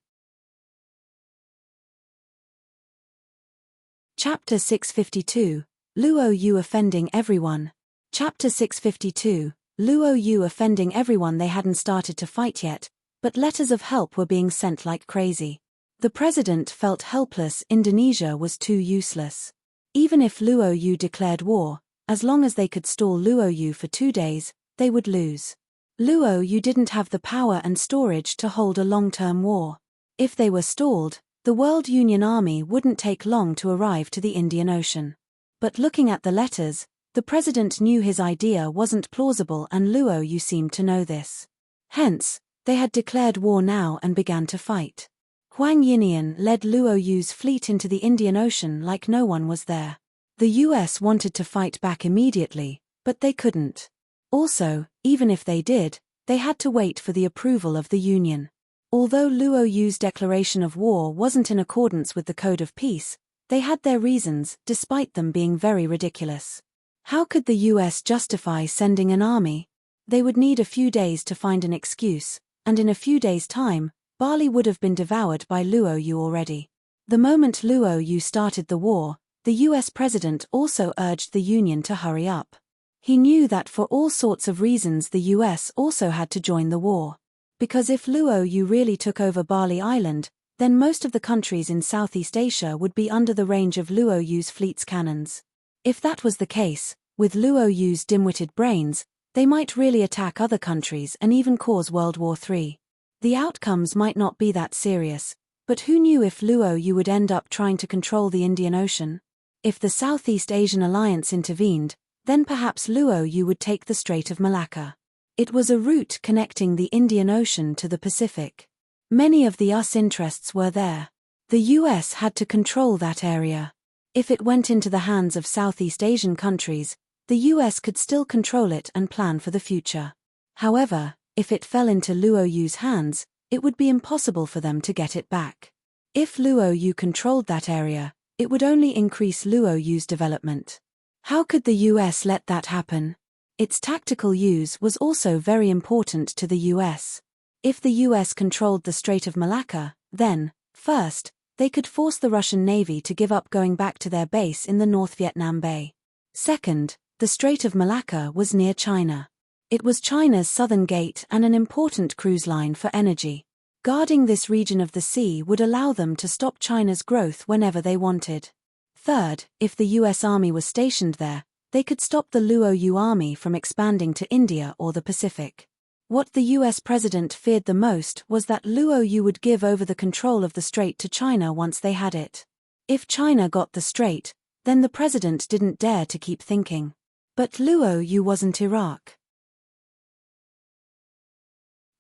Chapter 652, Luoyu offending everyone. Chapter 652, Luoyu offending everyone. They hadn't started to fight yet, but letters of help were being sent like crazy. The president felt helpless. Indonesia was too useless. Even if Luoyu declared war, as long as they could stall Luoyu for 2 days, they would lose. Luoyu didn't have the power and storage to hold a long-term war. If they were stalled, the World Union Army wouldn't take long to arrive to the Indian Ocean. But looking at the letters, the president knew his idea wasn't plausible, and Luoyu seemed to know this. Hence, they had declared war now and began to fight. Huang Yinian led Luoyu's fleet into the Indian Ocean like no one was there. The US wanted to fight back immediately, but they couldn't. Also, even if they did, they had to wait for the approval of the Union. Although Luoyu's declaration of war wasn't in accordance with the Code of Peace, they had their reasons, despite them being very ridiculous. How could the US justify sending an army? They would need a few days to find an excuse, and in a few days' time, Bali would have been devoured by Luoyu already. The moment Luoyu started the war, the US president also urged the Union to hurry up. He knew that for all sorts of reasons the US also had to join the war. Because if Luoyu really took over Bali Island, then most of the countries in Southeast Asia would be under the range of Luoyu's fleet's cannons. If that was the case, with Luoyu's dim-witted brains, they might really attack other countries and even cause World War III. The outcomes might not be that serious, but who knew if Luoyu would end up trying to control the Indian Ocean? If the Southeast Asian alliance intervened, then perhaps Luoyu would take the Strait of Malacca. It was a route connecting the Indian Ocean to the Pacific. Many of the US interests were there. The US had to control that area. If it went into the hands of Southeast Asian countries, the US could still control it and plan for the future. However, if it fell into Luoyu's hands, it would be impossible for them to get it back. If Luoyu controlled that area, it would only increase Luoyu's development. How could the US let that happen? Its tactical use was also very important to the US. If the US controlled the Strait of Malacca, then, first, they could force the Russian Navy to give up going back to their base in the North Vietnam Bay. Second, the Strait of Malacca was near China. It was China's southern gate and an important cruise line for energy. Guarding this region of the sea would allow them to stop China's growth whenever they wanted. Third, if the US Army was stationed there, they could stop the Luoyu army from expanding to India or the Pacific. What the US president feared the most was that Luoyu would give over the control of the strait to China once they had it. If China got the strait, then the president didn't dare to keep thinking. But Luoyu wasn't Iraq.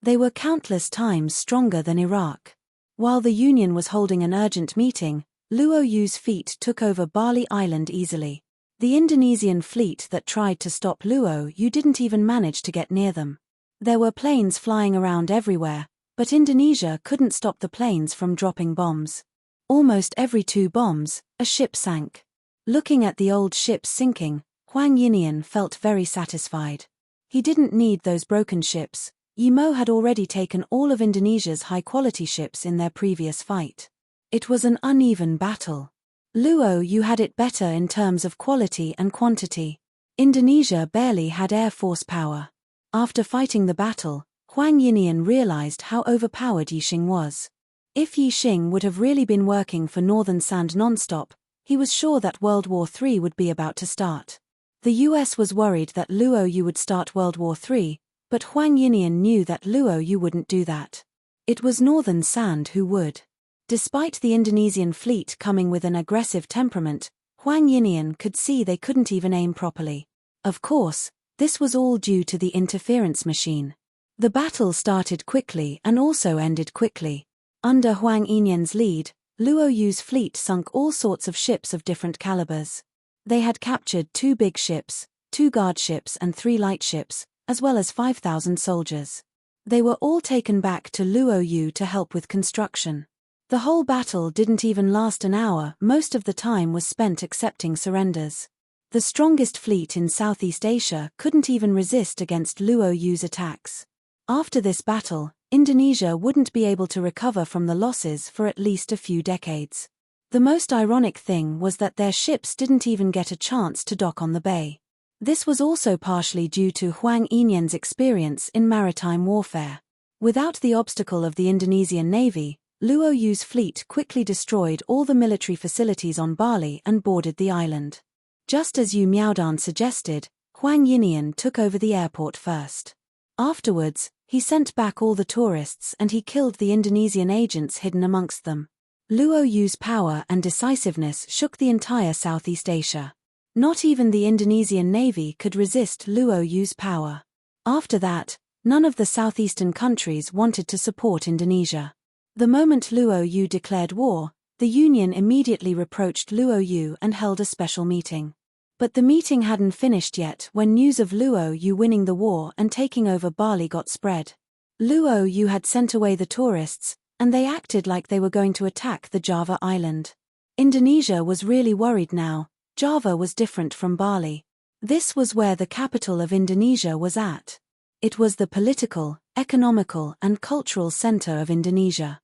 They were countless times stronger than Iraq. While the Union was holding an urgent meeting, Luoyu's fleet took over Bali Island easily. The Indonesian fleet that tried to stop Luoyu didn't even manage to get near them. There were planes flying around everywhere, but Indonesia couldn't stop the planes from dropping bombs. Almost every 2 bombs, a ship sank. Looking at the old ships sinking, Huang Yinian felt very satisfied. He didn't need those broken ships. Yimo had already taken all of Indonesia's high-quality ships in their previous fight. It was an uneven battle. Luo Yu had it better in terms of quality and quantity. Indonesia barely had air force power. After fighting the battle, Huang Yinian realized how overpowered Yixing was. If Yixing would have really been working for Northern Sand non-stop, he was sure that World War III would be about to start. The US was worried that Luo Yu would start World War III, but Huang Yinian knew that Luo Yu wouldn't do that. It was Northern Sand who would. Despite the Indonesian fleet coming with an aggressive temperament, Huang Yinian could see they couldn't even aim properly. Of course, this was all due to the interference machine. The battle started quickly and also ended quickly. Under Huang Yinian's lead, Luo Yu's fleet sunk all sorts of ships of different calibers. They had captured 2 big ships, 2 guard ships and 3 light ships, as well as 5,000 soldiers. They were all taken back to Luo Yu to help with construction. The whole battle didn't even last an hour. Most of the time was spent accepting surrenders. The strongest fleet in Southeast Asia couldn't even resist against Luo Yu's attacks. After this battle, Indonesia wouldn't be able to recover from the losses for at least a few decades. The most ironic thing was that their ships didn't even get a chance to dock on the bay. This was also partially due to Huang Yinian's experience in maritime warfare. Without the obstacle of the Indonesian Navy, Luo Yu's fleet quickly destroyed all the military facilities on Bali and boarded the island. Just as Yu Miaodan suggested, Huang Yinian took over the airport first. Afterwards, he sent back all the tourists and he killed the Indonesian agents hidden amongst them. Luo Yu's power and decisiveness shook the entire Southeast Asia. Not even the Indonesian Navy could resist Luo Yu's power. After that, none of the southeastern countries wanted to support Indonesia. The moment Luo Yu declared war, the Union immediately reproached Luo Yu and held a special meeting. But the meeting hadn't finished yet when news of Luo Yu winning the war and taking over Bali got spread. Luo Yu had sent away the tourists, and they acted like they were going to attack the Java island. Indonesia was really worried now. Java was different from Bali. This was where the capital of Indonesia was at. It was the political, economical and cultural center of Indonesia.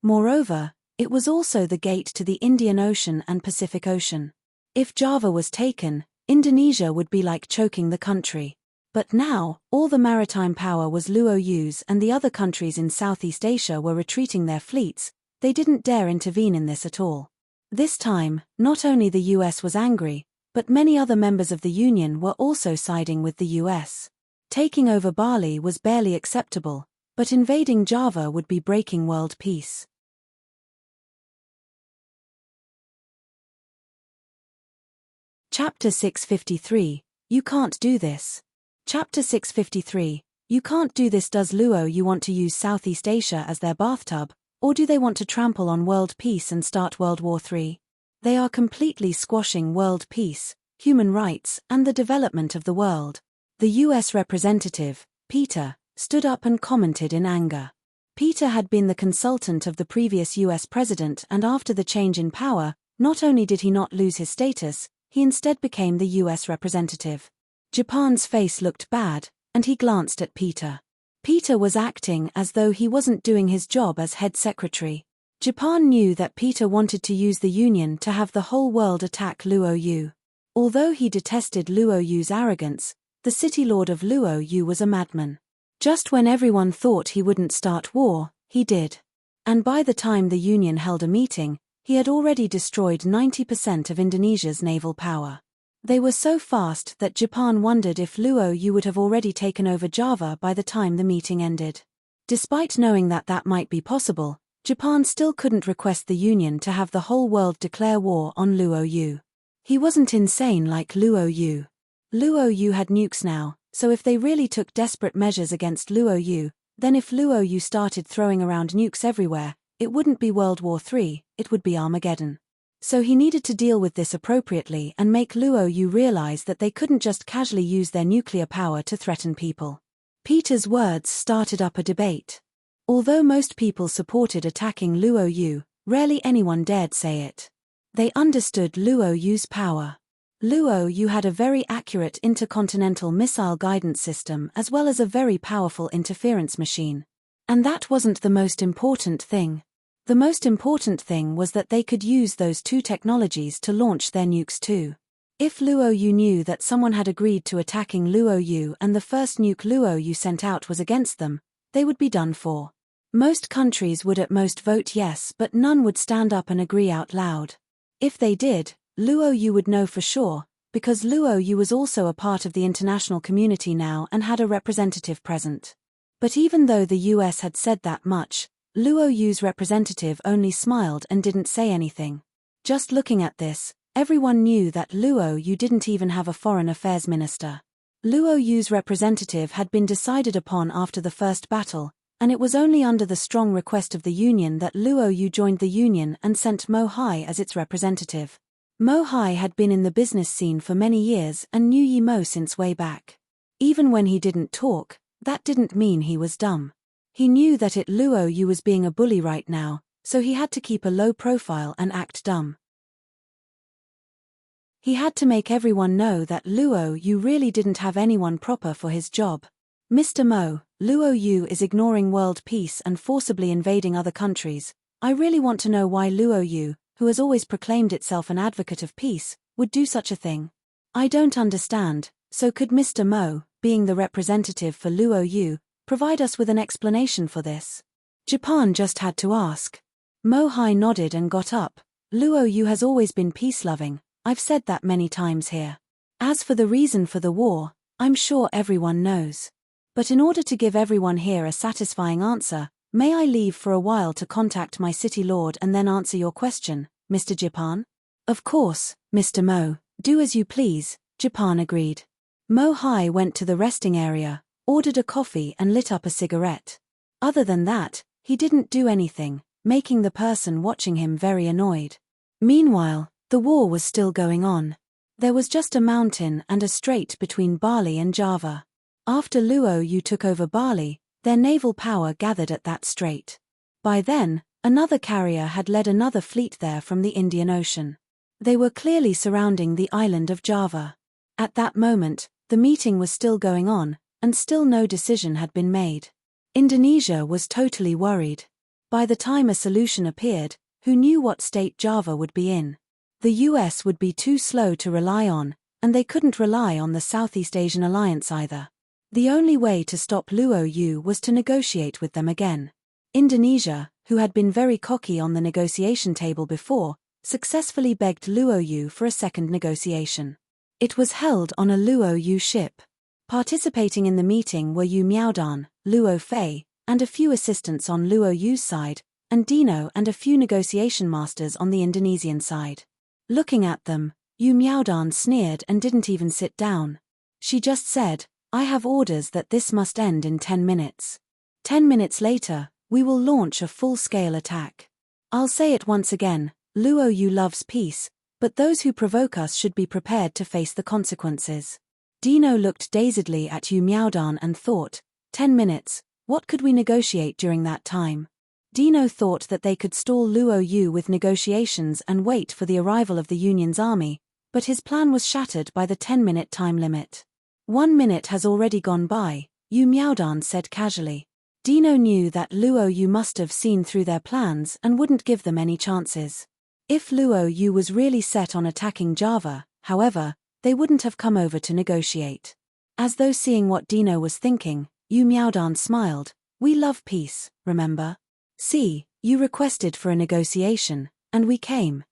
Moreover, it was also the gate to the Indian Ocean and Pacific Ocean. If Java was taken, Indonesia would be like choking the country. But now, all the maritime power was Luo Yu's and the other countries in Southeast Asia were retreating their fleets. They didn't dare intervene in this at all. This time, not only the US was angry, but many other members of the Union were also siding with the US. Taking over Bali was barely acceptable, but invading Java would be breaking world peace. Chapter 653, You Can't Do This. Chapter 653, You Can't Do This. Does Luo Yu want to use Southeast Asia as their bathtub, or do they want to trample on world peace and start World War III? They are completely squashing world peace, human rights, and the development of the world. The US representative, Peter, stood up and commented in anger. Peter had been the consultant of the previous US president, and after the change in power, not only did he not lose his status, he instead became the US representative. Japan's face looked bad, and he glanced at Peter. Peter was acting as though he wasn't doing his job as head secretary. Japan knew that Peter wanted to use the Union to have the whole world attack Luo Yu. Although he detested Luo Yu's arrogance, the city lord of Luo Yu was a madman. Just when everyone thought he wouldn't start war, he did. And by the time the Union held a meeting, he had already destroyed 90% of Indonesia's naval power. They were so fast that Japan wondered if Luo Yu would have already taken over Java by the time the meeting ended. Despite knowing that that might be possible, Japan still couldn't request the Union to have the whole world declare war on Luo Yu. He wasn't insane like Luo Yu. Luo Yu had nukes now, so if they really took desperate measures against Luo Yu, then if Luo Yu started throwing around nukes everywhere, it wouldn't be World War III, it would be Armageddon. So he needed to deal with this appropriately and make Luo Yu realize that they couldn't just casually use their nuclear power to threaten people. Peter's words started up a debate. Although most people supported attacking Luo Yu, rarely anyone dared say it. They understood Luo Yu's power. Luo Yu had a very accurate intercontinental missile guidance system as well as a very powerful interference machine. And that wasn't the most important thing. The most important thing was that they could use those two technologies to launch their nukes too. If Luo Yu knew that someone had agreed to attacking Luo Yu and the first nuke Luo Yu sent out was against them, they would be done for. Most countries would at most vote yes, but none would stand up and agree out loud. If they did, Luo Yu would know for sure, because Luo Yu was also a part of the international community now and had a representative present. But even though the US had said that much, Luo Yu's representative only smiled and didn't say anything. Just looking at this, everyone knew that Luo Yu didn't even have a foreign affairs minister. Luo Yu's representative had been decided upon after the first battle, and it was only under the strong request of the Union that Luo Yu joined the Union and sent Mo Hai as its representative. Mo Hai had been in the business scene for many years and knew Yi Mo since way back. Even when he didn't talk, that didn't mean he was dumb. He knew that Luo Yu was being a bully right now, so he had to keep a low profile and act dumb. He had to make everyone know that Luo Yu really didn't have anyone proper for his job. Mr. Mo, Luo Yu is ignoring world peace and forcibly invading other countries. I really want to know why Luo Yu, who has always proclaimed itself an advocate of peace, would do such a thing. I don't understand, so could Mr. Mo, being the representative for Luo Yu, provide us with an explanation for this? Japan just had to ask. Mo Hai nodded and got up. Luo Yu has always been peace-loving. I've said that many times here. As for the reason for the war, I'm sure everyone knows. But in order to give everyone here a satisfying answer, may I leave for a while to contact my city lord and then answer your question, Mr. Japan? Of course, Mr. Mo, do as you please, Japan agreed. Mo Hai went to the resting area, ordered a coffee and lit up a cigarette. Other than that, he didn't do anything, making the person watching him very annoyed. Meanwhile, the war was still going on. There was just a mountain and a strait between Bali and Java. After Luo Yu took over Bali, their naval power gathered at that strait. By then, another carrier had led another fleet there from the Indian Ocean. They were clearly surrounding the island of Java. At that moment, the meeting was still going on, and still no decision had been made. Indonesia was totally worried. By the time a solution appeared, who knew what state Java would be in? The US would be too slow to rely on, and they couldn't rely on the Southeast Asian alliance either. The only way to stop Luo Yu was to negotiate with them again. Indonesia, who had been very cocky on the negotiation table before, successfully begged Luo Yu for a second negotiation. It was held on a Luo Yu ship. Participating in the meeting were Yu Miaodan, Luo Fei, and a few assistants on Luo Yu's side, and Dino and a few negotiation masters on the Indonesian side. Looking at them, Yu Miaodan sneered and didn't even sit down. She just said, I have orders that this must end in 10 minutes. 10 minutes later, we will launch a full-scale attack. I'll say it once again, Luo Yu loves peace, but those who provoke us should be prepared to face the consequences. Dino looked dazedly at Yu Miaodan and thought, 10 minutes, what could we negotiate during that time? Dino thought that they could stall Luo Yu with negotiations and wait for the arrival of the Union's army, but his plan was shattered by the 10-minute time limit. 1 minute has already gone by, Yu Miaodan said casually. Dino knew that Luo Yu must have seen through their plans and wouldn't give them any chances. If Luo Yu was really set on attacking Java, however, they wouldn't have come over to negotiate. As though seeing what Dino was thinking, Yu Miaodan smiled. We love peace, remember? See, you requested for a negotiation, and we came.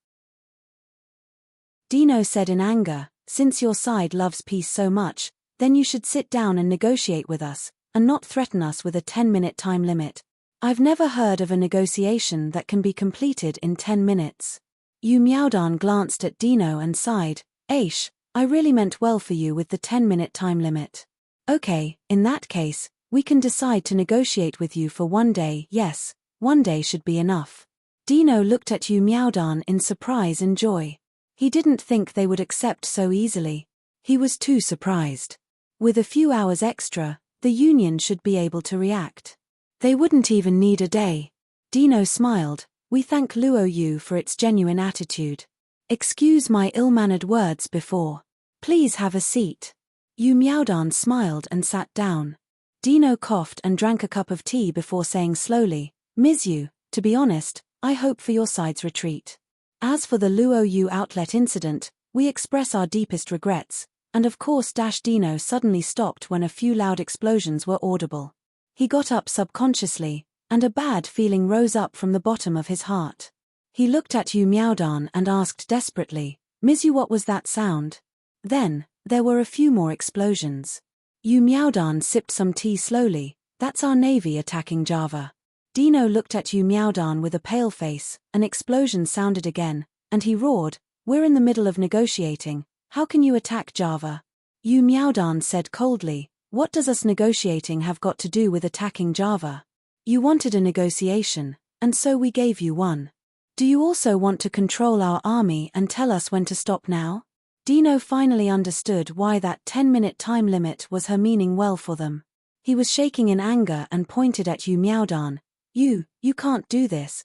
Dino said in anger, since your side loves peace so much, then you should sit down and negotiate with us, and not threaten us with a 10-minute time limit. I've never heard of a negotiation that can be completed in 10 minutes. Yu Miaodan glanced at Dino and sighed, Aish, I really meant well for you with the 10-minute time limit. Okay, in that case, we can decide to negotiate with you for 1 day. Yes, 1 day should be enough. Dino looked at Yu Miaodan in surprise and joy. He didn't think they would accept so easily. He was too surprised. With a few hours extra, the Union should be able to react. They wouldn't even need a day. Dino smiled. We thank Luo Yu for its genuine attitude. Excuse my ill-mannered words before. Please have a seat. Yu Miaodan smiled and sat down. Dino coughed and drank a cup of tea before saying slowly, Ms. Yu, to be honest, I hope for your side's retreat. As for the Luo Yu outlet incident, we express our deepest regrets, and of course Dino suddenly stopped when a few loud explosions were audible. He got up subconsciously, and a bad feeling rose up from the bottom of his heart. He looked at Yu Miaodan and asked desperately, Ms. Yu, what was that sound? Then, there were a few more explosions. Yu Miaodan sipped some tea slowly. That's our navy attacking Java. Dino looked at Yu Miaodan with a pale face. An explosion sounded again, and he roared, We're in the middle of negotiating. How can you attack Java? Yu Miaodan said coldly, What does us negotiating have got to do with attacking Java? You wanted a negotiation, and so we gave you one. Do you also want to control our army and tell us when to stop now? Dino finally understood why that 10-minute time limit was her meaning well for them. He was shaking in anger and pointed at Yu Miaodan. You can't do this.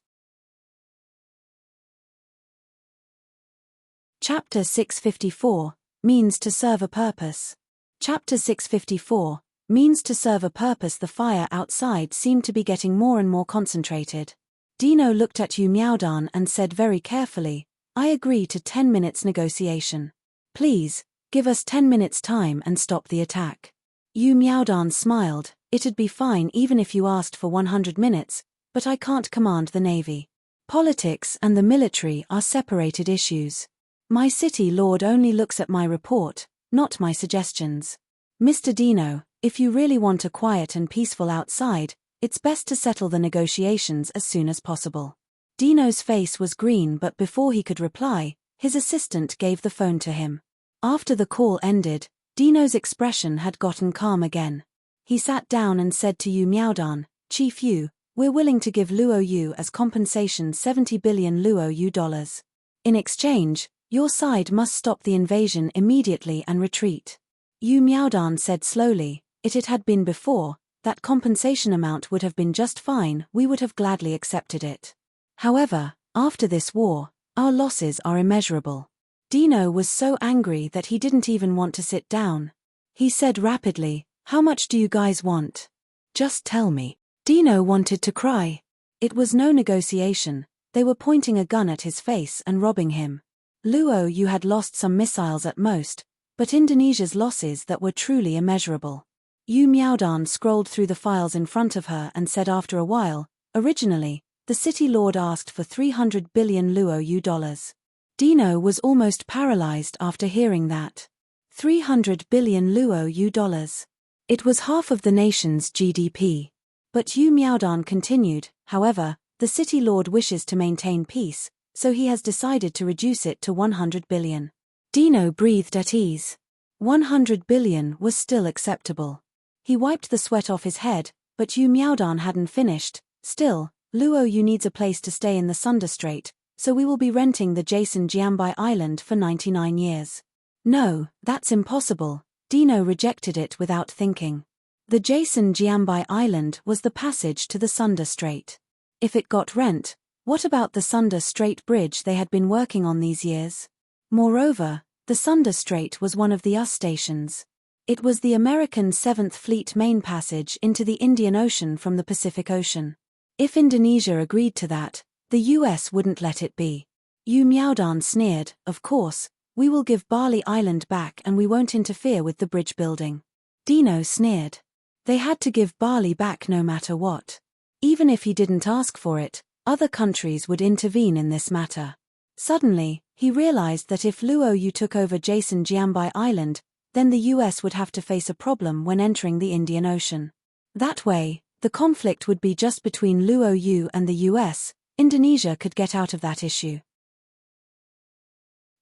Chapter 654, Means to serve a purpose. Chapter 654, Means to serve a purpose. The fire outside seemed to be getting more and more concentrated. Dino looked at Yu Miaodan and said very carefully, I agree to 10 minutes negotiation. Please, give us 10 minutes time and stop the attack. Yu Miaodan smiled, It'd be fine even if you asked for 100 minutes, but I can't command the navy. Politics and the military are separated issues. My city lord only looks at my report, not my suggestions. Mr. Dino, if you really want a quiet and peaceful outside, it's best to settle the negotiations as soon as possible. Dino's face was green, but before he could reply, his assistant gave the phone to him. After the call ended, Dino's expression had gotten calm again. He sat down and said to Yu Miaodan, Chief Yu, we're willing to give Luo Yu as compensation 70 billion Luo Yu dollars. In exchange, your side must stop the invasion immediately and retreat. Yu Miaodan said slowly, It had been before, that compensation amount would have been just fine, we would have gladly accepted it. However, after this war, our losses are immeasurable. Dino was so angry that he didn't even want to sit down. He said rapidly, How much do you guys want? Just tell me. Dino wanted to cry. It was no negotiation, they were pointing a gun at his face and robbing him. Luo Yu had lost some missiles at most, but Indonesia's losses that were truly immeasurable. Yu Miaodan scrolled through the files in front of her and said after a while, Originally, the city lord asked for 300 billion Luo Yu dollars. Dino was almost paralyzed after hearing that. 300 billion Luo Yu dollars. It was half of the nation's GDP. But Yu Miaodan continued, however, the city lord wishes to maintain peace, so he has decided to reduce it to 100 billion. Dino breathed at ease. 100 billion was still acceptable. He wiped the sweat off his head, but Yu Miaodan hadn't finished. Still, Luo Yu needs a place to stay in the Sunda Strait, so we will be renting the Jason Jiambai Island for 99 years. No, that's impossible. Dino rejected it without thinking. The Jason Jiambai Island was the passage to the Sunda Strait. If it got rent, what about the Sunda Strait Bridge they had been working on these years? Moreover, the Sunda Strait was one of the US stations. It was the American 7th Fleet main passage into the Indian Ocean from the Pacific Ocean. If Indonesia agreed to that, the US wouldn't let it be. Yu Miaodan sneered, Of course, we will give Bali Island back and we won't interfere with the bridge building. Dino sneered. They had to give Bali back no matter what. Even if he didn't ask for it, other countries would intervene in this matter. Suddenly, he realized that if Luo Yu took over Jason Jiambai Island, then the US would have to face a problem when entering the Indian Ocean. That way, the conflict would be just between Luo Yu and the US. Indonesia could get out of that issue.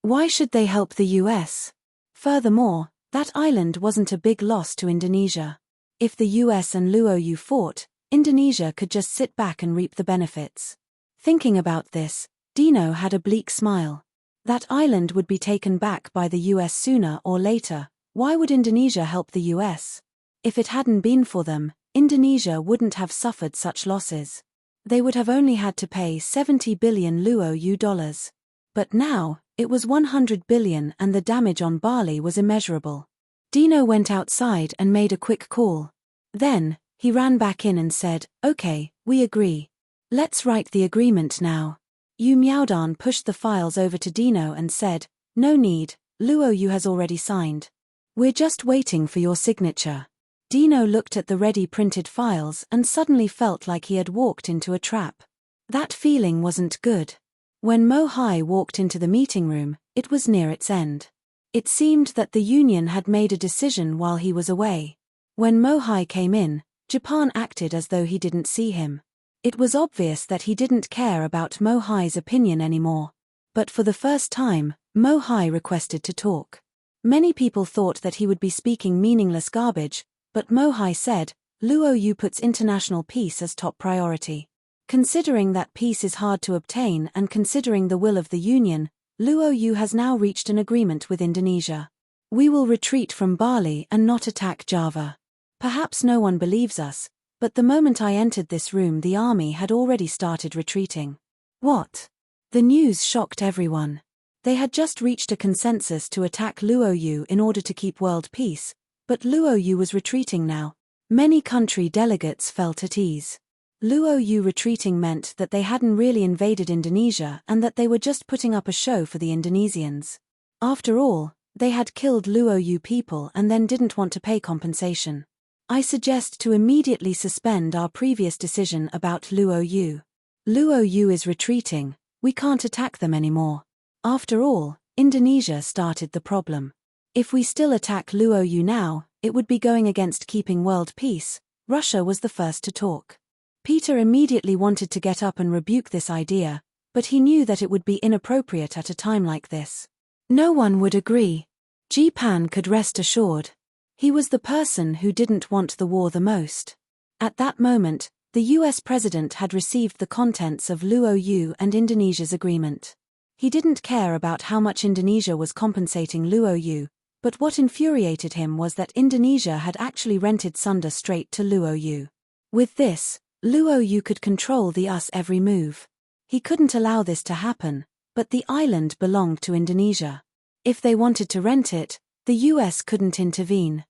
Why should they help the US? Furthermore, that island wasn't a big loss to Indonesia. If the US and Luo Yu fought, Indonesia could just sit back and reap the benefits. Thinking about this, Dino had a bleak smile. That island would be taken back by the US sooner or later. Why would Indonesia help the US? If it hadn't been for them, Indonesia wouldn't have suffered such losses. They would have only had to pay 70 billion luo dollars. But now, it was 100 billion and the damage on Bali was immeasurable. Dino went outside and made a quick call. Then, he ran back in and said, "Okay, we agree. Let's write the agreement now." Yu Miaodan pushed the files over to Dino and said, "No need, Luo has already signed. We're just waiting for your signature." Dino looked at the ready printed files and suddenly felt like he had walked into a trap. That feeling wasn't good. When Mo Hai walked into the meeting room, it was near its end. It seemed that the union had made a decision while he was away. When Mo Hai came in, Japan acted as though he didn't see him. It was obvious that he didn't care about Mo Hai's opinion anymore. But for the first time, Mo Hai requested to talk. Many people thought that he would be speaking meaningless garbage, but Mo Hai said, "Luo puts international peace as top priority. Considering that peace is hard to obtain and considering the will of the Union, Luo has now reached an agreement with Indonesia. We will retreat from Bali and not attack Java. Perhaps no one believes us, but the moment I entered this room the army had already started retreating." What? The news shocked everyone. They had just reached a consensus to attack Luo in order to keep world peace, but Luo was retreating now. Many country delegates felt at ease. Luo retreating meant that they hadn't really invaded Indonesia and that they were just putting up a show for the Indonesians. After all, they had killed Luo people and then didn't want to pay compensation. "I suggest to immediately suspend our previous decision about Luo. Luo is retreating, we can't attack them anymore. After all, Indonesia started the problem. If we still attack Luo now, it would be going against keeping world peace." Russia was the first to talk. Peter immediately wanted to get up and rebuke this idea, but he knew that it would be inappropriate at a time like this. No one would agree. Japan could rest assured. He was the person who didn't want the war the most. At that moment, the US president had received the contents of Luo and Indonesia's agreement. He didn't care about how much Indonesia was compensating Luo, but what infuriated him was that Indonesia had actually rented Sunda Strait to Luo. With this, Luo could control the US every move. He couldn't allow this to happen, but the island belonged to Indonesia. If they wanted to rent it, the US couldn't intervene.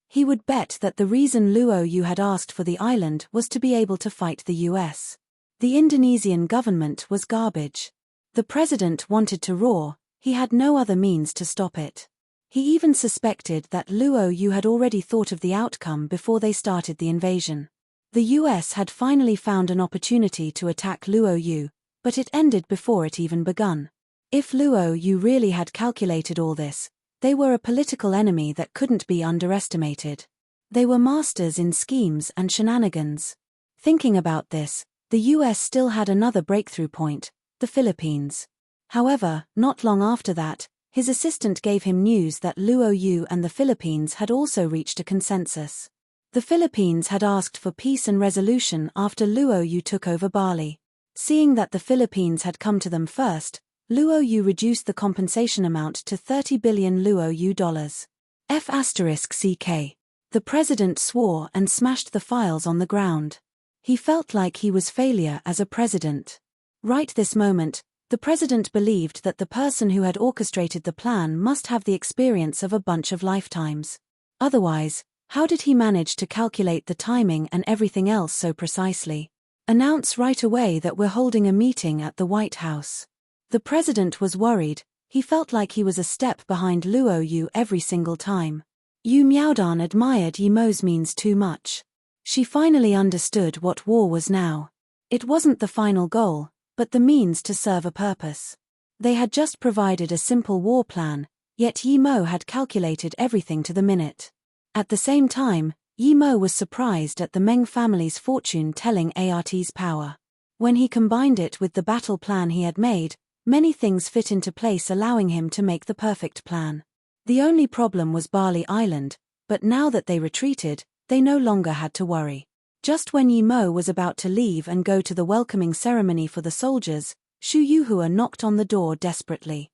He would bet that the reason Luo had asked for the island was to be able to fight the US. The Indonesian government was garbage. The president wanted to roar, he had no other means to stop it. He even suspected that Luo had already thought of the outcome before they started the invasion. The US had finally found an opportunity to attack Luo, but it ended before it even begun. If Luo really had calculated all this, they were a political enemy that couldn't be underestimated. They were masters in schemes and shenanigans. Thinking about this, the US still had another breakthrough point, the Philippines. However, not long after that, his assistant gave him news that Luo and the Philippines had also reached a consensus. The Philippines had asked for peace and resolution after Luo took over Bali. Seeing that the Philippines had come to them first, Luo reduced the compensation amount to 30 billion Luo dollars. F***CK. The president swore and smashed the files on the ground. He felt like he was failure as a president. Right this moment, the president believed that the person who had orchestrated the plan must have the experience of a bunch of lifetimes. Otherwise, how did he manage to calculate the timing and everything else so precisely? Announce right away that we're holding a meeting at the White House. The president was worried, he felt like he was a step behind Luo every single time. Yu Miaodan admired Mo's means too much. She finally understood what war was now. It wasn't the final goal, but the means to serve a purpose. They had just provided a simple war plan, yet Mo had calculated everything to the minute. At the same time, Mo was surprised at the Meng family's fortune-telling art's power. When he combined it with the battle plan he had made, many things fit into place, allowing him to make the perfect plan. The only problem was Bali Island, but now that they retreated, they no longer had to worry. Just when Yi Mo was about to leave and go to the welcoming ceremony for the soldiers, Xu Yuhua knocked on the door desperately.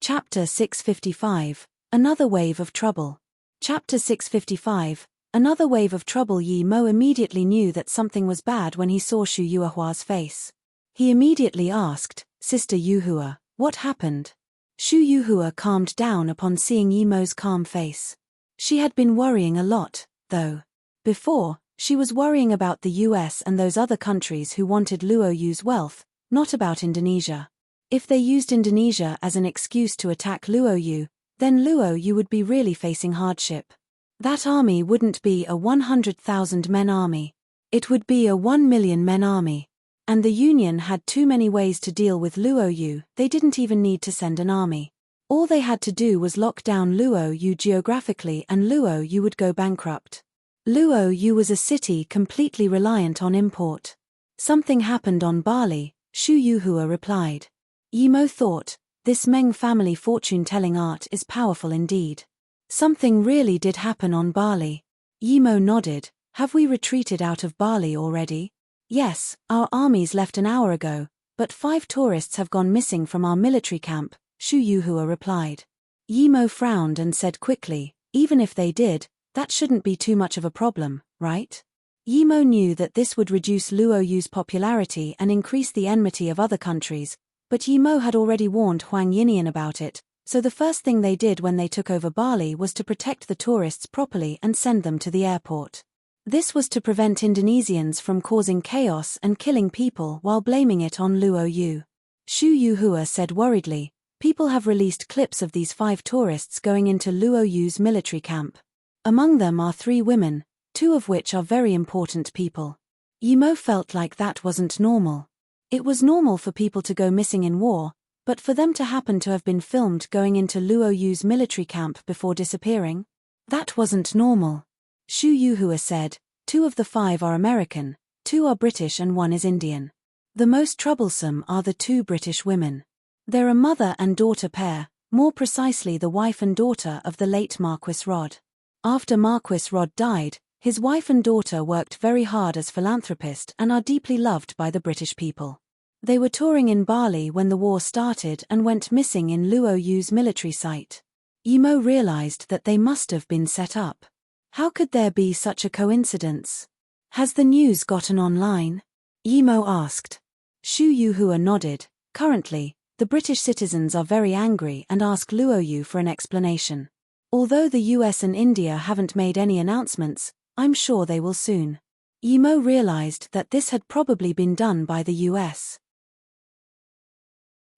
Chapter 655. Another Wave of Trouble. Chapter 655. Another Wave of Trouble. Yi Mo immediately knew that something was bad when he saw Xu Yuhua's face. He immediately asked, "Sister Yuhua, what happened?" Xu Yuhua calmed down upon seeing Yi Mo's calm face. She had been worrying a lot, though. Before, she was worrying about the US and those other countries who wanted Luo Yu's wealth, not about Indonesia. If they used Indonesia as an excuse to attack Luo Yu, then Luo Yu would be really facing hardship. That army wouldn't be a 100,000 men army. It would be a 1 million men army. And the Union had too many ways to deal with Luo Yu. They didn't even need to send an army. All they had to do was lock down Luo Yu geographically and Luo Yu would go bankrupt. Luo Yu was a city completely reliant on import. Something happened on Bali, Xu Yuhua replied. Yi Mo thought, this Meng family fortune-telling art is powerful indeed. Something really did happen on Bali. Yi Mo nodded. Have we retreated out of Bali already? Yes, our armies left an hour ago, but 5 tourists have gone missing from our military camp, Xu Yuhua replied. Yi Mo frowned and said quickly, even if they did, that shouldn't be too much of a problem, right? Yi Mo knew that this would reduce Luo Yu's popularity and increase the enmity of other countries, but Yi Mo had already warned Huang Yinian about it, so the first thing they did when they took over Bali was to protect the tourists properly and send them to the airport. This was to prevent Indonesians from causing chaos and killing people while blaming it on Luo Yu. Xu Yuhua said worriedly, people have released clips of these 5 tourists going into Luo Yu's military camp. Among them are 3 women, 2 of which are very important people. Yi Mo felt like that wasn't normal. It was normal for people to go missing in war, but for them to happen to have been filmed going into Luo Yu's military camp before disappearing? That wasn't normal. Xu Yuhua said, 2 of the 5 are American, 2 are British and 1 is Indian. The most troublesome are the 2 British women. They're a mother and daughter pair, more precisely the wife and daughter of the late Marquis Rod. After Marquis Rod died, his wife and daughter worked very hard as philanthropists and are deeply loved by the British people. They were touring in Bali when the war started and went missing in Luo Yu's military site. Yi Mo realized that they must have been set up. How could there be such a coincidence? Has the news gotten online? Yi Mo asked. Xu Yuhua nodded. Currently, the British citizens are very angry and ask Luo Yu for an explanation. Although the US and India haven't made any announcements, I'm sure they will soon. Yi Mo realized that this had probably been done by the US.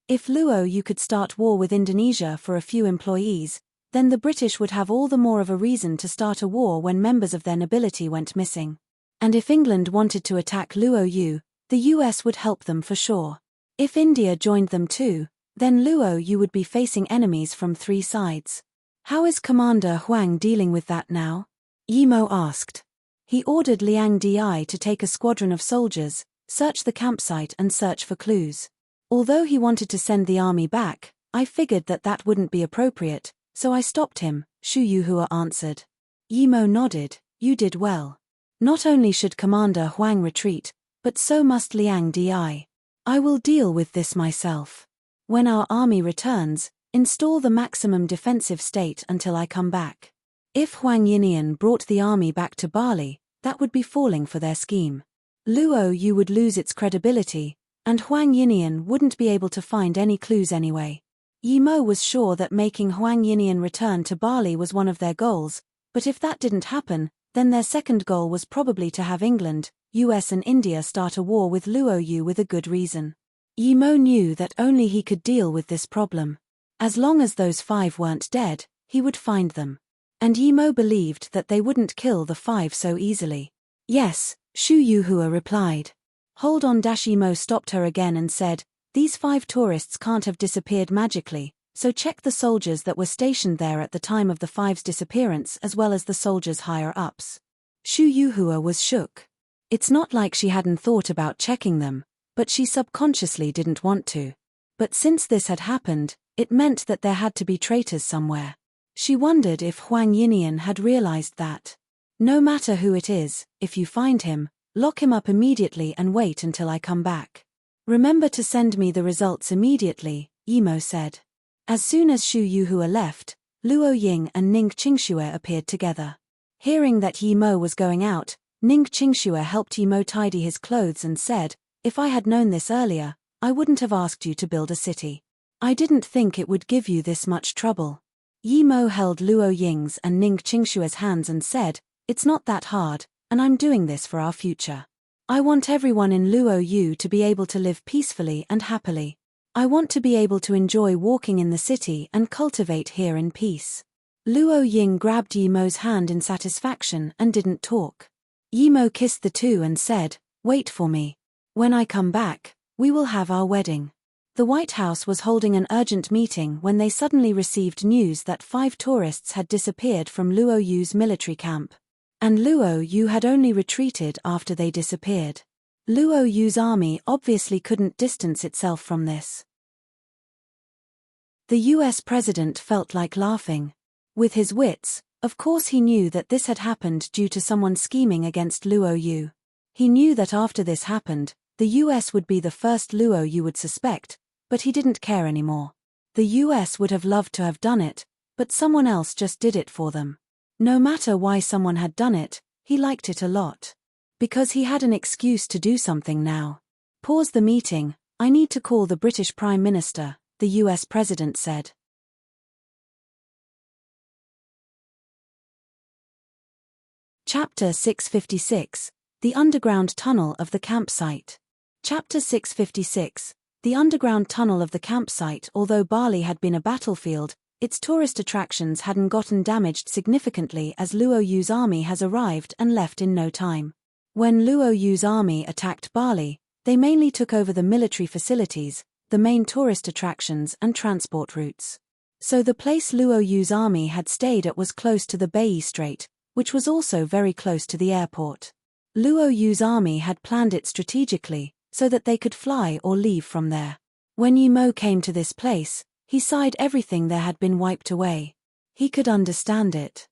If Luo Yu could start war with Indonesia for a few employees, then the British would have all the more of a reason to start a war when members of their nobility went missing. And if England wanted to attack Luo Yu, the US would help them for sure. If India joined them too, then Luo Yu would be facing enemies from 3 sides. How is Commander Huang dealing with that now? Yi Mo asked. He ordered Liang Di to take a squadron of soldiers, search the campsite and search for clues. Although he wanted to send the army back, I figured that that wouldn't be appropriate, so I stopped him, Xu Yuhua answered. Yi Mo nodded, you did well. Not only should Commander Huang retreat, but so must Liang Di. I will deal with this myself. When our army returns, install the maximum defensive state until I come back. If Huang Yinian brought the army back to Bali, that would be falling for their scheme. Luo Yu would lose its credibility, and Huang Yinian wouldn't be able to find any clues anyway. Yi Mo was sure that making Huang Yinian return to Bali was one of their goals, but if that didn't happen, then their second goal was probably to have England, US and India start a war with Luo Yu with a good reason. Yi Mo knew that only he could deal with this problem. As long as those 5 weren't dead, he would find them. And Yi Mo believed that they wouldn't kill the 5 so easily. Yes, Xu Yuhua replied. Hold on. Yi Mo stopped her again and said, these 5 tourists can't have disappeared magically, so check the soldiers that were stationed there at the time of the 5's disappearance as well as the soldiers higher ups. Xu Yuhua was shook. It's not like she hadn't thought about checking them, but she subconsciously didn't want to. But since this had happened, it meant that there had to be traitors somewhere. She wondered if Huang Yinian had realized that. No matter who it is, if you find him, lock him up immediately and wait until I come back. Remember to send me the results immediately, Yimo said. As soon as Xu Yuhua left, Luo Ying and Ning Qingxue appeared together. Hearing that Yimo was going out, Ning Qingxue helped Yimo tidy his clothes and said, "If I had known this earlier, I wouldn't have asked you to build a city. I didn't think it would give you this much trouble." Yimo held Luo Ying's and Ning Qingxue's hands and said, "It's not that hard, and I'm doing this for our future. I want everyone in Luo Yu to be able to live peacefully and happily. I want to be able to enjoy walking in the city and cultivate here in peace." Luo Ying grabbed Yimo's hand in satisfaction and didn't talk. Yimo kissed the two and said, "Wait for me. When I come back, we will have our wedding." The White House was holding an urgent meeting when they suddenly received news that 5 tourists had disappeared from Luo Yu's military camp. And Luo Yu had only retreated after they disappeared. Luo Yu's army obviously couldn't distance itself from this. The US president felt like laughing. With his wits, of course he knew that this had happened due to someone scheming against Luo Yu. He knew that after this happened, the US would be the first Luo Yu would suspect, but he didn't care anymore. The US would have loved to have done it, but someone else just did it for them. No matter why someone had done it, he liked it a lot. Because he had an excuse to do something now. "Pause the meeting, I need to call the British Prime Minister," the US president said. Chapter 656, The Underground Tunnel of the Campsite. Chapter 656, The Underground Tunnel of the Campsite. Although Bali had been a battlefield, its tourist attractions hadn't gotten damaged significantly as Luo Yu's army has arrived and left in no time. When Luo Yu's army attacked Bali, they mainly took over the military facilities, the main tourist attractions and transport routes. So the place Luo Yu's army had stayed at was close to the Bai Strait, which was also very close to the airport. Luo Yu's army had planned it strategically, so that they could fly or leave from there. When Yimo came to this place, he sighed. Everything there had been wiped away. He could understand it.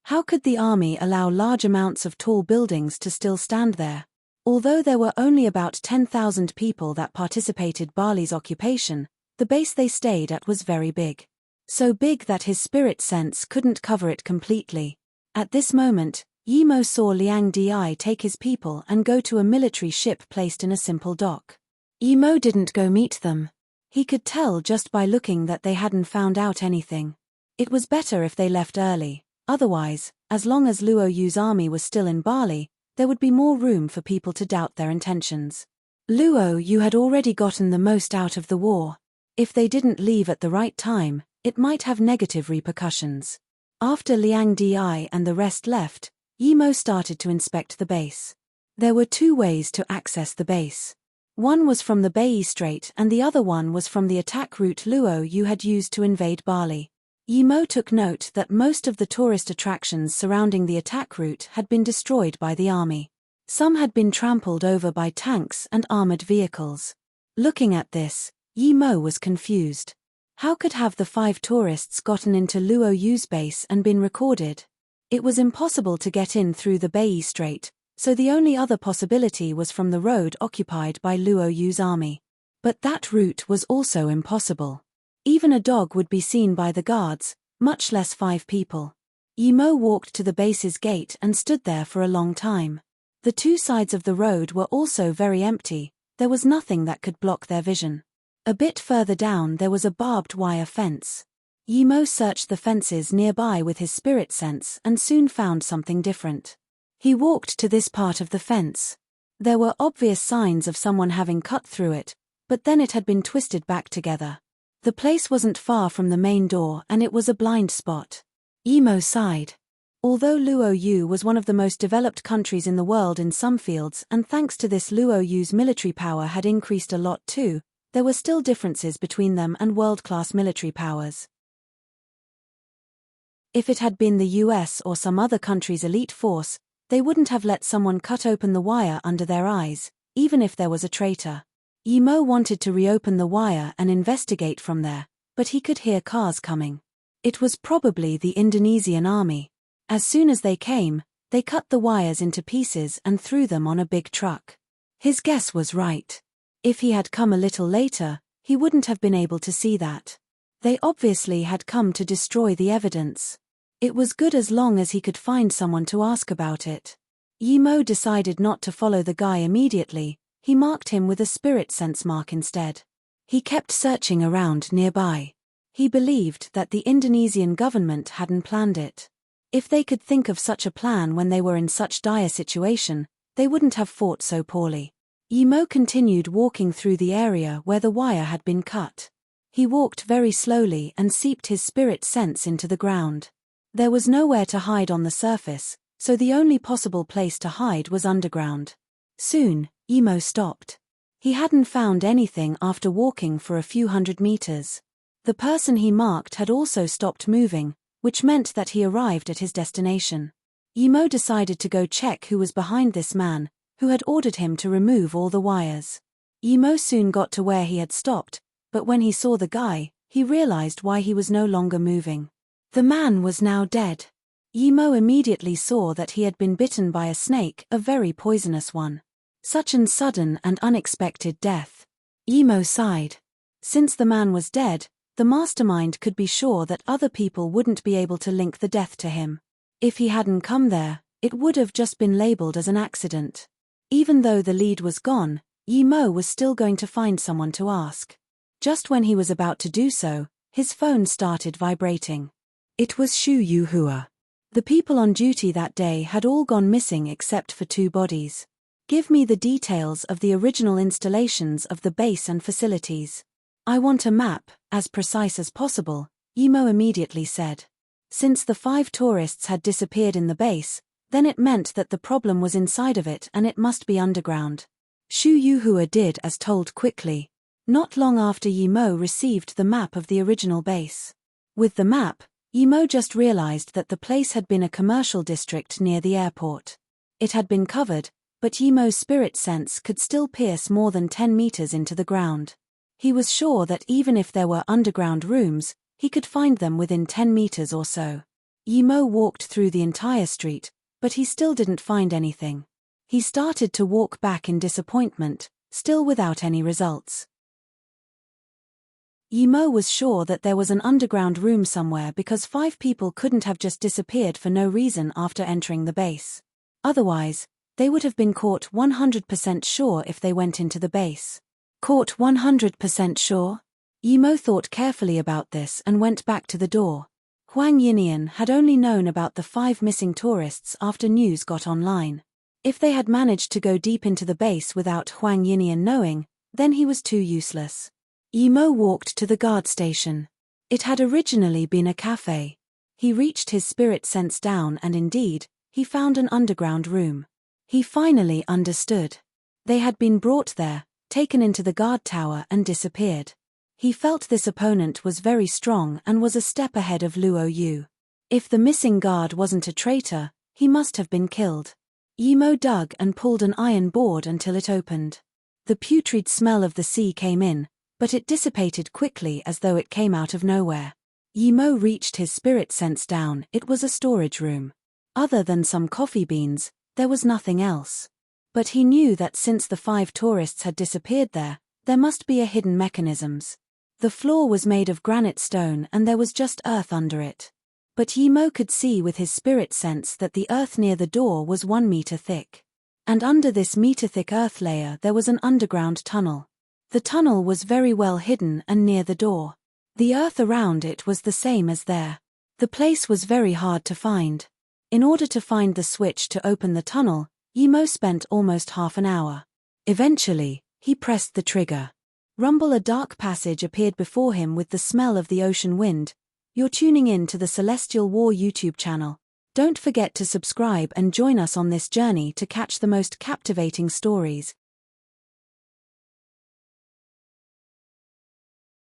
How could the army allow large amounts of tall buildings to still stand there? Although there were only about 10,000 people that participated in Bali's occupation, the base they stayed at was very big. So big that his spirit sense couldn't cover it completely. At this moment, Yimo saw Liang Di take his people and go to a military ship placed in a simple dock. Yimo didn't go meet them. He could tell just by looking that they hadn't found out anything. It was better if they left early, otherwise, as long as Luo Yu's army was still in Bali, there would be more room for people to doubt their intentions. Luo Yu had already gotten the most out of the war. If they didn't leave at the right time, it might have negative repercussions. After Liang Di and the rest left, Yimo started to inspect the base. There were 2 ways to access the base. One was from the Bai Strait and the other one was from the attack route Luo Yu had used to invade Bali. Yimo took note that most of the tourist attractions surrounding the attack route had been destroyed by the army. Some had been trampled over by tanks and armored vehicles. Looking at this, Yimo was confused. How could have the 5 tourists gotten into Luo Yu's base and been recorded? It was impossible to get in through the Bai Strait, so the only other possibility was from the road occupied by Luo Yu's army. But that route was also impossible. Even a dog would be seen by the guards, much less 5 people. Yimo walked to the base's gate and stood there for a long time. The 2 sides of the road were also very empty, there was nothing that could block their vision. A bit further down there was a barbed wire fence. Yimo searched the fences nearby with his spirit sense and soon found something different. He walked to this part of the fence. There were obvious signs of someone having cut through it, but then it had been twisted back together. The place wasn't far from the main door and it was a blind spot. Yimo sighed. Although Luo Yu was one of the most developed countries in the world in some fields and thanks to this Luo Yu's military power had increased a lot too, there were still differences between them and world-class military powers. If it had been the US or some other country's elite force, they wouldn't have let someone cut open the wire under their eyes, even if there was a traitor. Yimo wanted to reopen the wire and investigate from there, but he could hear cars coming. It was probably the Indonesian army. As soon as they came, they cut the wires into pieces and threw them on a big truck. His guess was right. If he had come a little later, he wouldn't have been able to see that. They obviously had come to destroy the evidence. It was good as long as he could find someone to ask about it. Yimo decided not to follow the guy immediately. He marked him with a spirit sense mark instead. He kept searching around nearby. He believed that the Indonesian government hadn't planned it. If they could think of such a plan when they were in such dire situation, they wouldn't have fought so poorly. Yimo continued walking through the area where the wire had been cut. He walked very slowly and seeped his spirit sense into the ground. There was nowhere to hide on the surface, so the only possible place to hide was underground. Soon, Yimo stopped. He hadn't found anything after walking for a few hundred meters. The person he marked had also stopped moving, which meant that he arrived at his destination. Yimo decided to go check who was behind this man, who had ordered him to remove all the wires. Yimo soon got to where he had stopped, but when he saw the guy, he realized why he was no longer moving. The man was now dead. Yimo immediately saw that he had been bitten by a snake, a very poisonous one. Such an sudden and unexpected death. Yimo sighed. Since the man was dead, the mastermind could be sure that other people wouldn't be able to link the death to him. If he hadn't come there, it would have just been labeled as an accident. Even though the lead was gone, Yimo was still going to find someone to ask. Just when he was about to do so, his phone started vibrating. It was Shu Yuhua. The people on duty that day had all gone missing except for 2 bodies. Give me the details of the original installations of the base and facilities. I want a map, as precise as possible, Yimo immediately said. Since the 5 tourists had disappeared in the base, then it meant that the problem was inside of it and it must be underground. Shu Yuhua did as told quickly. Not long after Yimo received the map of the original base. With the map, Yimo just realized that the place had been a commercial district near the airport. It had been covered, but Yimo's spirit sense could still pierce more than 10 meters into the ground. He was sure that even if there were underground rooms, he could find them within 10 meters or so. Yimo walked through the entire street, but he still didn't find anything. He started to walk back in disappointment, still without any results. Yimo was sure that there was an underground room somewhere because 5 people couldn't have just disappeared for no reason after entering the base. Otherwise, they would have been caught 100% sure if they went into the base. Caught 100% sure? Yimo thought carefully about this and went back to the door. Huang Yinian had only known about the 5 missing tourists after news got online. If they had managed to go deep into the base without Huang Yinian knowing, then he was too useless. Yimo walked to the guard station. It had originally been a cafe. He reached his spirit sense down and indeed, he found an underground room. He finally understood. They had been brought there, taken into the guard tower and disappeared. He felt this opponent was very strong and was a step ahead of Luo Yu. If the missing guard wasn't a traitor, he must have been killed. Yimo dug and pulled an iron board until it opened. The putrid smell of the sea came in, but it dissipated quickly as though it came out of nowhere. Yimo reached his spirit sense down. It was a storage room. Other than some coffee beans, there was nothing else. But he knew that since the 5 tourists had disappeared there must be a hidden mechanisms. The floor was made of granite stone and there was just earth under it. But Yimo could see with his spirit sense that the earth near the door was 1 meter thick. And under this meter-thick earth layer there was an underground tunnel. The tunnel was very well hidden and near the door. The earth around it was the same as there. The place was very hard to find. In order to find the switch to open the tunnel, Yimo spent almost half an hour. Eventually, he pressed the trigger. Rumble, a dark passage appeared before him with the smell of the ocean wind. You're tuning in to the Celestial War YouTube channel. Don't forget to subscribe and join us on this journey to catch the most captivating stories.